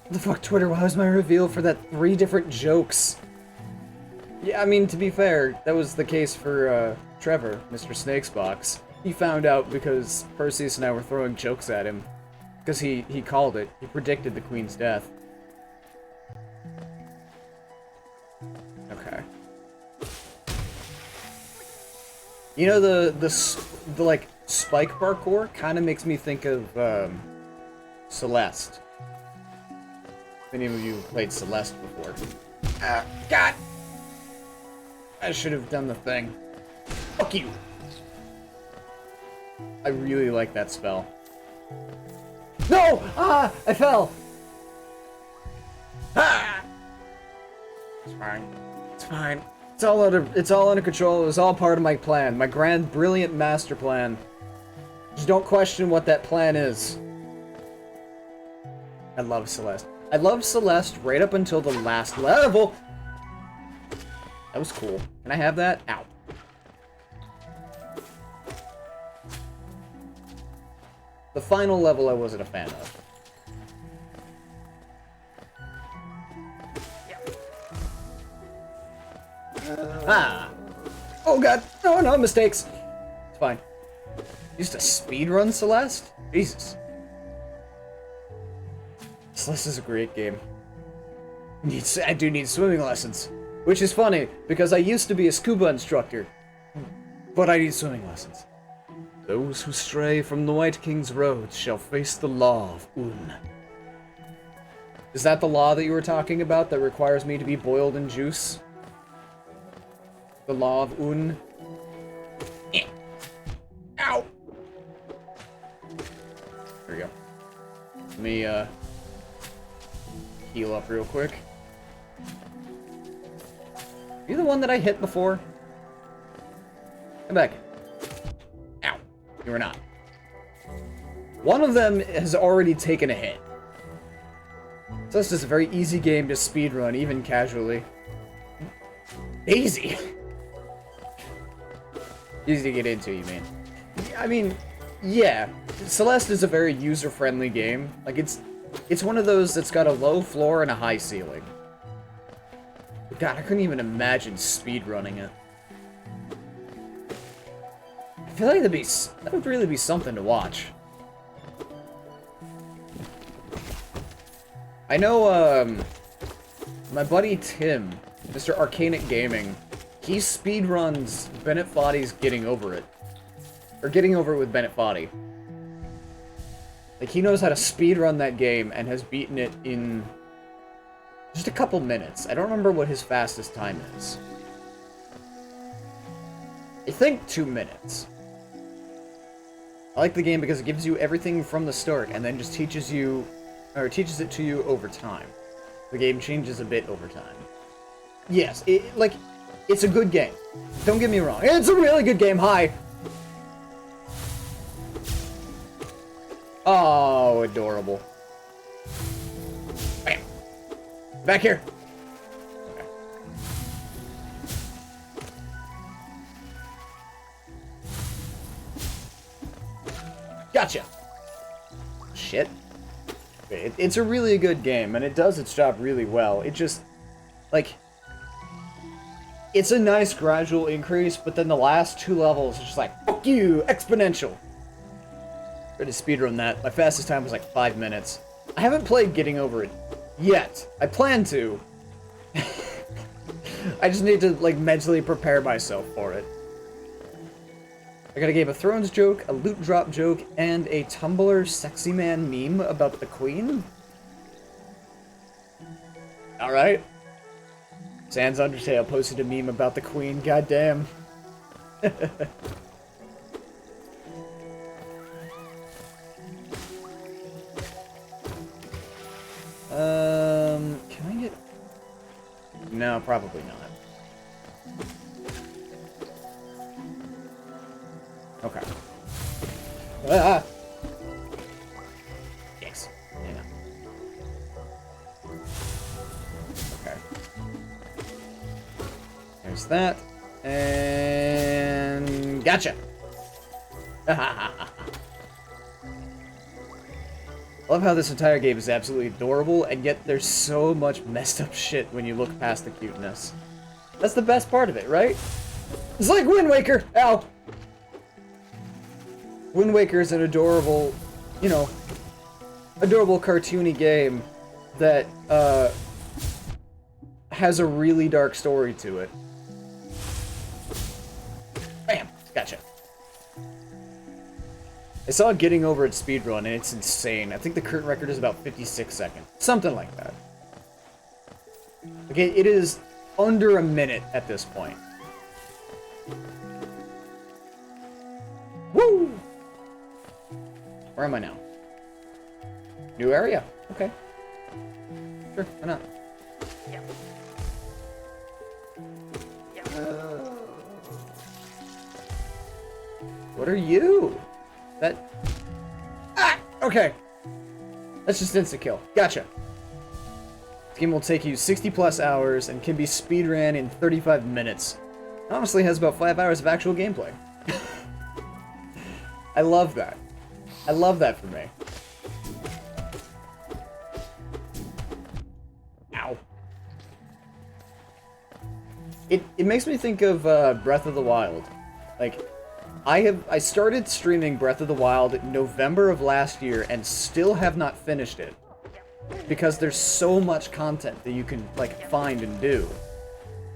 What the fuck, Twitter? Why was my reveal for that 3 different jokes? Yeah, I mean, to be fair, that was the case for Trevor, Mr. Snake's Box. He found out because Perseus and I were throwing jokes at him. Because he called it. He predicted the Queen's death. Okay. You know, the like, spike parkour kind of makes me think of, Celeste. If any of you played Celeste before. God! I should have done the thing. Fuck you! I really like that spell. No! Ah! I fell! Ah! It's fine. It's fine. It's all under control. It was all part of my plan. My grand, brilliant master plan. Just don't question what that plan is. I love Celeste. I loved Celeste right up until the last level! That was cool. Can I have that? Ow. The final level I wasn't a fan of. Ah! Oh god! No, no, mistakes! It's fine. Used to speedrun Celeste? Jesus. Celeste is a great game. I do need swimming lessons. Which is funny, because I used to be a scuba instructor. But I need swimming lessons. Those who stray from the White King's roads shall face the law of Un. Is that the law that you were talking about that requires me to be boiled in juice? The law of Un? Eh. Ow! There we go. Let me, heal up real quick. You the one that I hit before? Come back. Ow. You were not. One of them has already taken a hit. So this is a very easy game to speedrun, even casually. Easy! Easy to get into, you mean? I mean, yeah. Celeste is a very user-friendly game. Like, it's one of those that's got a low floor and a high ceiling. God, I couldn't even imagine speedrunning it. I feel like that would really be something to watch. I know, my buddy Tim, Mr. Arcanic Gaming, he speedruns Bennett Foddy's Getting Over It. Or Getting Over It with Bennett Foddy. Like, he knows how to speedrun that game and has beaten it in just a couple minutes. I don't remember what his fastest time is. I think 2 minutes. I like the game because it gives you everything from the start and then just teaches you, or teaches it to you over time. The game changes a bit over time. Yes, it's a good game. Don't get me wrong. It's a really good game. Hi. Oh, adorable. Bam. Back here. Okay. Gotcha. Shit. It's a really good game, and it does its job really well. It just, like, it's a nice gradual increase, but then the last 2 levels is just like, fuck you, exponential. Ready to speedrun that. My fastest time was like 5 minutes. I haven't played Getting Over It yet. I plan to. I just need to, like, mentally prepare myself for it. I got a Game of Thrones joke, a loot drop joke, and a Tumblr sexy man meme about the Queen. Alright. Sans Undertale posted a meme about the Queen, goddamn. Can I get... No, probably not. Okay. Ah! Past that. And... Gotcha! I love how this entire game is absolutely adorable, and yet there's so much messed up shit when you look past the cuteness. That's the best part of it, right? It's like Wind Waker! Ow! Wind Waker is an adorable, you know, adorable cartoony game that, has a really dark story to it. Bam! Gotcha. I saw Getting Over It speedrun, and it's insane. I think the current record is about 56 seconds. Something like that. Okay, it is under a minute at this point. Woo! Where am I now? New area. Okay. Sure, why not? What are you? That... Ah! Okay. That's just insta-kill. Gotcha. This game will take you 60 plus hours and can be speedran in 35 minutes. It honestly has about 5 hours of actual gameplay. I love that. I love that for me. Ow. It makes me think of Breath of the Wild. Like, I started streaming Breath of the Wild in November of last year and still have not finished it. Because there's so much content that you can, like, find and do.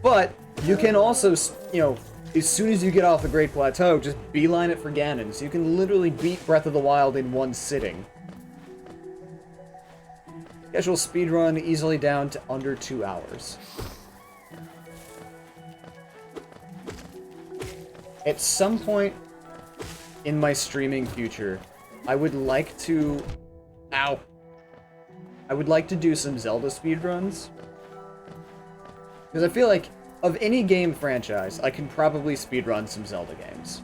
But you can also, you know, as soon as you get off the Great Plateau, just beeline it for Ganon. So you can literally beat Breath of the Wild in one sitting. Casual speedrun easily down to under 2 hours. At some point in my streaming future, I would like to... Ow! I would like to do some Zelda speedruns. Because I feel like, of any game franchise, I can probably speedrun some Zelda games.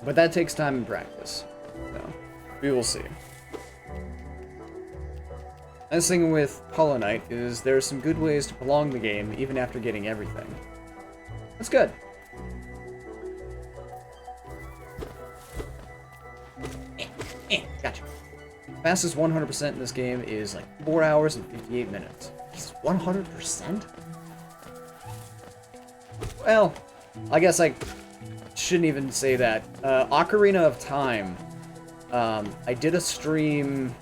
But that takes time and practice. So, we will see. Nice thing with Hollow Knight is there are some good ways to prolong the game even after getting everything. That's good. Gotcha. Fastest 100% in this game is like 4 hours and 58 minutes. It's 100%? Well, I guess I shouldn't even say that. Ocarina of Time. I did a stream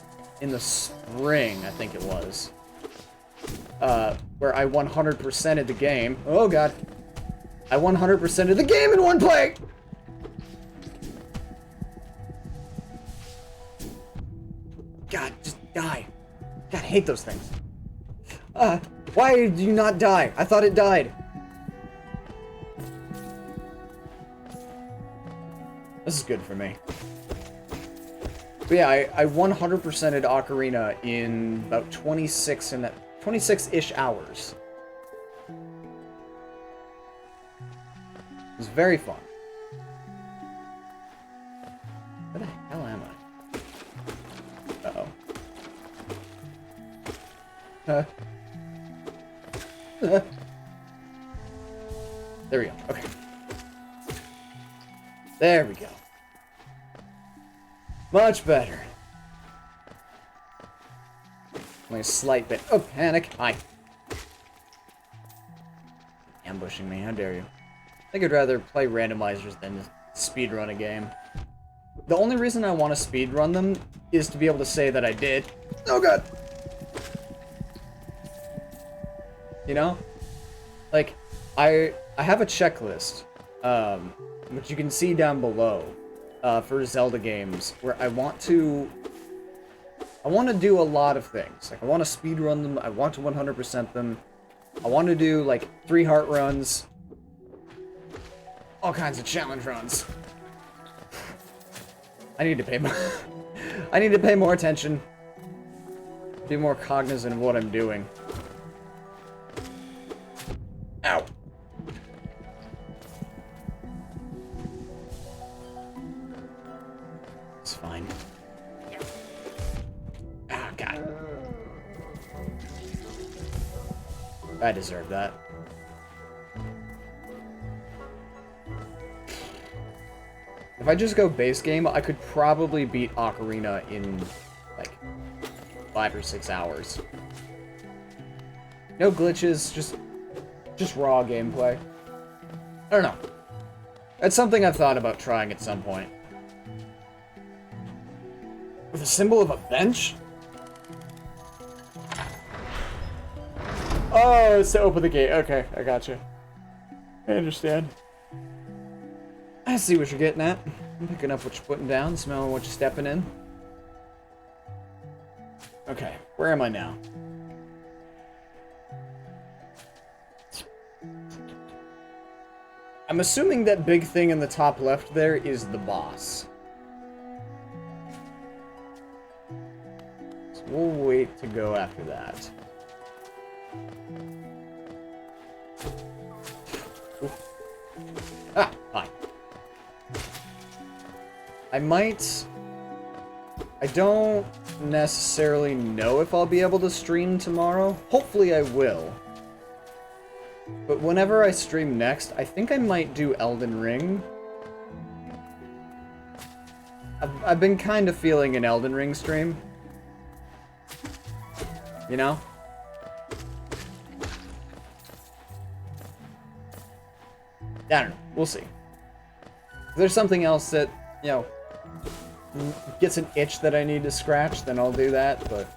in the spring, I think it was, where I 100%ed the game. Oh god. I 100%ed the game in one play! God, just die. God, I hate those things. Why did you not die? I thought it died. This is good for me. But yeah, I 100%ed Ocarina in about 26-ish hours. It was very fun. Where the hell am I? Uh-oh. There we go. Okay. There we go. Much better. Only a slight bit of panic. Hi. Ambushing me, how dare you. I think I'd rather play randomizers than speedrun a game. The only reason I want to speedrun them is to be able to say that I did. Oh god! You know? Like, I have a checklist, which you can see down below, for Zelda games, where I want to do a lot of things. Like, I want to speedrun them, I want to 100% them, I want to do, like, 3 heart runs, all kinds of challenge runs. I need to pay more I need to pay more attention, be more cognizant of what I'm doing. Ow! It's fine. Ah, God. I deserve that. If I just go base game, I could probably beat Ocarina in, like, 5 or 6 hours. No glitches, just raw gameplay. I don't know. That's something I've thought about trying at some point. With a symbol of a bench? Oh, it's to open the gate. Okay, I gotcha. I understand. I see what you're getting at. I'm picking up what you're putting down, smelling what you're stepping in. Okay, where am I now? I'm assuming that big thing in the top left there is the boss. So we'll wait to go after that. Ooh. Ah, hi. I don't necessarily know if I'll be able to stream tomorrow. Hopefully I will. But whenever I stream next, I think I might do Elden Ring. I've been kind of feeling an Elden Ring stream. You know? I don't know. We'll see. If there's something else that, you know, gets an itch that I need to scratch, then I'll do that, but...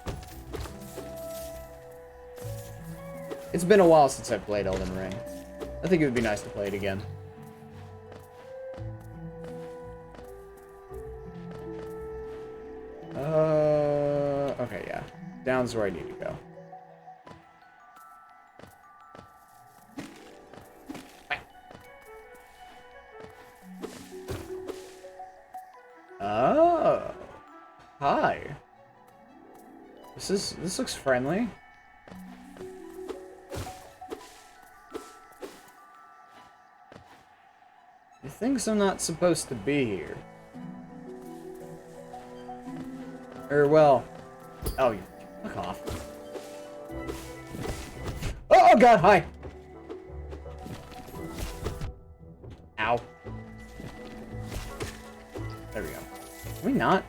It's been a while since I've played Elden Ring. I think it would be nice to play it again. Okay, yeah. Down's where I need to go. Oh. Hi. This looks friendly. He thinks I'm not supposed to be here. Or, well... Oh, you fuck off. Oh god, hi! Ow. There we go. Are we not?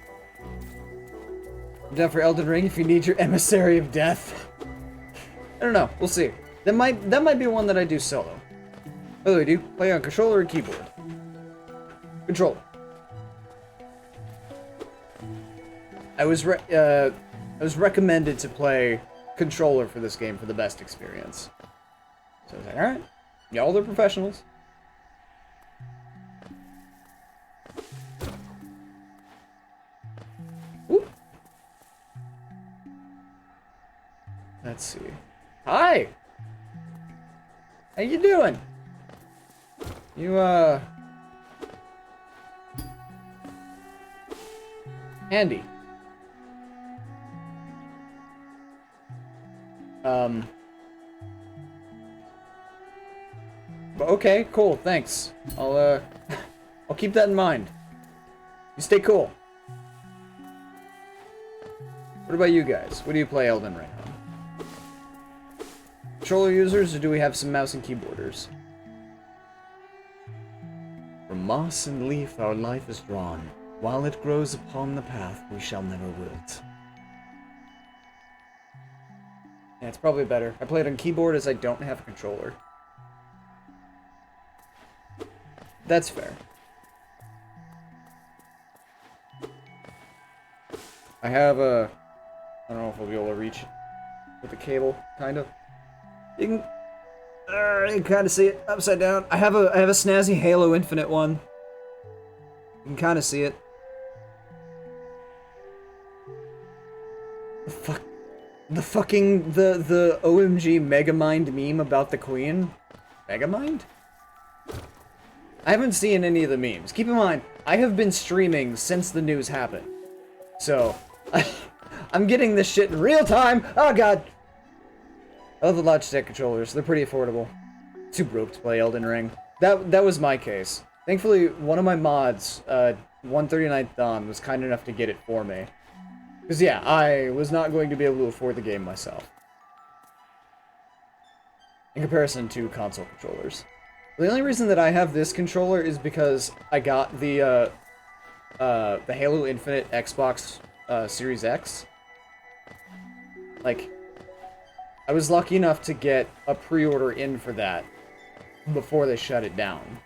I'm down for Elden Ring if you need your emissary of death. I don't know. We'll see. That might be one that I do solo. By the way, do you play on controller or keyboard? Controller. I was recommended to play controller for this game for the best experience. So I was like, alright. Y'all are professionals. Ooh. Let's see. Hi! How you doing? You, handy. But okay, cool, thanks. I'll keep that in mind. You stay cool. What about you guys? What do you play Elden Ring on? Controller users, or do we have some mouse and keyboarders? From moss and leaf our life is drawn. While it grows upon the path, we shall never wilt. Yeah, it's probably better. I play it on keyboard as I don't have a controller. That's fair. I have a... I don't know if I'll be able to reach it with the cable, kind of. You can kind of see it upside down. I have a snazzy Halo Infinite one. You can kind of see it. The OMG Megamind meme about the Queen? Megamind? I haven't seen any of the memes. Keep in mind, I have been streaming since the news happened. So, I'm getting this shit in real time. Oh god. I love the Logitech controllers. They're pretty affordable. Too broke to play Elden Ring. That was my case. Thankfully, one of my mods, 139th Dawn, was kind enough to get it for me. Because yeah, I was not going to be able to afford the game myself. in comparison to console controllers. The only reason that I have this controller is because I got the Halo Infinite Xbox Series X. Like, I was lucky enough to get a pre-order in for that before they shut it down.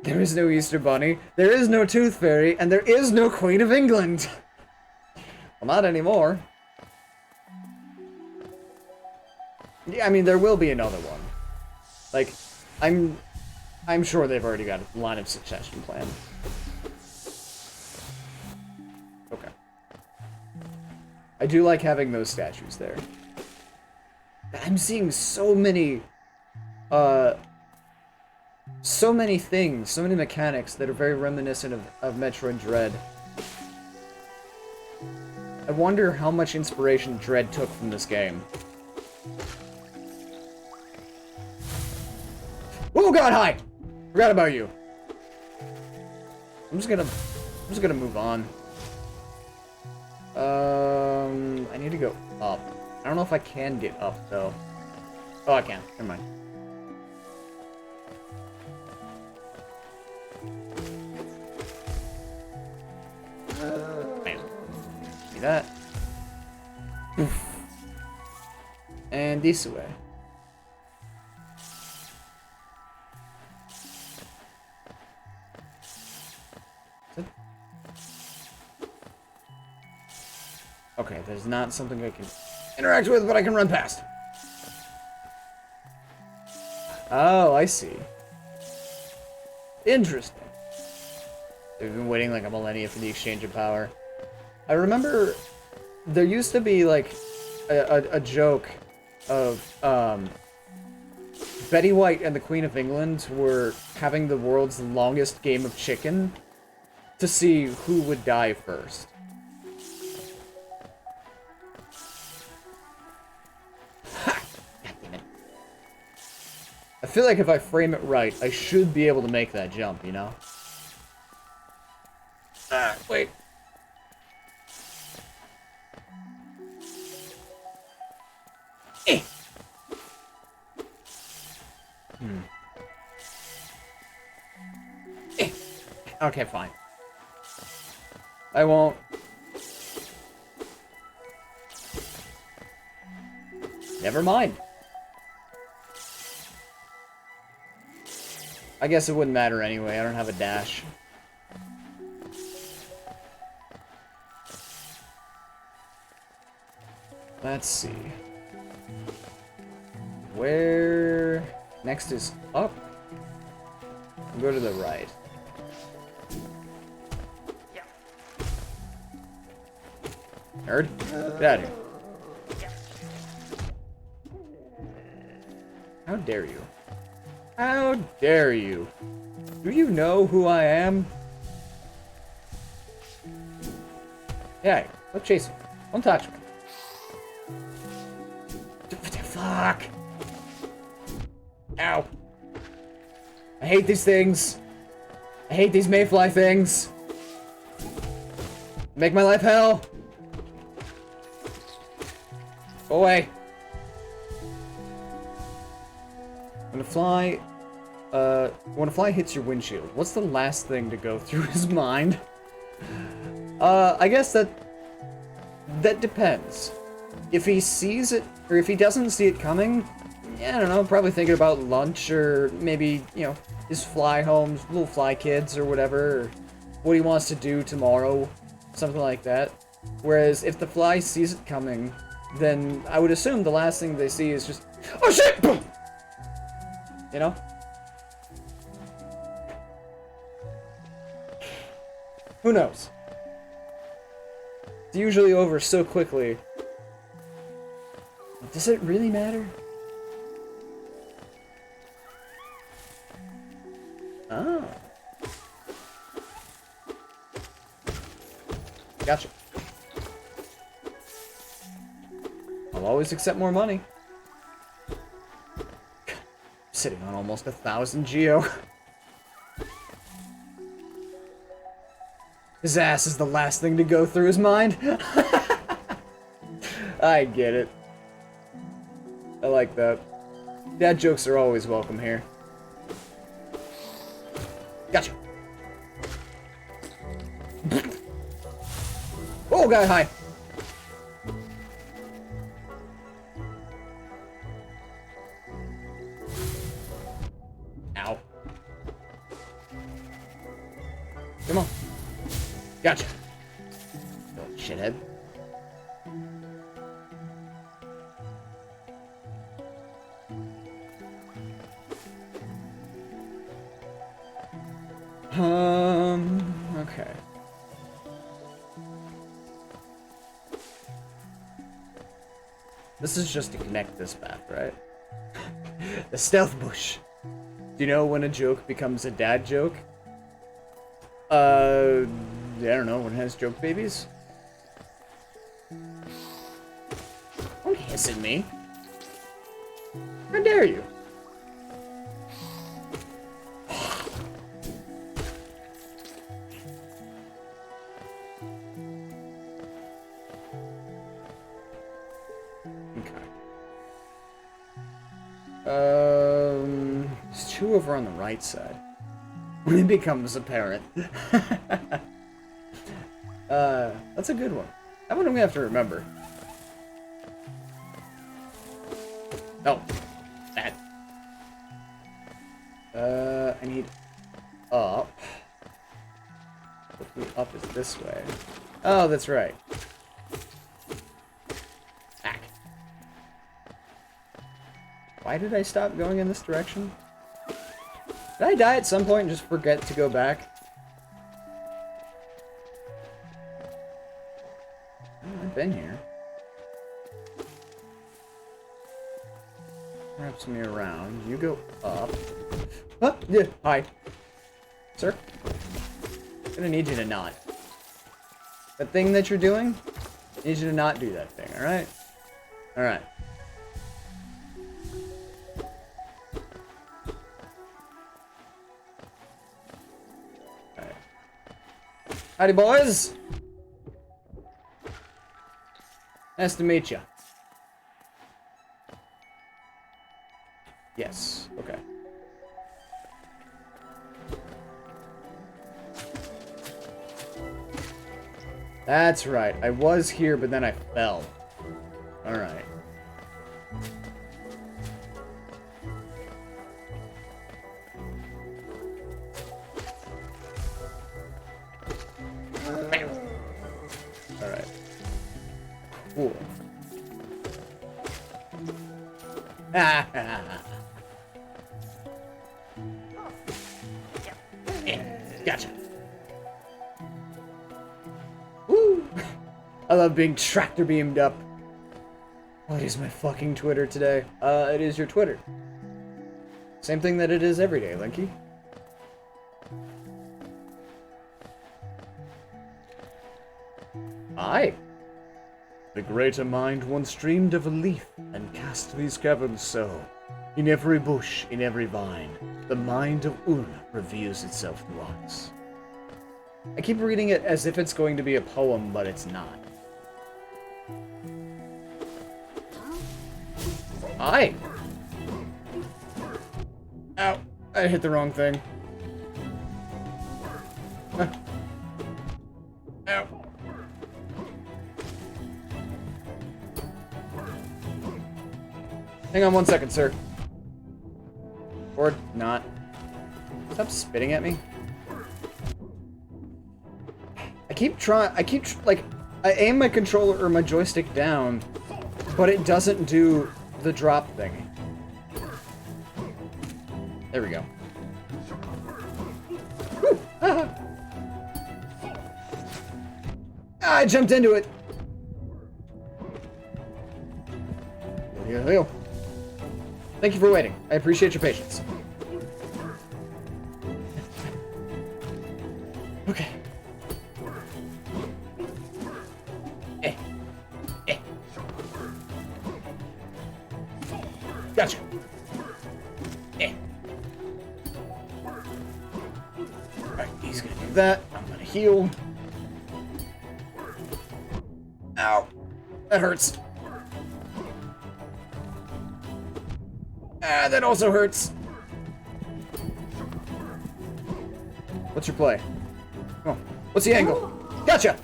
There is no Easter Bunny, there is no Tooth Fairy, and there is no Queen of England! Well, not anymore. Yeah, I mean, there will be another one. Like, I'm sure they've already got a line of succession planned. Okay. I do like having those statues there. I'm seeing so many things, so many mechanics that are very reminiscent of Metroid Dread. I wonder how much inspiration Dread took from this game. Oh god, hi! Forgot about you. I'm just gonna move on. I need to go up. I don't know if I can get up though. Oh, I can. Never mind. Bam. See that? Oof. And this way. Okay, there's not something I can interact with, but I can run past. Oh, I see. Interesting. They've been waiting like a millennia for the exchange of power. I remember there used to be like a joke of Betty White and the Queen of England were having the world's longest game of chicken to see who would die first. I feel like if I frame it right, I should be able to make that jump, you know? Wait. Eh. Eh. Okay, fine. I won't. Never mind. I guess it wouldn't matter anyway, I don't have a dash. Let's see. Where... Next is up. I'll go to the right. Nerd? Get out of here. How dare you? How dare you? Do you know who I am? Yeah, let's chase him. Don't touch me. Fuck! Ow. I hate these things. I hate these mayfly things. Make my life hell. Go away. When a fly hits your windshield, what's the last thing to go through his mind? I guess that depends. If he sees it, or if he doesn't see it coming, yeah, I don't know, probably thinking about lunch, or maybe, you know, his fly homes, little fly kids, or whatever, or what he wants to do tomorrow, something like that. Whereas, if the fly sees it coming, then I would assume the last thing they see is just, oh shit! Boom! You know? Who knows? It's usually over so quickly. Does it really matter? Oh. Gotcha. I'll always accept more money. Sitting on almost 1,000 geo. His ass is the last thing to go through his mind. I get it. I like like that. Dad jokes are always welcome here. Gotcha. Oh, God, hi. Ow. Come on. Gotcha. Little shithead. Okay. This is just to connect this path, right? The stealth bush. Do you know when a joke becomes a dad joke? I don't know, when it has joke babies? Don't hiss at me. How dare you? There's two over on the right side. When it becomes apparent. That's a good one. That one I'm gonna have to remember. Oh, that. I need up. Hopefully up is this way. Oh, that's right. Back. Why did I stop going in this direction? Did I die at some point and just forget to go back? I've been here. Wraps me around. You go up. Ah, yeah, hi. Sir? I'm gonna need you to not. That thing that you're doing, I need you to not do that thing, alright? Alright. Alright. Howdy, boys! Nice to meet you. Yes, okay. That's right. I was here, but then I fell. Alright. Alright. Cool. Gotcha. Woo! I love being tractor beamed up. What is my fucking Twitter today? It is your Twitter. Same thing that it is every day, Linky. Aye. The greater mind once dreamed of a leaf and cast these caverns so. In every bush, in every vine, the mind of Ur reveals itself to us. I keep reading it as if it's going to be a poem, but it's not. Hi! Ow! I hit the wrong thing. Ow! Hang on 1 second, sir. Or not. Stop spitting at me. I aim my controller or my joystick down, but it doesn't do the drop thing. There we go. Woo! Ah. Ah, I jumped into it. Heal, heal. Thank you for waiting. I appreciate your patience. Okay. Gotcha. Alright, he's gonna do that. I'm gonna heal. Ow. That hurts. Ah, that also hurts. What's your play? Oh, what's the angle? Gotcha!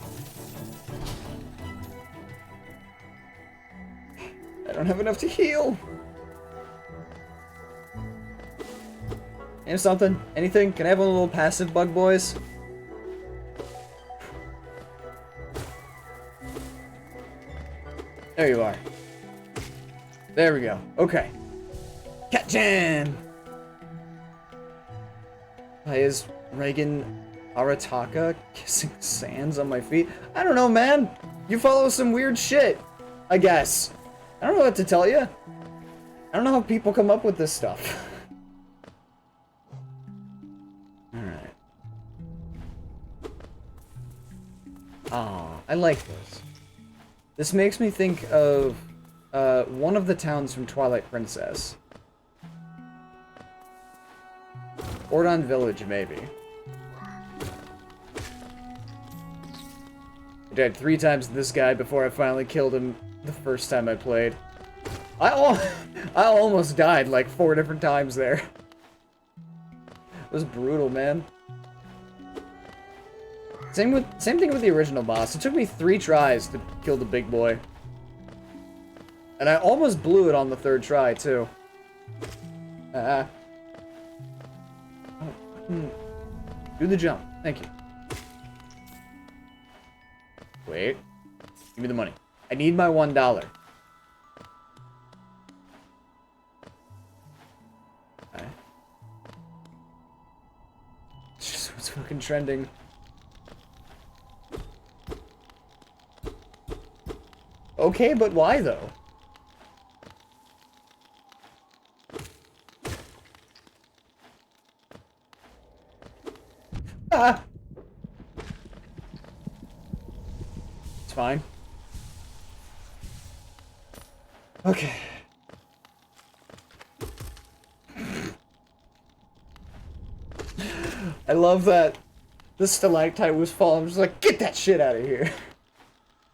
I don't have enough to heal. Name something? Anything? Can I have a little passive bug, boys? There you are. There we go. Okay. Cat-chan! Why is Reagan Arataka kissing sands on my feet? I don't know, man. You follow some weird shit, I guess. I don't know what to tell you. I don't know how people come up with this stuff. Alright. Ah, I like this. This makes me think of one of the towns from Twilight Princess. Ordon Village, maybe. I died 3 times to this guy before I finally killed him the first time I played. I almost died like 4 different times there. It was brutal, man. Same thing with the original boss. It took me 3 tries to kill the big boy. And I almost blew it on the 3rd try, too. Do the jump. Thank you. Wait. Give me the money. I need my $1. Okay. It's just what's fucking trending. Okay, but why though? Ah! It's fine. Okay. I love that the stalactite was falling. I'm just like, get that shit out of here.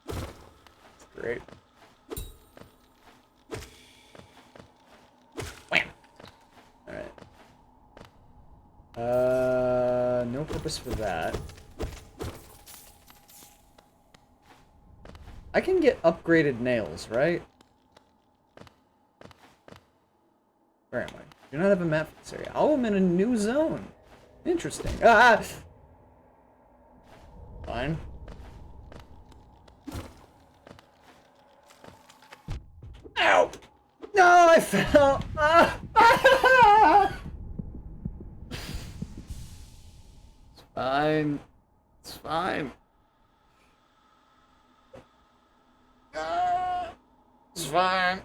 It's great. Wham! Alright. No purpose for that. I can get upgraded nails, right? Where am I? Do not have a map for this area. Oh, I'm in a new zone. Interesting. Ah! Fine. Ow! No, I fell! Ah! Ah! It's fine. It's fine. Ah! It's fine.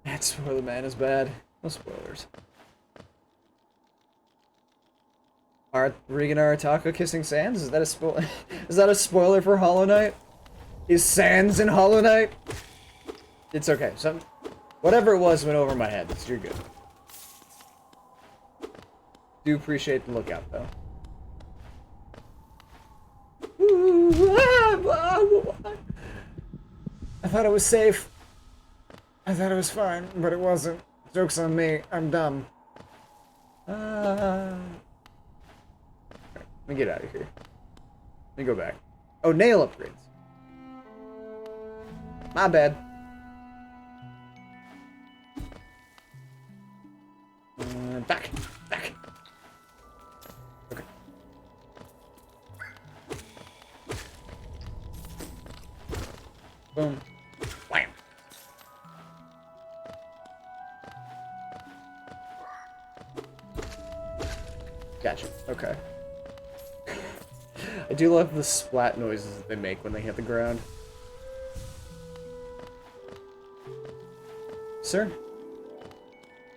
That spoiler man is bad. No spoilers. Regan Arataka kissing Sans? Is that a spoiler? Is that a spoiler for Hollow Knight? Is Sans in Hollow Knight? It's okay. Whatever it was went over my head. So you're good. Do appreciate the lookout though. I thought it was safe. I thought it was fine, but it wasn't. Joke's on me. I'm dumb. Let me get out of here. Let me go back. Oh, nail upgrades. My bad. Back. Back. Okay. Boom. Wham. Gotcha. Okay. I do love the splat noises that they make when they hit the ground. Sir?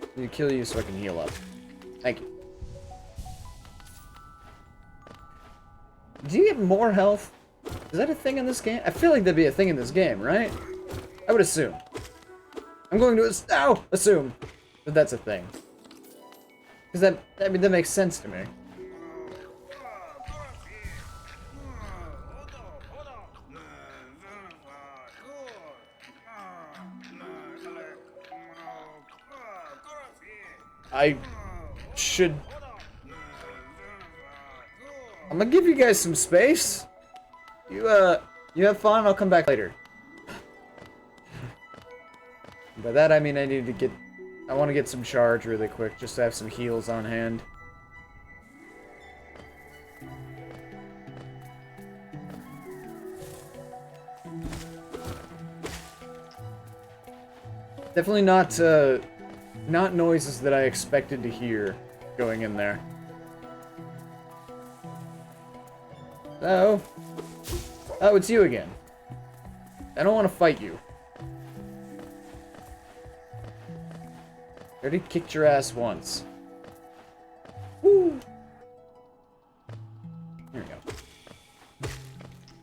Let me kill you so I can heal up. Thank you. Do you get more health? Is that a thing in this game? I feel like that'd be a thing in this game, right? I would assume. I'm going to assume that that's a thing. Because that makes sense to me. I should... I'm gonna give you guys some space. You have fun, I'll come back later. By that I mean I need to get... I want to get some charge really quick, just to have some heals on hand. Definitely not noises that I expected to hear going in there. Oh, it's you again. I don't want to fight you. I already kicked your ass once. Woo! There we go.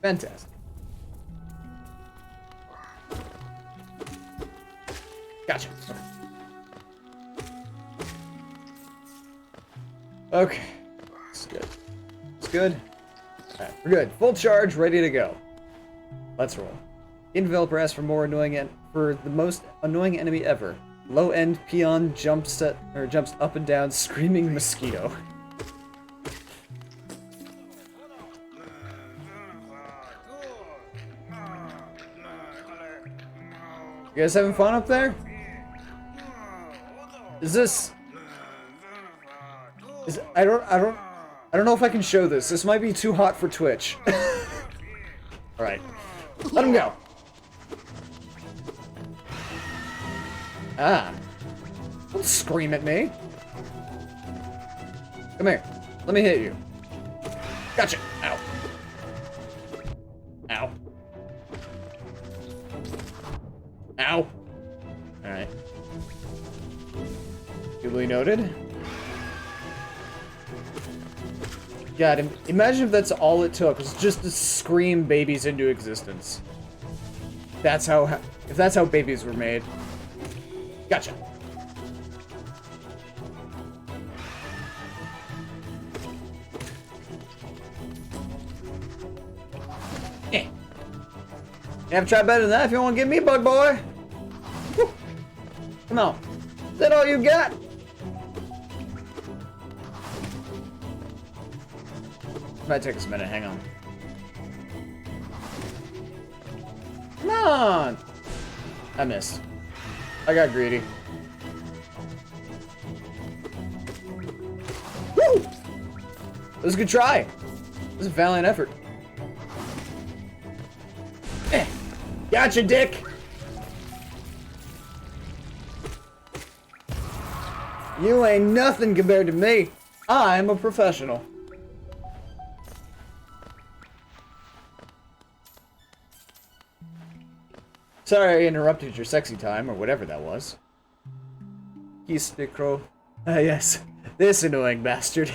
Fantastic. Gotcha. Okay. It's good. It's good. Alright, we're good. Full charge, ready to go. Let's roll. Game developer asks for more annoying for the most annoying enemy ever. Low-end peon jumps up and down, screaming mosquito. You guys having fun up there? I don't know if I can show this. This might be too hot for Twitch. Alright. Let him go. Ah. Don't scream at me. Come here. Let me hit you. Gotcha. Ow. Ow. Ow. Alright. Duly noted. God, imagine if that's all it took, was just to scream babies into existence. If that's how babies were made. Gotcha. Eh. You have to try better than that if you want to get me, bug boy. Woo. Come on. Is that all you got? Might take us a minute, hang on. Come on! I missed. I got greedy. Woo! That was a good try. It was a valiant effort. Eh. Gotcha, dick! You ain't nothing compared to me. I'm a professional. Sorry I interrupted your sexy time, or whatever that was. He's the crow. Ah, yes. This annoying bastard.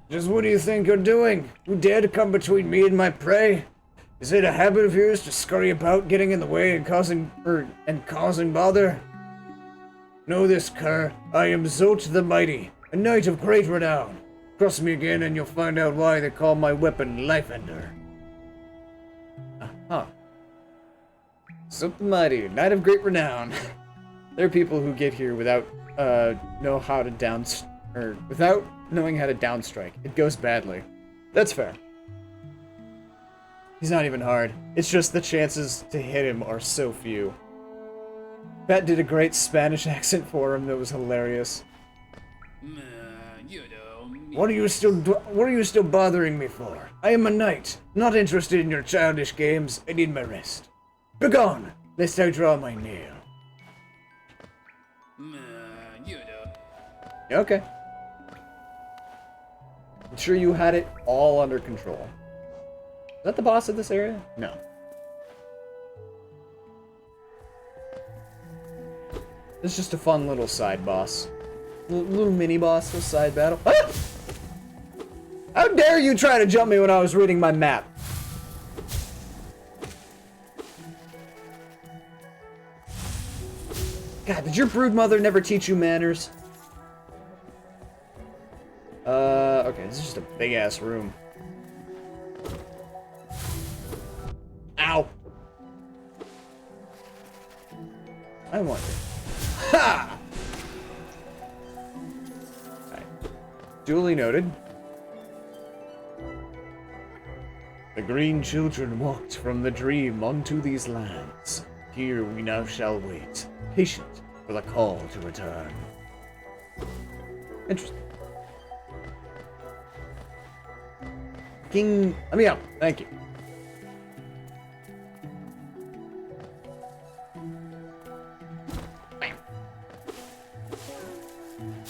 Just what do you think you're doing? You dare to come between me and my prey? Is it a habit of yours to scurry about, getting in the way and causing bother? Know this, cur. I am Zot the Mighty, a knight of great renown. Cross me again and you'll find out why they call my weapon Life Ender. Huh. So mighty, knight of great renown. There are people who get here without without knowing how to downstrike. It goes badly. That's fair. He's not even hard. It's just the chances to hit him are so few. Pat did a great Spanish accent for him that was hilarious. What are you still bothering me for? I am a knight, not interested in your childish games. I need my rest. Begone, lest I draw my nail. Okay. I'm sure you had it all under control. Is that the boss of this area? No. It's just a fun little side boss. Little mini boss, little side battle. Ah! How dare you try to jump me when I was reading my map? God, did your broodmother never teach you manners? Okay, this is just a big-ass room. Ow! I wonder. Ha! Alright. Duly noted. The green children walked from the dream unto these lands. Here we now shall wait, patient for the call to return. Interesting. King, let me out. Thank you. Bam.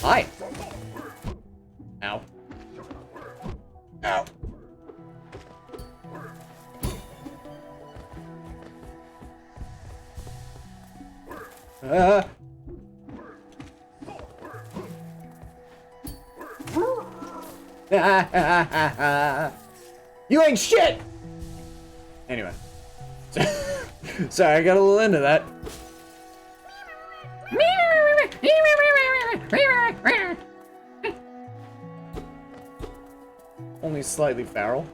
Hi. Ow. Ow. You ain't shit! Anyway. Sorry, I got a little into that. Only slightly feral.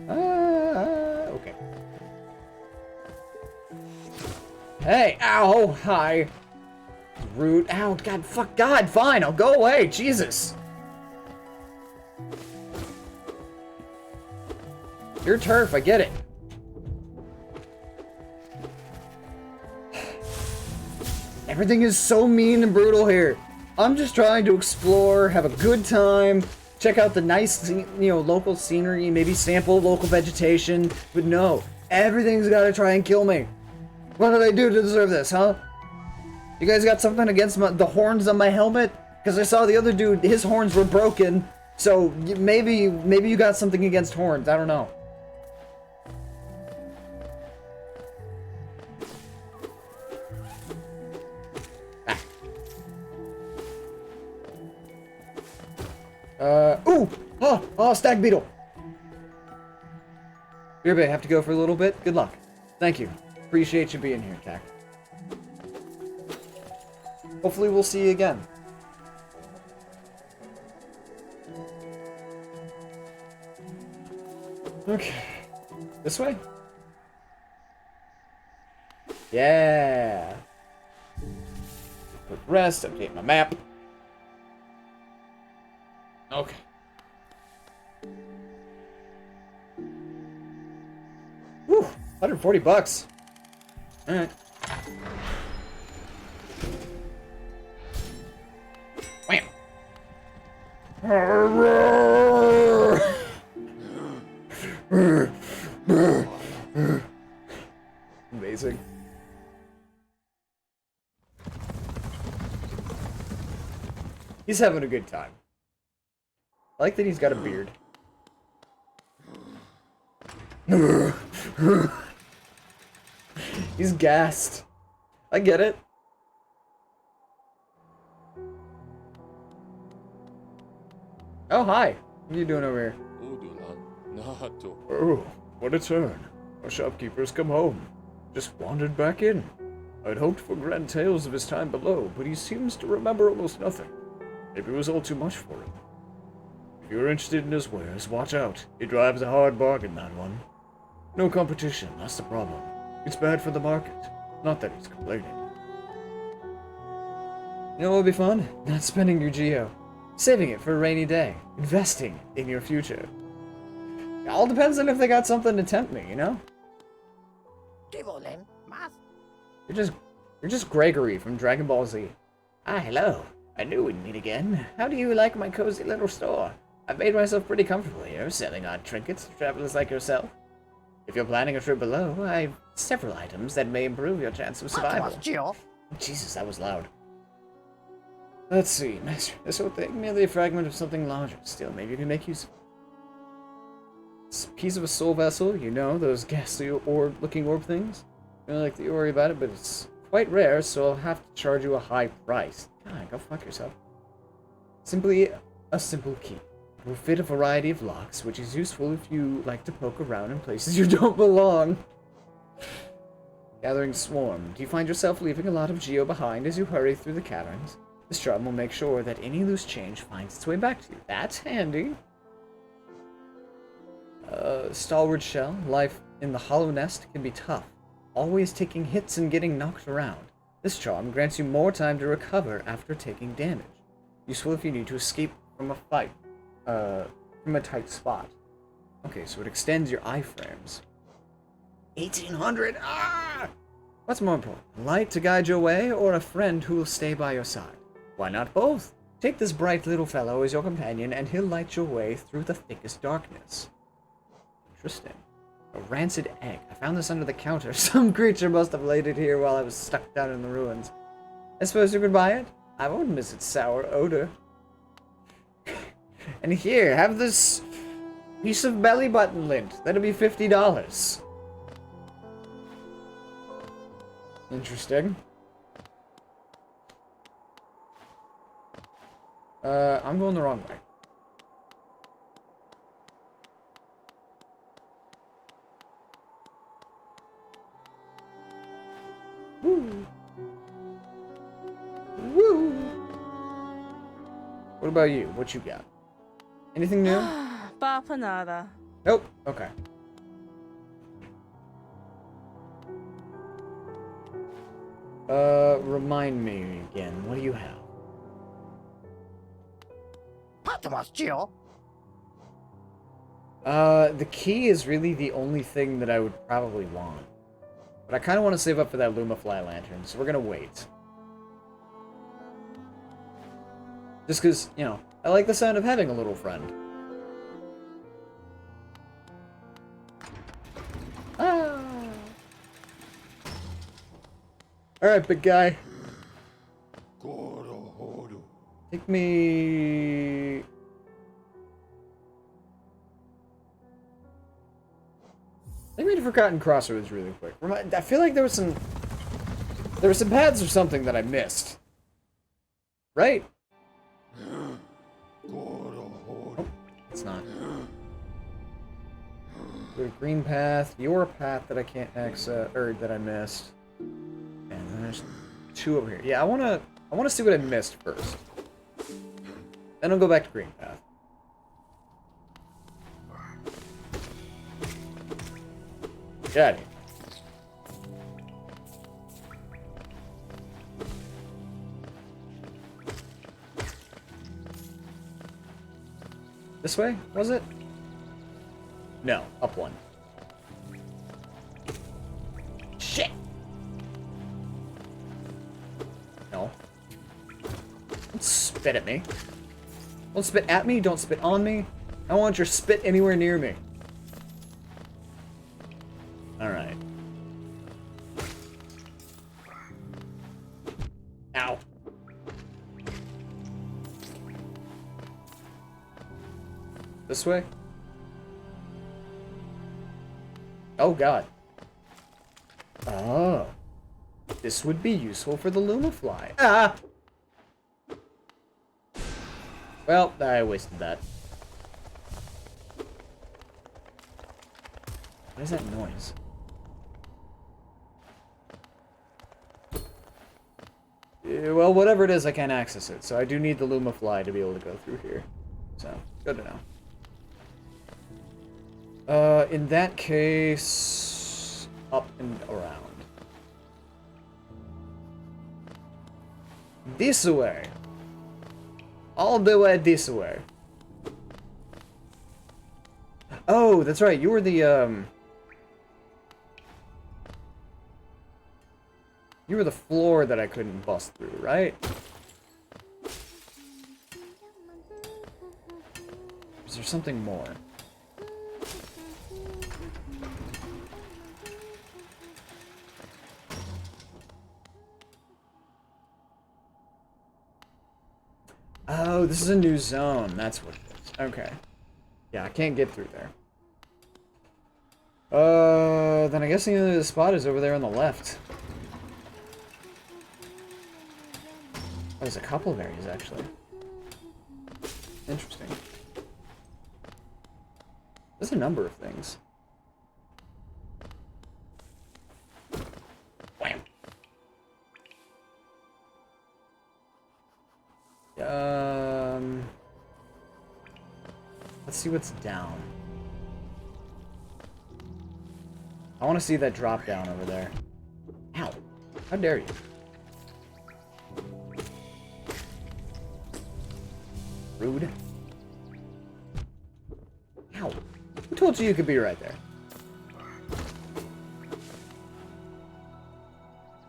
Okay. Hey, ow, hi. Rude. Ow, God, fuck, God, fine, I'll go away, Jesus. Your turf, I get it. Everything is so mean and brutal here. I'm just trying to explore, have a good time, check out the nice, local scenery, maybe sample local vegetation, but no, everything's gotta try and kill me. What did I do to deserve this, huh? You guys got something against the horns on my helmet? Because I saw the other dude, his horns were broken, so maybe you got something against horns, I don't know. Ooh! Oh, stag beetle! Here, babe, have to go for a little bit. Good luck. Thank you. Appreciate you being here, Tack. Hopefully we'll see you again. Okay. This way? Yeah! Quick rest, update my map. Okay. Whew, 140 bucks. Alright. Wham. Amazing. He's having a good time. I like that he's got a beard. He's gassed. I get it. Oh, hi. What are you doing over here? Oh, what a turn. Our shopkeeper's come home. Just wandered back in. I'd hoped for grand tales of his time below, but he seems to remember almost nothing. Maybe it was all too much for him. If you're interested in his wares, watch out. He drives a hard bargain, that one. No competition, that's the problem. It's bad for the market. Not that he's complaining. You know what would be fun? Not spending your geo. Saving it for a rainy day. Investing in your future. It all depends on if they got something to tempt me, you know? You're just Gregory from Dragon Ball Z. Ah, hello. I knew we'd meet again. How do you like my cozy little store? I've made myself pretty comfortable here, selling odd trinkets to travelers like yourself. If you're planning a trip below, I've several items that may improve your chance of survival. Jesus, that was loud. Let's see, Master. This whole thing, merely a fragment of something larger. Still, maybe you can make use of it. It's a piece of a soul vessel, you know, those ghastly looking orb things. I don't like that you worry about it, but it's quite rare, so I'll have to charge you a high price. God, go fuck yourself. Simply a simple key. It will fit a variety of locks, which is useful if you like to poke around in places you don't belong. Gathering Swarm. Do you find yourself leaving a lot of geo behind as you hurry through the caverns? This charm will make sure that any loose change finds its way back to you. That's handy. Stalwart Shell. Life in the hollow nest can be tough. always taking hits and getting knocked around. This charm grants you more time to recover after taking damage. Useful if you need to escape from a fight, from a tight spot. Okay, so it extends your iframes. 1800! Ah! What's more important, light to guide your way or a friend who will stay by your side? Why not both? Take this bright little fellow as your companion and he'll light your way through the thickest darkness. Interesting. A rancid egg. I found this under the counter. Some creature must have laid it here while I was stuck down in the ruins. I suppose you could buy it? I won't miss its sour odor. And here, have this piece of belly button lint. That'll be $50. Interesting. I'm going the wrong way. Woo! Woo! What about you? What you got? Anything new? Bapanada. Nope. Okay. Remind me again. What do you have? The key is really the only thing that I would probably want. But I kind of want to save up for that Lumafly lantern, so we're gonna wait. Just because, you know, I like the sound of having a little friend. Ah! Alright, big guy. Take me... Take me to Forgotten Crossroads really quick. I feel like there were some paths or something that I missed. Right? Oh, it's not. There's a green path, your path that I can't access, or that I missed. And then there's two over here. Yeah, I wanna see what I missed first. Then I'll go back to green path. Get out of here. This way, was it? No, up one. Shit! No. Don't spit at me. Don't spit at me, don't spit on me. I don't want your spit anywhere near me. Alright. Ow. This way? Oh god. Oh. This would be useful for the Lumafly. Ah! Well, I wasted that. What is that noise? Well, whatever it is, I can't access it, so I do need the Lumafly to be able to go through here. So, good to know. In that case, up and around. This way. All the way this way. Oh, that's right. You were the, you were the floor that I couldn't bust through, right? Is there something more? Oh, this is a new zone. That's what it is. Okay. Yeah, I can't get through there. Then I guess the other spot is over there on the left. Oh, there's a couple of areas, actually. Interesting. There's a number of things. Wham! Let's see what's down. I want to see that drop down over there. How dare you? Rude. Ow. Who told you you could be right there?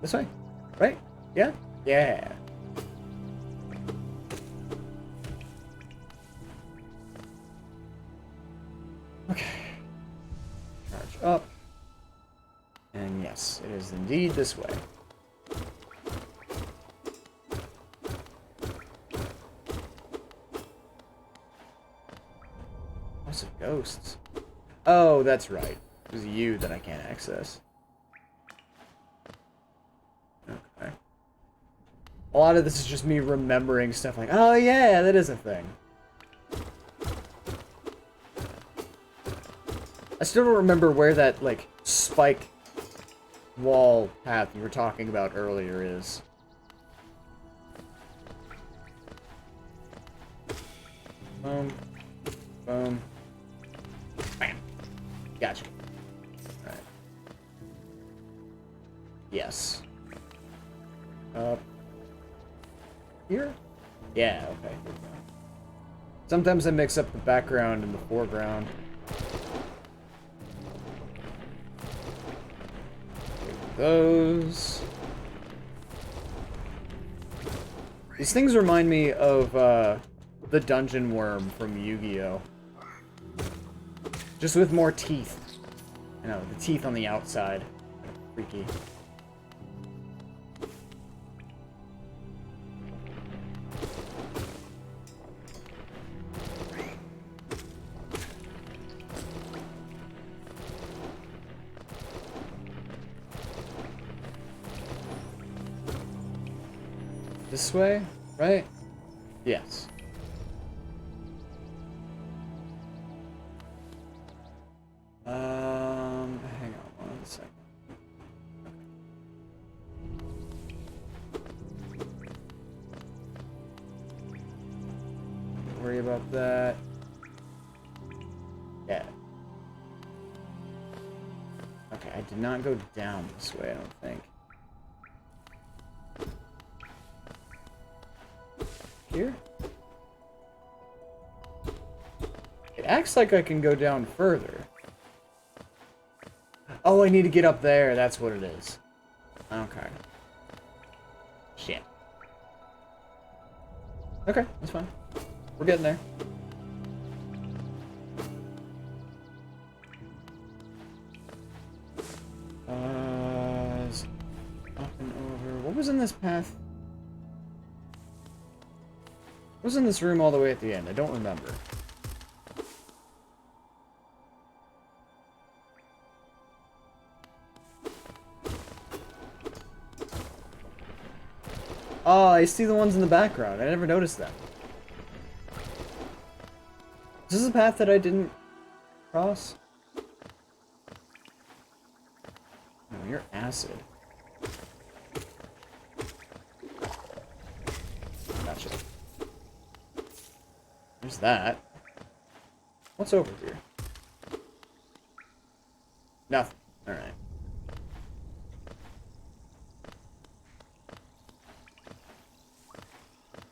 This way? Right? Yeah? Yeah. Okay. Charge up. And yes, it is indeed this way. House of Ghosts. Oh, that's right. It was you that I can't access. Okay. A lot of this is just me remembering stuff like, oh yeah, that is a thing. I still don't remember where that, like, spike wall path you were talking about earlier is. Boom. Boom. Bam. Gotcha. Alright. Yes. Up. Here? Yeah, okay. Here we go. Sometimes I mix up the background and the foreground. Those. These things remind me of the dungeon worm from Yu-Gi-Oh! Just with more teeth. You know, the teeth on the outside. Freaky. This way, right? Yes. Hang on one second. Don't worry about that. Yeah. Okay, I did not go down this way, I don't think. Here? It acts like I can go down further. Oh, I need to get up there. That's what it is. Okay. Shit. Okay, that's fine. We're getting there. Up and over. What was in this path? What was in this room all the way at the end? I don't remember. Oh, I see the ones in the background. I never noticed that. Is this a path that I didn't cross? No, you're acid. Gotcha. There's that. What's over here? Nothing. Alright.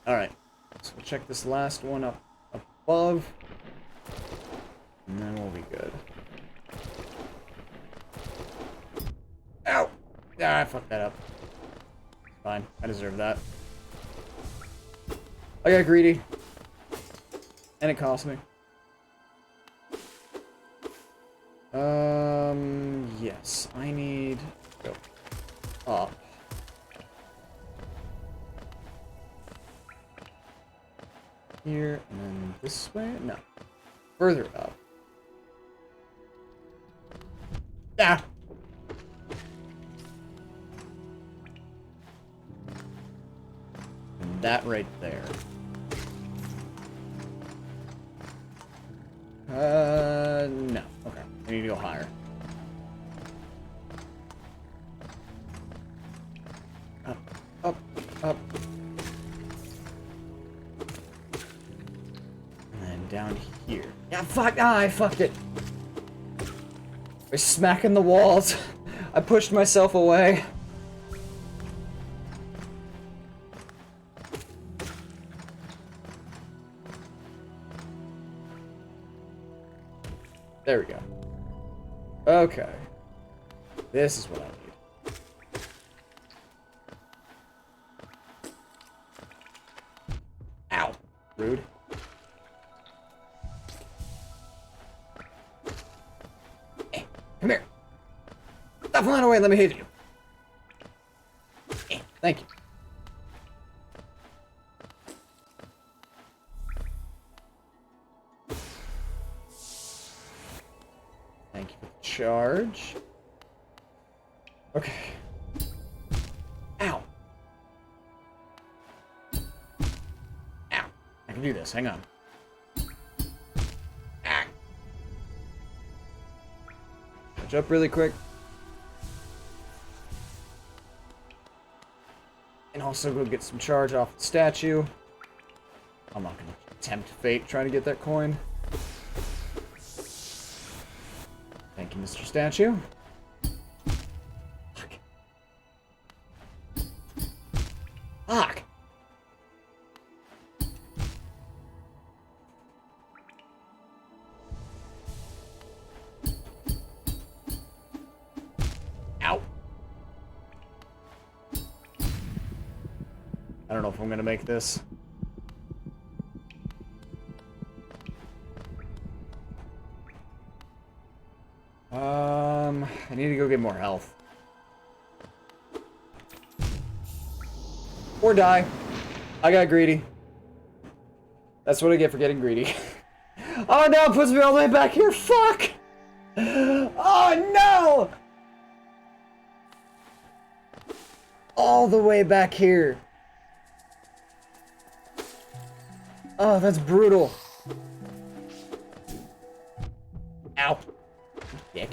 Alright. So we'll check this last one up above. And then we'll be good. Ow! Ah, I fucked that up. Fine. I deserve that. I got greedy. And it cost me. Yes. I need... Go. Up. Here, and then this way? No. Further up. Ah! And that right there. No. Okay. I need to go higher. Up, up, up. And then down here. Yeah, fuck! Ah, I fucked it! We're smacking the walls. I pushed myself away. There we go. Okay. This is what I need. Ow. Rude. Hey, come here. Stop flying away, let me hit you. Hey, thank you. Thank you for the charge. Okay. Ow. Ow. I can do this, hang on. Ah. Catch up really quick. And also go get some charge off the statue. I'm not gonna tempt fate trying to get that coin. Thank you, Mr. Statue. Fuck. Fuck. Ow. I don't know if I'm gonna make this. I need to go get more health. Or die. I got greedy. That's what I get for getting greedy. Oh no, it puts me all the way back here. Fuck! Oh no! All the way back here. Oh, that's brutal. Ow. Dick.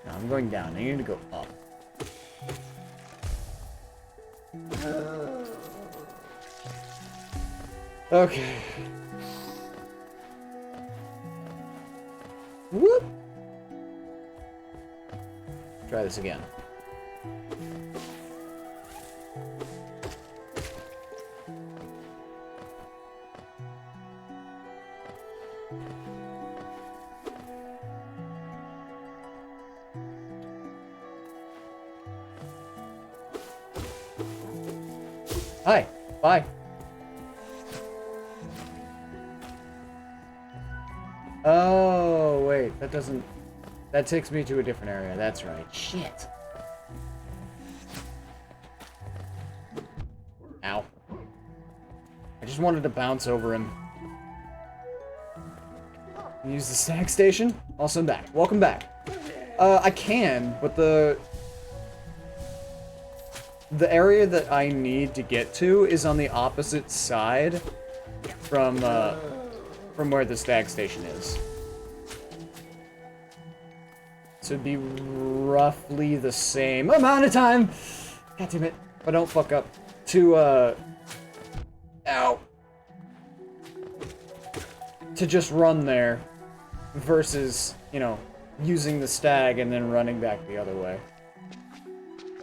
No, I'm going down. I need to go up. Okay. Whoop! Try this again. Hi. Bye. Oh, wait. That doesn't... That takes me to a different area. That's right. Shit. Ow. I just wanted to bounce over him. Use the stag station? Also, I'm back. Welcome back. I can, but the area that I need to get to is on the opposite side from where the stag station is. So it'd be roughly the same amount of time. God damn it. If I don't fuck up. To, ow. To just run there versus, you know, using the stag and then running back the other way.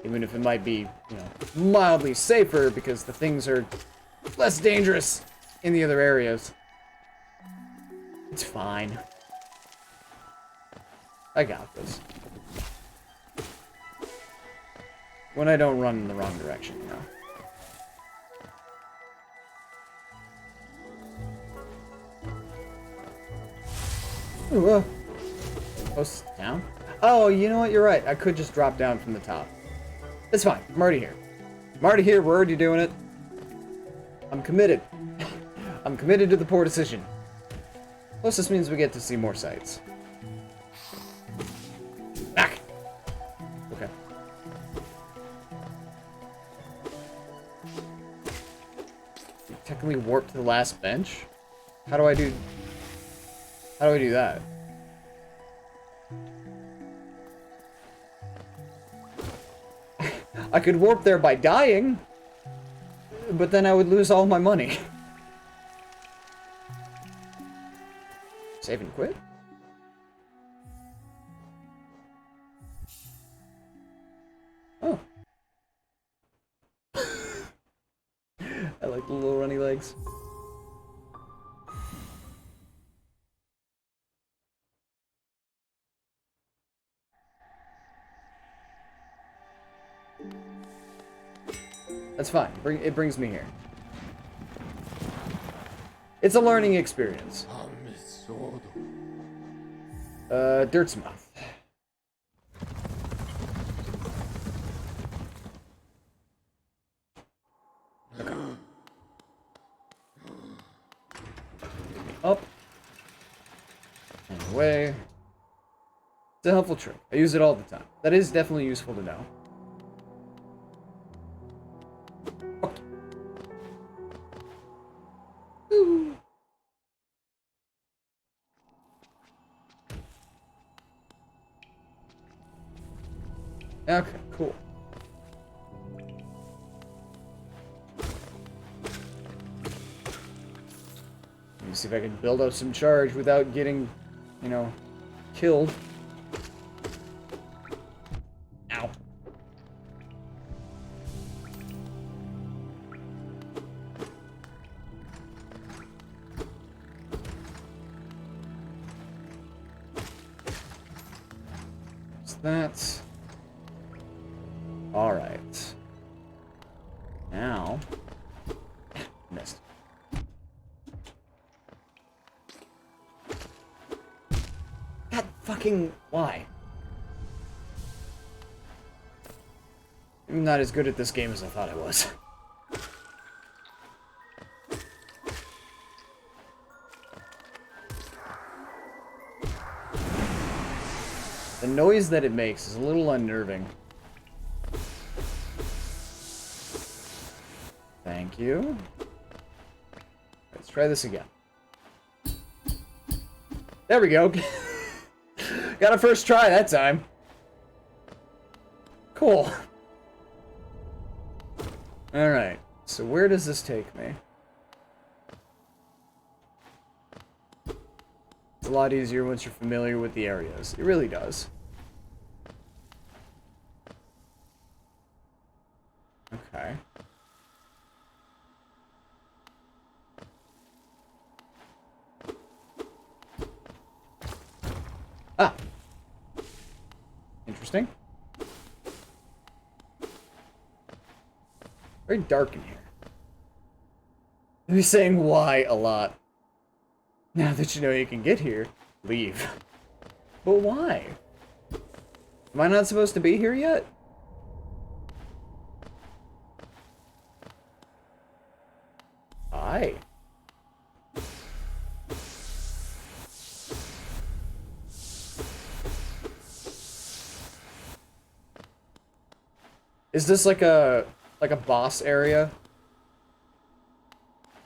Even if it might be, you know, mildly safer because the things are less dangerous in the other areas. It's fine. I got this. When I don't run in the wrong direction, you know. Ooh, post down? Oh, you know what? You're right. I could just drop down from the top. It's fine. I'm already here. I'm already here. We're already doing it. I'm committed. I'm committed to the poor decision. Plus, this means we get to see more sights. Back! Okay. Technically warp to the last bench? How do I do that? I could warp there by dying, but then I would lose all my money. Save and quit? Oh. I like the little runny legs. That's fine. It brings me here. It's a learning experience. Dirt's mouth. Up. And away. It's a helpful trick. I use it all the time. That is definitely useful to know. Okay. Ooh. Okay, cool. Let me see if I can build up some charge without getting, you know, killed. Ow. What's that? Alright. Now. Missed. God fucking. Why? I'm not as good at this game as I thought I was. The noise that it makes is a little unnerving. Thank you. Let's try this again. There we go. Got a first try that time. Cool. Alright, so where does this take me? It's a lot easier once you're familiar with the areas. It really does. Okay. Ah! Interesting. Very dark in here. You're saying why a lot. Now that you know you can get here, leave. But why? Am I not supposed to be here yet? Why? Is this like a boss area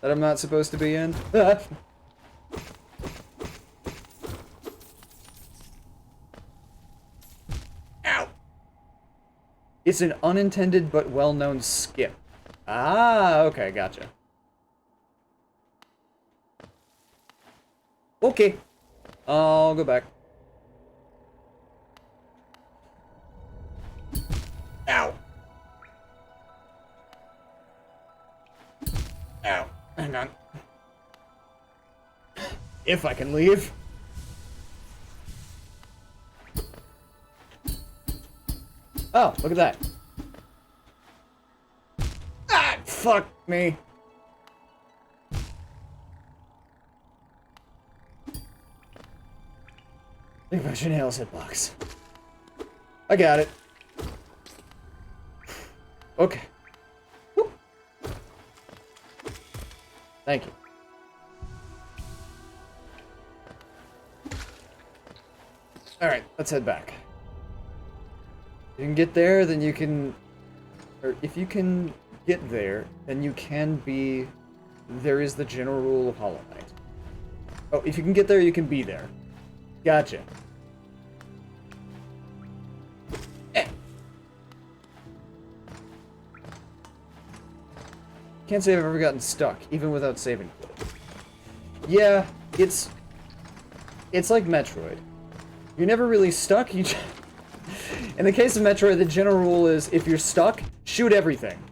that I'm not supposed to be in? Ow! It's an unintended but well-known skip. Ah, okay, gotcha. Okay. I'll go back. Ow. Ow. Hang on. If I can leave. Oh, look at that. Ah, fuck me. Think about your nails, hitbox. I got it. Okay. Whoop. Thank you. Alright, let's head back. If you can get there, then you can... Or if you can get there, then you can be... There is the general rule of Hollow Knight. Oh, if you can get there, you can be there. Gotcha. Can't say I've ever gotten stuck, even without saving. Yeah, it's like Metroid. You're never really stuck. You just... In the case of Metroid, the general rule is if you're stuck, shoot everything.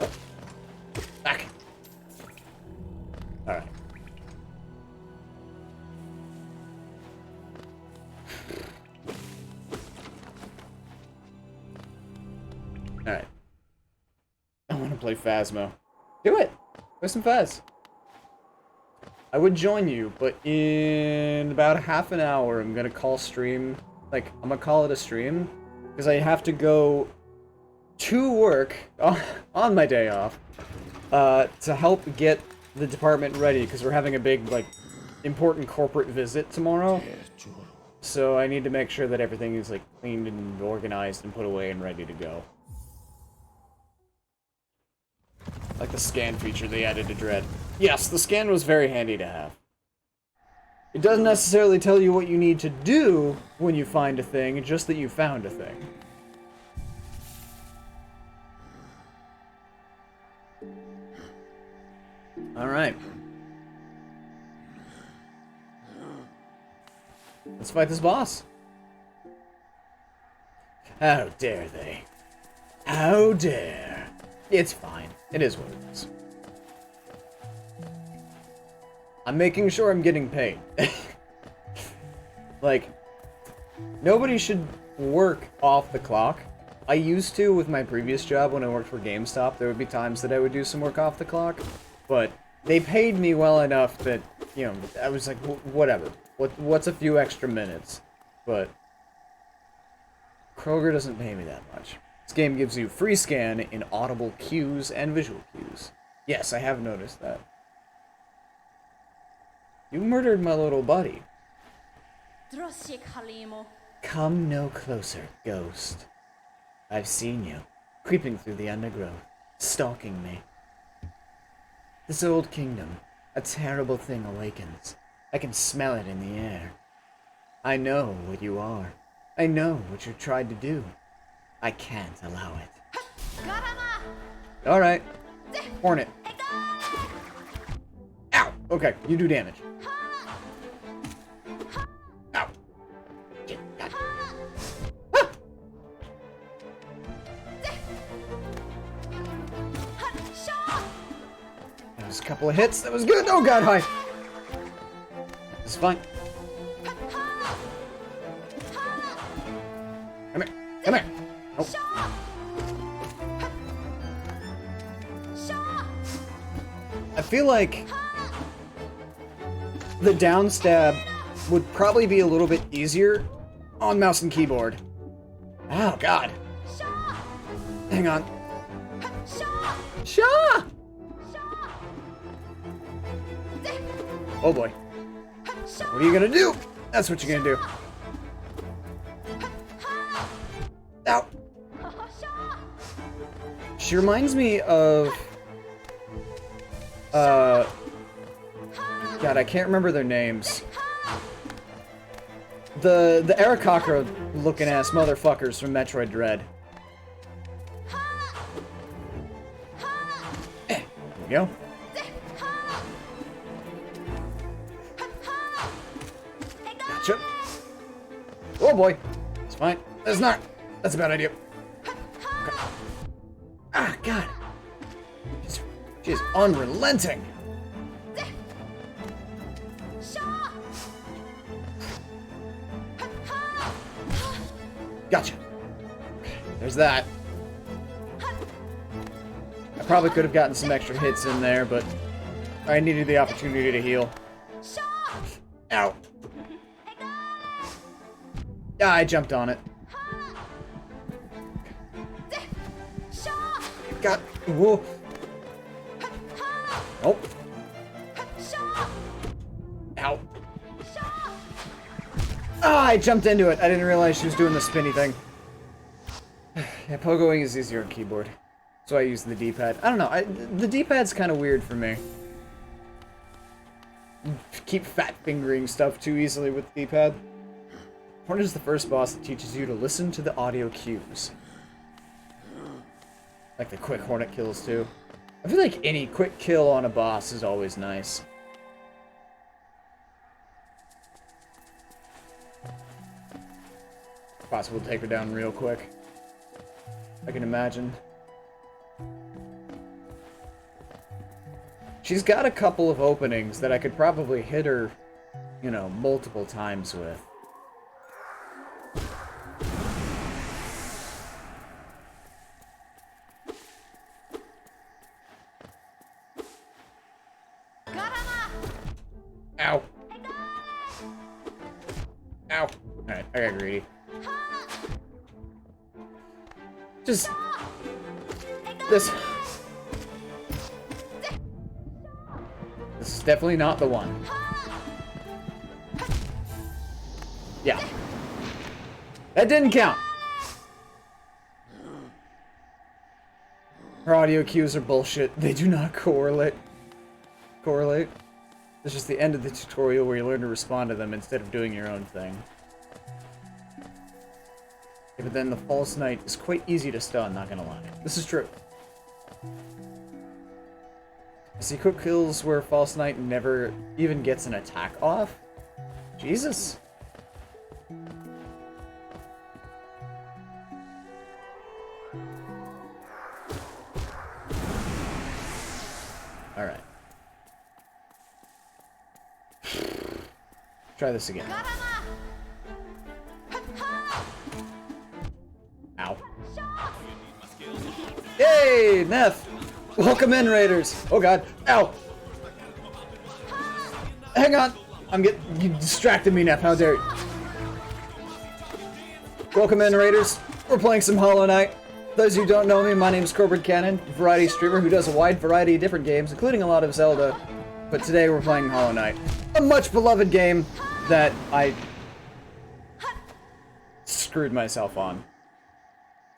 Oh. Back. All right. and play Phasmo. Do it! Play some Phas. I would join you, but in about a half an hour, I'm gonna call stream. Like, I'm gonna call it a stream. Because I have to go to work on my day off to help get the department ready. Because we're having a big, like, important corporate visit tomorrow. So I need to make sure that everything is, like, cleaned and organized and put away and ready to go. Like the scan feature they added to Dread. Yes, the scan was very handy to have. It doesn't necessarily tell you what you need to do when you find a thing, just that you found a thing. Alright. Let's fight this boss. How dare they? How dare? It's fine. It is what it is. I'm making sure I'm getting paid. Like, nobody should work off the clock. I used to with my previous job when I worked for GameStop. There would be times that I would do some work off the clock. But they paid me well enough that, you know, I was like, whatever. What's a few extra minutes? But Kroger doesn't pay me that much. This game gives you free scan in audible cues and visual cues. Yes, I have noticed that. You murdered my little buddy. Come no closer, ghost. I've seen you, creeping through the undergrowth, stalking me. This old kingdom, a terrible thing awakens. I can smell it in the air. I know what you are. I know what you tried to do. I can't allow it. Alright. Hornet. Ow! Okay, you do damage. Ow. God. Ah! That was a couple of hits. That was good. Oh god, hi. This is fine. Come here. Come here. Oh. I feel like the down stab would probably be a little bit easier on mouse and keyboard. Oh god. Hang on. Shaw! Oh boy. What are you gonna do? That's what you're gonna do. Ow. She reminds me of God, I can't remember their names. The Arakakra looking ass motherfuckers from Metroid Dread. There we go. Gotcha. Oh boy. It's fine. That's not. That's a bad idea. Okay. Ah, God. She's unrelenting. Gotcha. There's that. I probably could have gotten some extra hits in there, but I needed the opportunity to heal. Ow. Yeah, I jumped on it. Got. Whoa. Oh. Ow. Ah, I jumped into it. I didn't realize she was doing the spinny thing. Yeah, pogoing is easier on keyboard. So I use the D-pad. I don't know. The D-pad's kind of weird for me. Keep fat fingering stuff too easily with the D-pad. Hornet is the first boss that teaches you to listen to the audio cues. Like the quick Hornet kills too. I feel like any quick kill on a boss is always nice. Possible to take her down real quick. I can imagine. She's got a couple of openings that I could probably hit her, you know, multiple times with. Alright, I got greedy. Just... This... This is definitely not the one. Yeah. That didn't count! Her audio cues are bullshit. They do not correlate. It's just the end of the tutorial where you learn to respond to them instead of doing your own thing. Yeah, but then the false knight is quite easy to stun, not gonna lie. This is true. I see quick kills where false knight never even gets an attack off? Jesus. Alright. Try this again. Ow. Yay, Neff! Welcome in, Raiders! Oh god. Ow! Hang on! You distracted me, Neff. How dare you? Welcome in, Raiders. We're playing some Hollow Knight. Those of you who don't know me, my name is CrowBirdCannon, variety streamer who does a wide variety of different games, including a lot of Zelda. But today we're playing Hollow Knight, a much beloved game that I screwed myself on.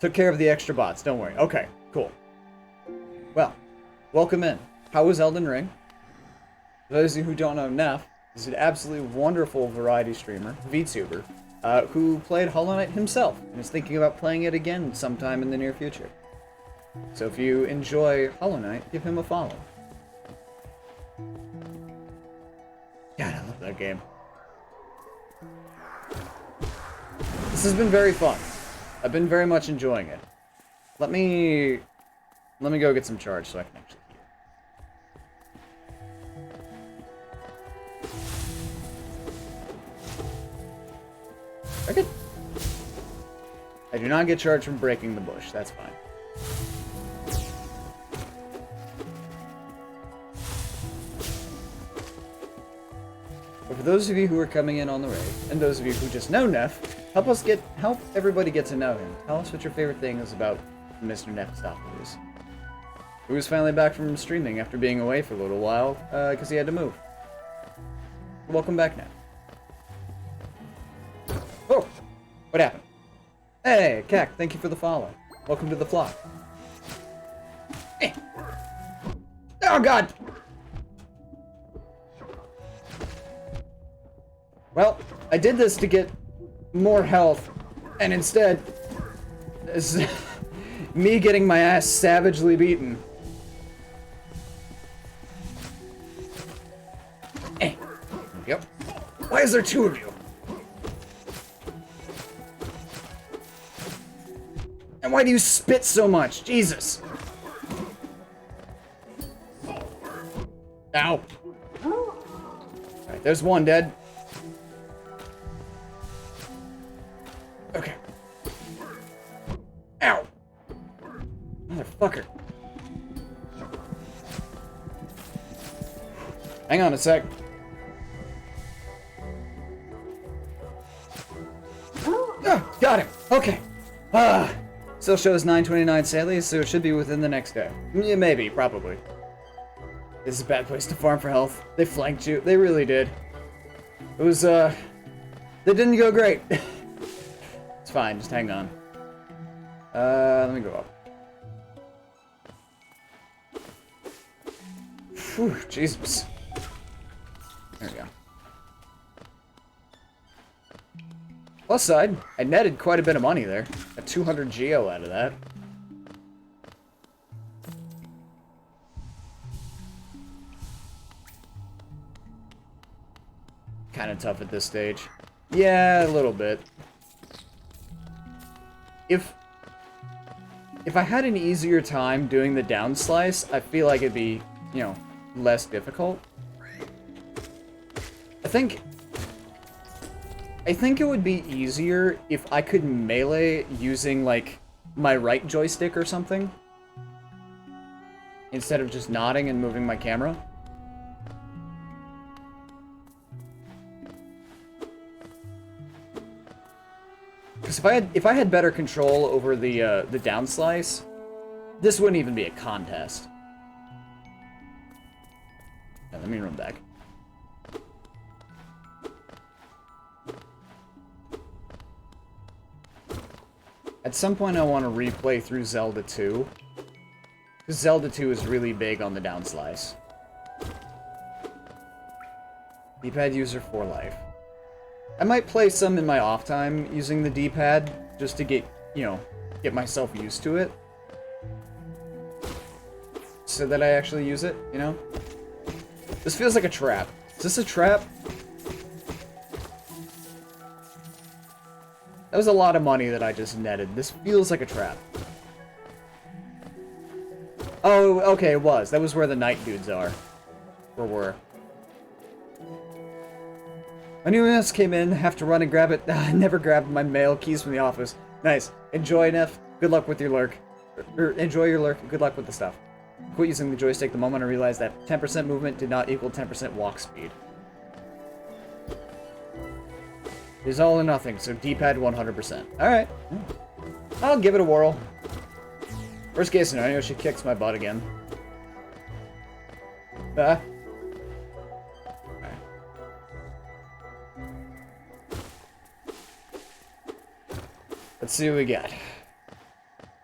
Took care of the extra bots, don't worry. Okay, cool. Well, welcome in. How was Elden Ring? For those of you who don't know, Neff is an absolutely wonderful variety streamer, VTuber, who played Hollow Knight himself and is thinking about playing it again sometime in the near future. So if you enjoy Hollow Knight, give him a follow. God, I love that game. This has been very fun. I've been very much enjoying it. Let me go get some charge so I can actually heal. Okay. I do not get charged from breaking the bush. That's fine. But for those of you who are coming in on the raid, and those of you who just know Neff, help everybody get to know him. Tell us what your favorite thing is about Mr. Nephistopoulos, who was finally back from streaming after being away for a little while, because he had to move. Welcome back, Neff. Oh! What happened? Hey, Kak, thank you for the follow. Welcome to the flock. Eh. Oh, God! Well, I did this to get more health, and instead, this is me getting my ass savagely beaten. Eh. Yep. Why is there two of you? And why do you spit so much? Jesus. Ow. Alright, there's one dead. Okay. Ow! Motherfucker. Hang on a sec. Oh, got him. Okay. Still shows 9:29 sadly, so it should be within the next day. Yeah, maybe, probably. This is a bad place to farm for health. They flanked you. They really did. It was, they didn't go great. It's fine, just hang on. Let me go up. Whew, Jesus. There we go. Plus side, I netted quite a bit of money there. Got 200 geo out of that. Kind of tough at this stage. Yeah, a little bit. If I had an easier time doing the down slice, I feel like it'd be, you know, less difficult. I think it would be easier if I could melee using, like, my right joystick or something, instead of just nodding and moving my camera. Because if I had better control over the down slice, this wouldn't even be a contest. Yeah, let me run back. At some point I want to replay through Zelda 2. Because Zelda 2 is really big on the down slice. D-pad user for life. I might play some in my off time using the D-pad just to get, you know, get myself used to it. So that I actually use it, you know? This feels like a trap. Is this a trap? That was a lot of money that I just netted. This feels like a trap. Oh, okay, it was. That was where the night dudes are. Or were. My new ass came in, have to run and grab it. I never grabbed my mail keys from the office. Nice. Enjoy, Neff. Good luck with your lurk. Enjoy your lurk. Good luck with the stuff. Quit using the joystick the moment I realized that 10% movement did not equal 10% walk speed. It is all or nothing, so D-pad 100%. Alright. I'll give it a whirl. Worst case scenario, she kicks my butt again. Let's see what we got.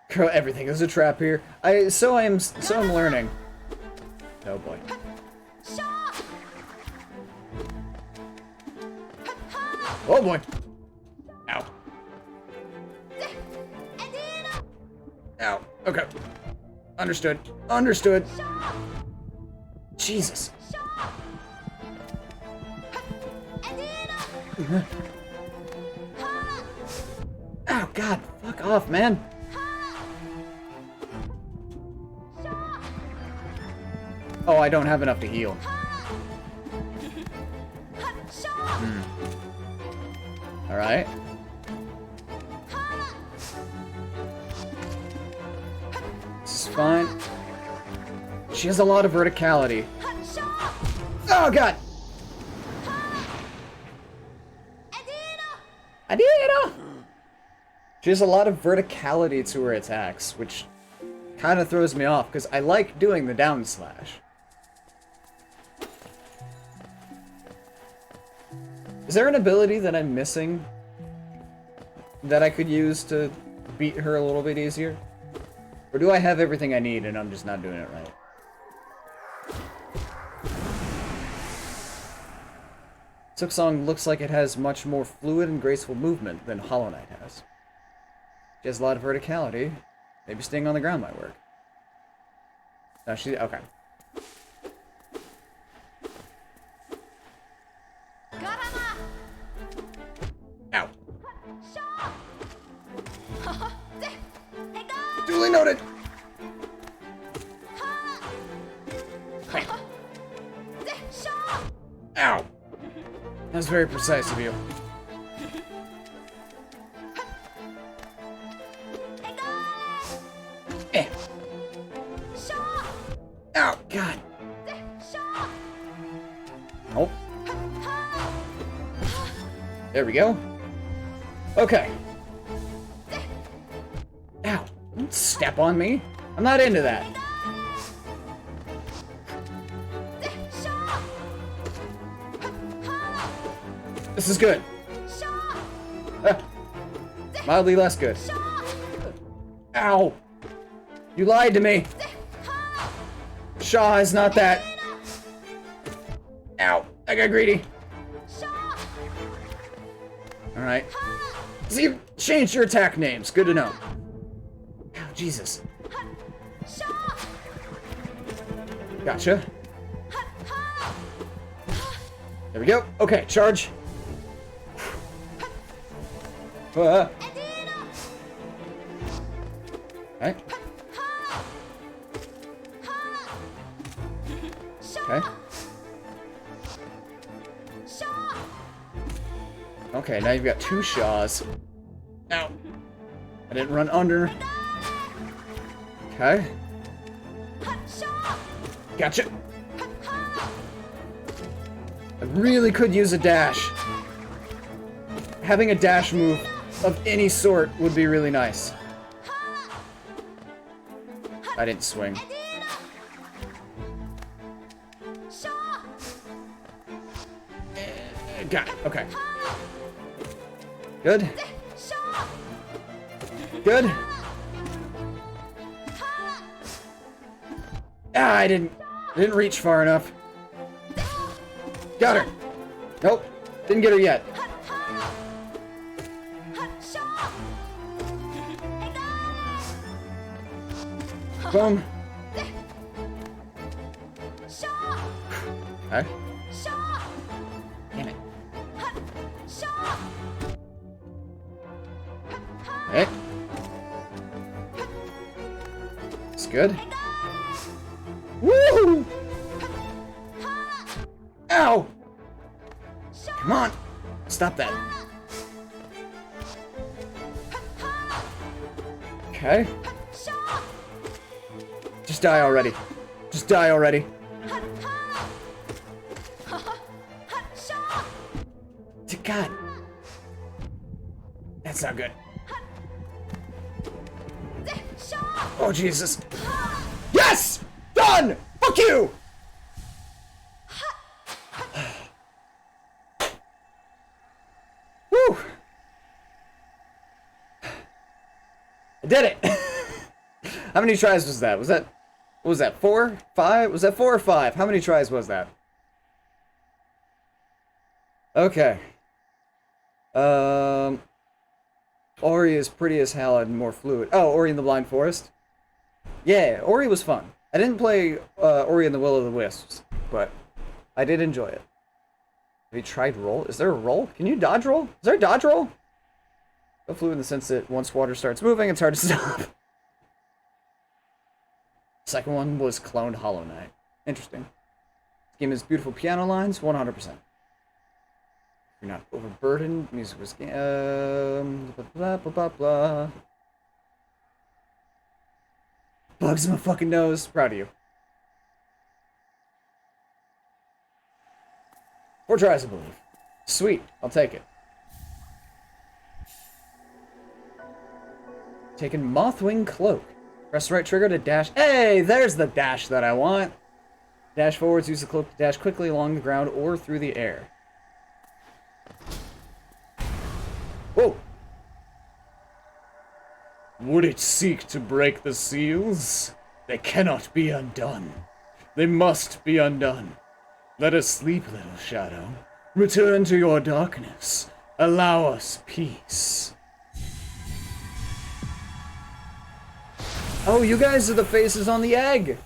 Girl, everything is a trap here. I'm learning. Oh boy. Oh boy. Ow. Ow. Okay. Understood. Understood. Jesus. Oh God, fuck off, man. Oh, I don't have enough to heal. Alright. This is fine. She has a lot of verticality. Oh God! Adino! She has a lot of verticality to her attacks, which kind of throws me off, because I like doing the down slash. Is there an ability that I'm missing that I could use to beat her a little bit easier? Or do I have everything I need and I'm just not doing it right? Silksong looks like it has much more fluid and graceful movement than Hollow Knight has. She has a lot of verticality. Maybe staying on the ground might work. No, she... okay. Ow. Duly noted! Hey. Ow. That was very precise of you. Eh. Ow, God. Oh. There we go. Okay. Ow. Don't step on me. I'm not into that. This is good. Mildly less good. Ow. You lied to me. Shaw is not that. Ow. I got greedy. Alright. So you've changed your attack names. Good to know. Ow, Jesus. Gotcha. There we go. Okay, charge. Alright. Okay. Okay, now you've got two Shaws. Ow. I didn't run under. Okay. Gotcha. I really could use a dash. Having a dash move of any sort would be really nice. I didn't swing. Got it. Okay. Good. Good. Ah, I didn't reach far enough. Got her. Nope. Didn't get her yet. Boom. Okay. Damn it. Okay. It's good. Woo! Ow! Come on! Stop that. Okay. Just die already. Just die already. God. That's not good. Oh, Jesus. Yes! Done! Fuck you! Woo! I did it! How many tries was that? What was that, 4? 5? Was that 4 or 5? How many tries was that? Okay. Ori is pretty as hell and more fluid. Oh, Ori and the Blind Forest? Yeah, Ori was fun. I didn't play Ori and the Will of the Wisps, but I did enjoy it. Have you tried roll? Is there a roll? Can you dodge roll? Is there a dodge roll? So fluid in the sense that once water starts moving, it's hard to stop. Second one was cloned Hollow Knight. Interesting. This game has beautiful piano lines, 100%. You're not overburdened. Music was blah blah blah blah. Bugs in my fucking nose. Proud of you. 4 tries, I believe. Sweet. I'll take it. Taking Mothwing Cloak. Press the right trigger to dash. Hey, there's the dash that I want. Dash forwards. Use the cloak to dash quickly along the ground or through the air. Whoa! Would it seek to break the seals? They cannot be undone. They must be undone. Let us sleep, little shadow. Return to your darkness. Allow us peace. Oh, you guys are the faces on the egg!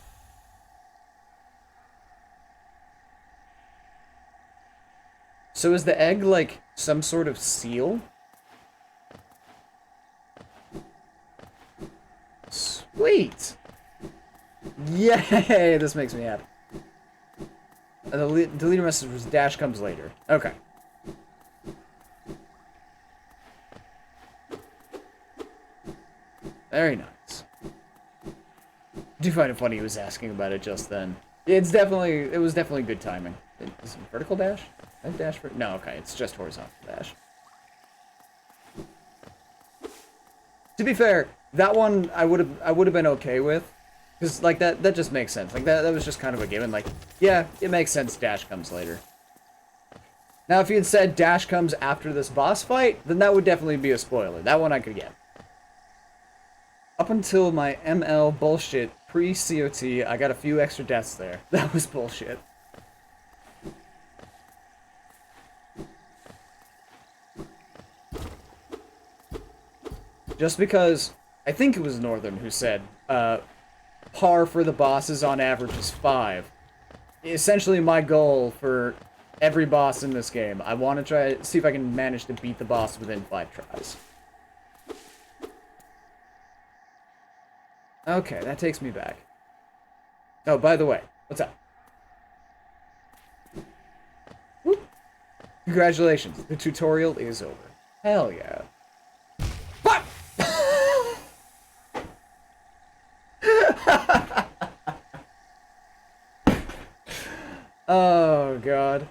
So is the egg like some sort of seal? Sweet! Yay! This makes me happy. The deleter message was dash comes later. Okay. Very nice. I do find it funny he was asking about it just then. It was definitely good timing. Is it vertical dash? I dash for no, okay, it's just horizontal dash. To be fair, that one I would have been okay with, because like that just makes sense. Like that was just kind of a given. Like, yeah, it makes sense. Dash comes later. Now, if you had said dash comes after this boss fight, then that would definitely be a spoiler. That one I could get. Up until my ML bullshit pre-COT, I got a few extra deaths there. That was bullshit. Just because, I think it was Northern who said, par for the bosses on average is 5. Essentially my goal for every boss in this game, I want to try see if I can manage to beat the boss within 5 tries. Okay, that takes me back. Oh, by the way, what's up? Whoop. Congratulations, the tutorial is over. Hell yeah. What? Oh, God.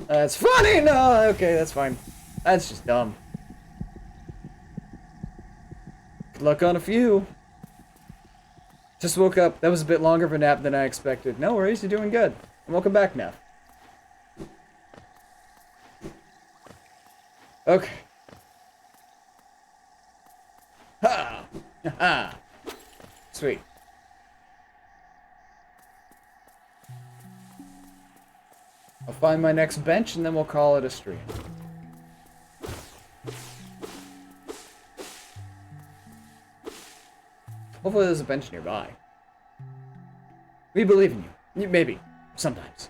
That's funny! No, okay, that's fine. That's just dumb. Good luck on a few. Just woke up. That was a bit longer of a nap than I expected. No worries, you're doing good. And welcome back now. Okay. Ha! Ha! Sweet. I'll find my next bench and then we'll call it a stream. Hopefully there's a bench nearby. We believe in you. Maybe. Sometimes.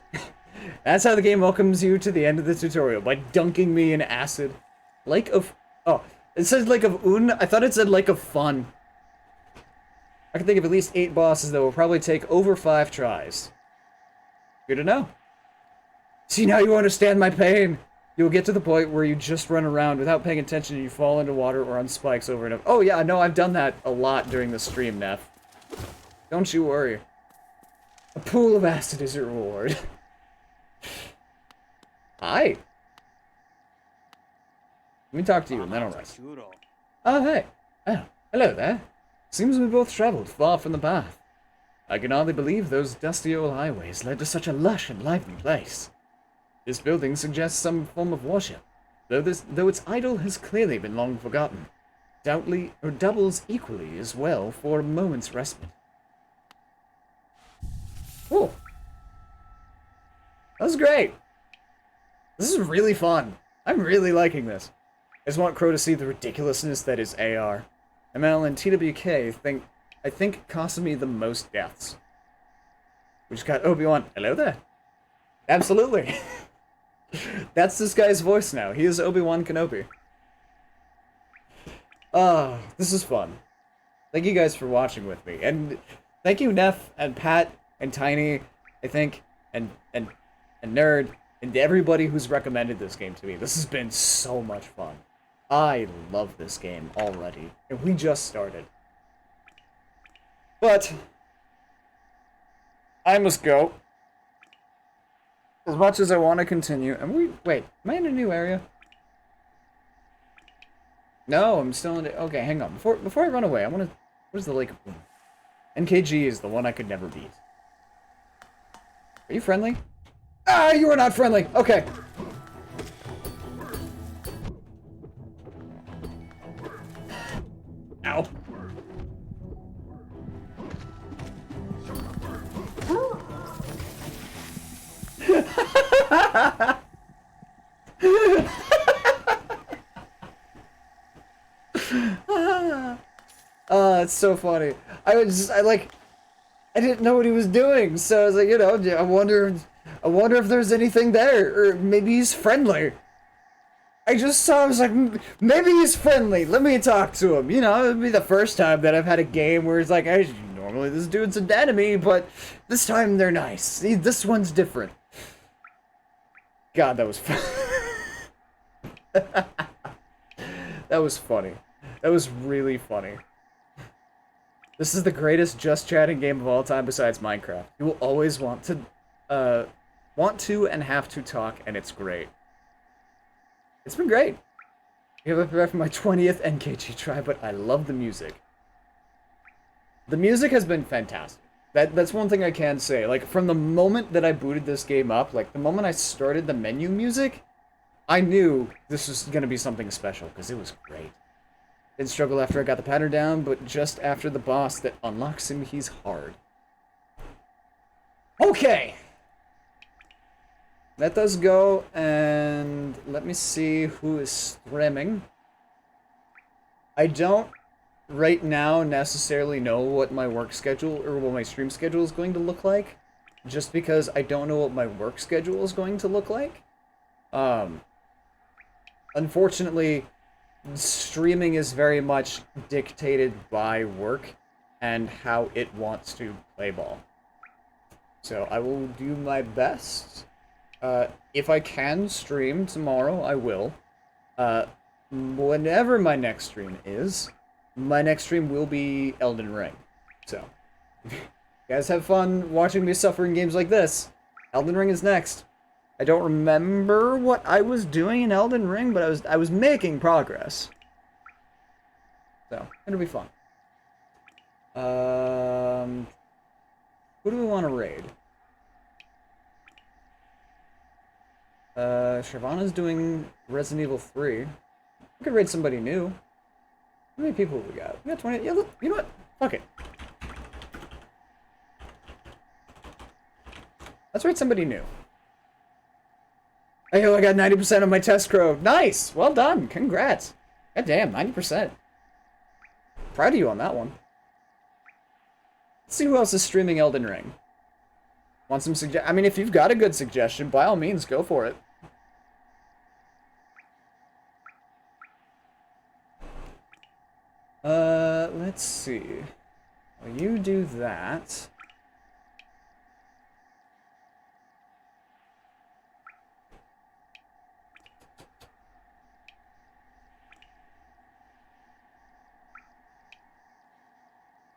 That's how the game welcomes you to the end of the tutorial, by dunking me in acid. Lake of... Oh, it says Lake of Un. I thought it said Lake of Fun. I can think of at least 8 bosses that will probably take over 5 tries. Good to know. See, now you understand my pain. You'll get to the point where you just run around without paying attention and you fall into water or on spikes over and over. Oh yeah, no, I've done that a lot during the stream, Neff. Don't you worry. A pool of acid is your reward. Hi. Let me talk to you and then I'll rest. Oh, hey. Oh, hello there. Seems we both traveled far from the path. I can hardly believe those dusty old highways led to such a lush and lively place. This building suggests some form of worship, though its idol has clearly been long forgotten. Doubtly, or doubles equally as well for a moment's respite. Cool. That was great. This is really fun. I'm really liking this. I just want Crow to see the ridiculousness that is AR. ML and TWK I think costed me the most deaths. We just got Obi-Wan. Hello there. Absolutely. That's this guy's voice now. He is Obi-Wan Kenobi. Ah, this is fun. Thank you guys for watching with me. And thank you, Neff, and Pat, and Tiny, I think, and Nerd, and everybody who's recommended this game to me. This has been so much fun. I love this game already. And we just started. But I must go. As much as I want to continue, and wait, am I in a new area? No, I'm still in okay, hang on. Before I run away, I want to, where's the Lake of Boom? NKG is the one I could never beat. Are you friendly? Ah, you are not friendly! Okay. Ow. It's so funny. I didn't know what he was doing, so I was like, you know, I wonder if there's anything there, or maybe he's friendly. I just saw, I was like, maybe he's friendly, let me talk to him. You know, it'd be the first time that I've had a game where it's like, hey, normally this dude's an enemy, but this time they're nice. See, this one's different. God, that was fun. That was funny. That was really funny. This is the greatest just chatting game of all time besides Minecraft. You will always want to and have to talk, and it's great. It's been great. I have prepared for my 20th NKG try, but I love the music. The music has been fantastic. That's one thing I can say. Like, from the moment that I booted this game up, like, the moment I started the menu music, I knew this was gonna be something special, because it was great. Didn't struggle after I got the pattern down, but just after the boss that unlocks him, he's hard. Okay! Let us go, and let me see who is streaming. I don't right now necessarily know what my work schedule or what my stream schedule is going to look like, just because I don't know what my work schedule is going to look like. Unfortunately, streaming is very much dictated by work and how it wants to play ball. So I will do my best. If I can stream tomorrow, I will. Whenever my next stream is, my next stream will be Elden Ring. So, if you guys have fun watching me suffer in games like this, Elden Ring is next. I don't remember what I was doing in Elden Ring, but I was making progress. So, it'll be fun. Who do we want to raid? Sharvana's doing Resident Evil 3. We could raid somebody new. How many people we got? We got 20. Yeah, look, you know what? Fuck it. Let's raid somebody new. Hey, I got 90% of my test crow. Nice! Well done. Congrats. God damn, 90%. Proud of you on that one. Let's see who else is streaming Elden Ring. Want some I mean, if you've got a good suggestion, by all means, go for it. Let's see. Well, you do that.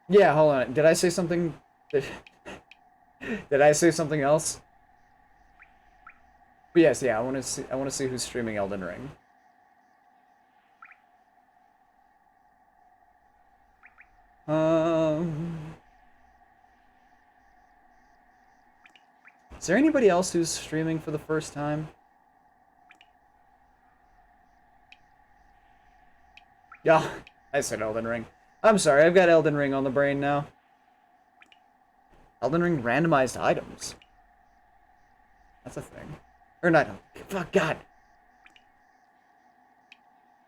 Yeah, hold on. Did I say something? Did I say something else? But yes, yeah. I want to see who's streaming Elden Ring. Is there anybody else who's streaming for the first time? Yeah, I said Elden Ring. I'm sorry, I've got Elden Ring on the brain now. Elden Ring randomized items. That's a thing. Or not. Fuck, God.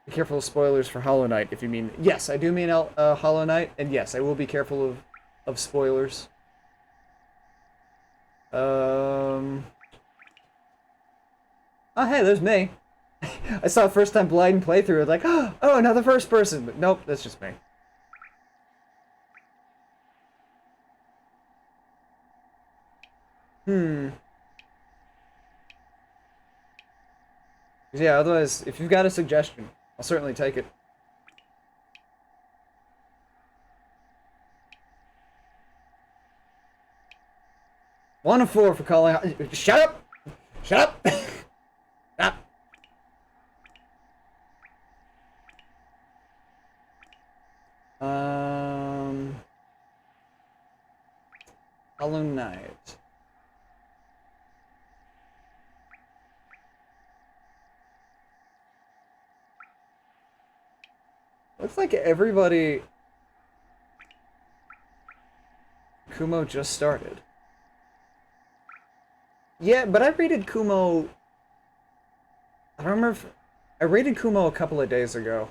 Be careful of spoilers for Hollow Knight, if you mean... Yes, I do mean Hollow Knight, and yes, I will be careful of spoilers. Oh, hey, there's me. I saw a first-time blind playthrough, I was like, oh, another first person. But nope, that's just me. Yeah, otherwise, if you've got a suggestion, I'll certainly take it. One of 4 for calling. Shut up! Shut up! Stop! Hollow Knight. Looks like everybody... Kumo just started. Yeah, but I rated Kumo... I don't remember if... I rated Kumo a couple of days ago.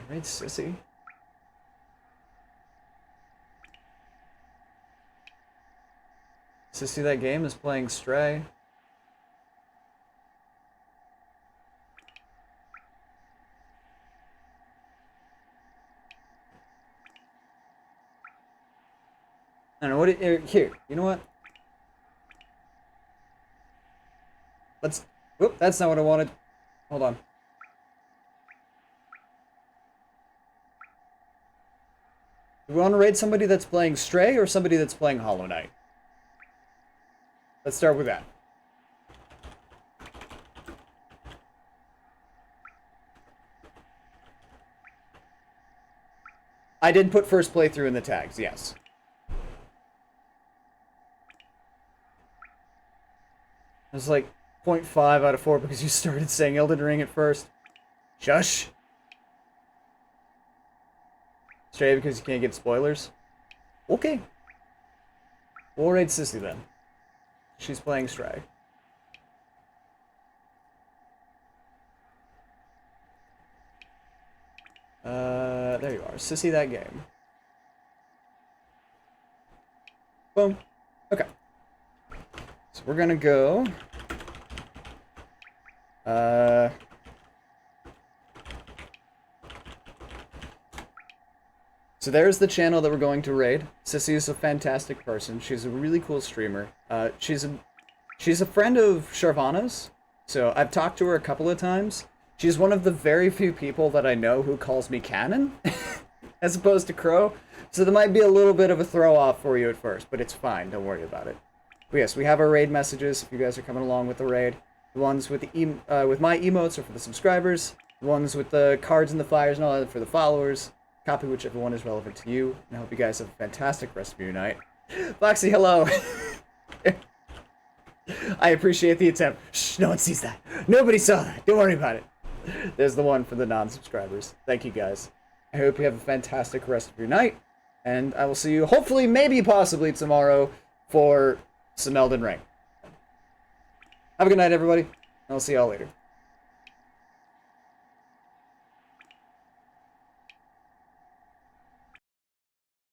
Raid Sissy. Sissy, that game is playing Stray. I don't know what here, you know what? Let's... Whoop, that's not what I wanted. Hold on. Do we want to raid somebody that's playing Stray or somebody that's playing Hollow Knight? Let's start with that. I did put first playthrough in the tags, yes. It was like 0.5 out of 4 because you started saying Elden Ring at first. Shush! Stray because you can't get spoilers? Okay. We'll raid Sissy then. She's playing Stray. There you are. Sissy that game. Boom. Okay. So we're gonna go... So there's the channel that we're going to raid. Sissy is a fantastic person. She's a really cool streamer. She's a friend of Sharvana's, so I've talked to her a couple of times. She's one of the very few people that I know who calls me Cannon. as opposed to Crow. So there might be a little bit of a throw off for you at first, but it's fine. Don't worry about it. But yes, we have our raid messages. If you guys are coming along with the raid, the ones with the with my emotes are for the subscribers. The ones with the cards and the fires and all that for the followers. Copy whichever one is relevant to you. And I hope you guys have a fantastic rest of your night. Foxy, hello. I appreciate the attempt. Shh, no one sees that. Nobody saw that. Don't worry about it. There's the one for the non-subscribers. Thank you guys. I hope you have a fantastic rest of your night. And I will see you, hopefully, maybe, possibly tomorrow for some Elden Ring. Have a good night, everybody. I'll see y'all later.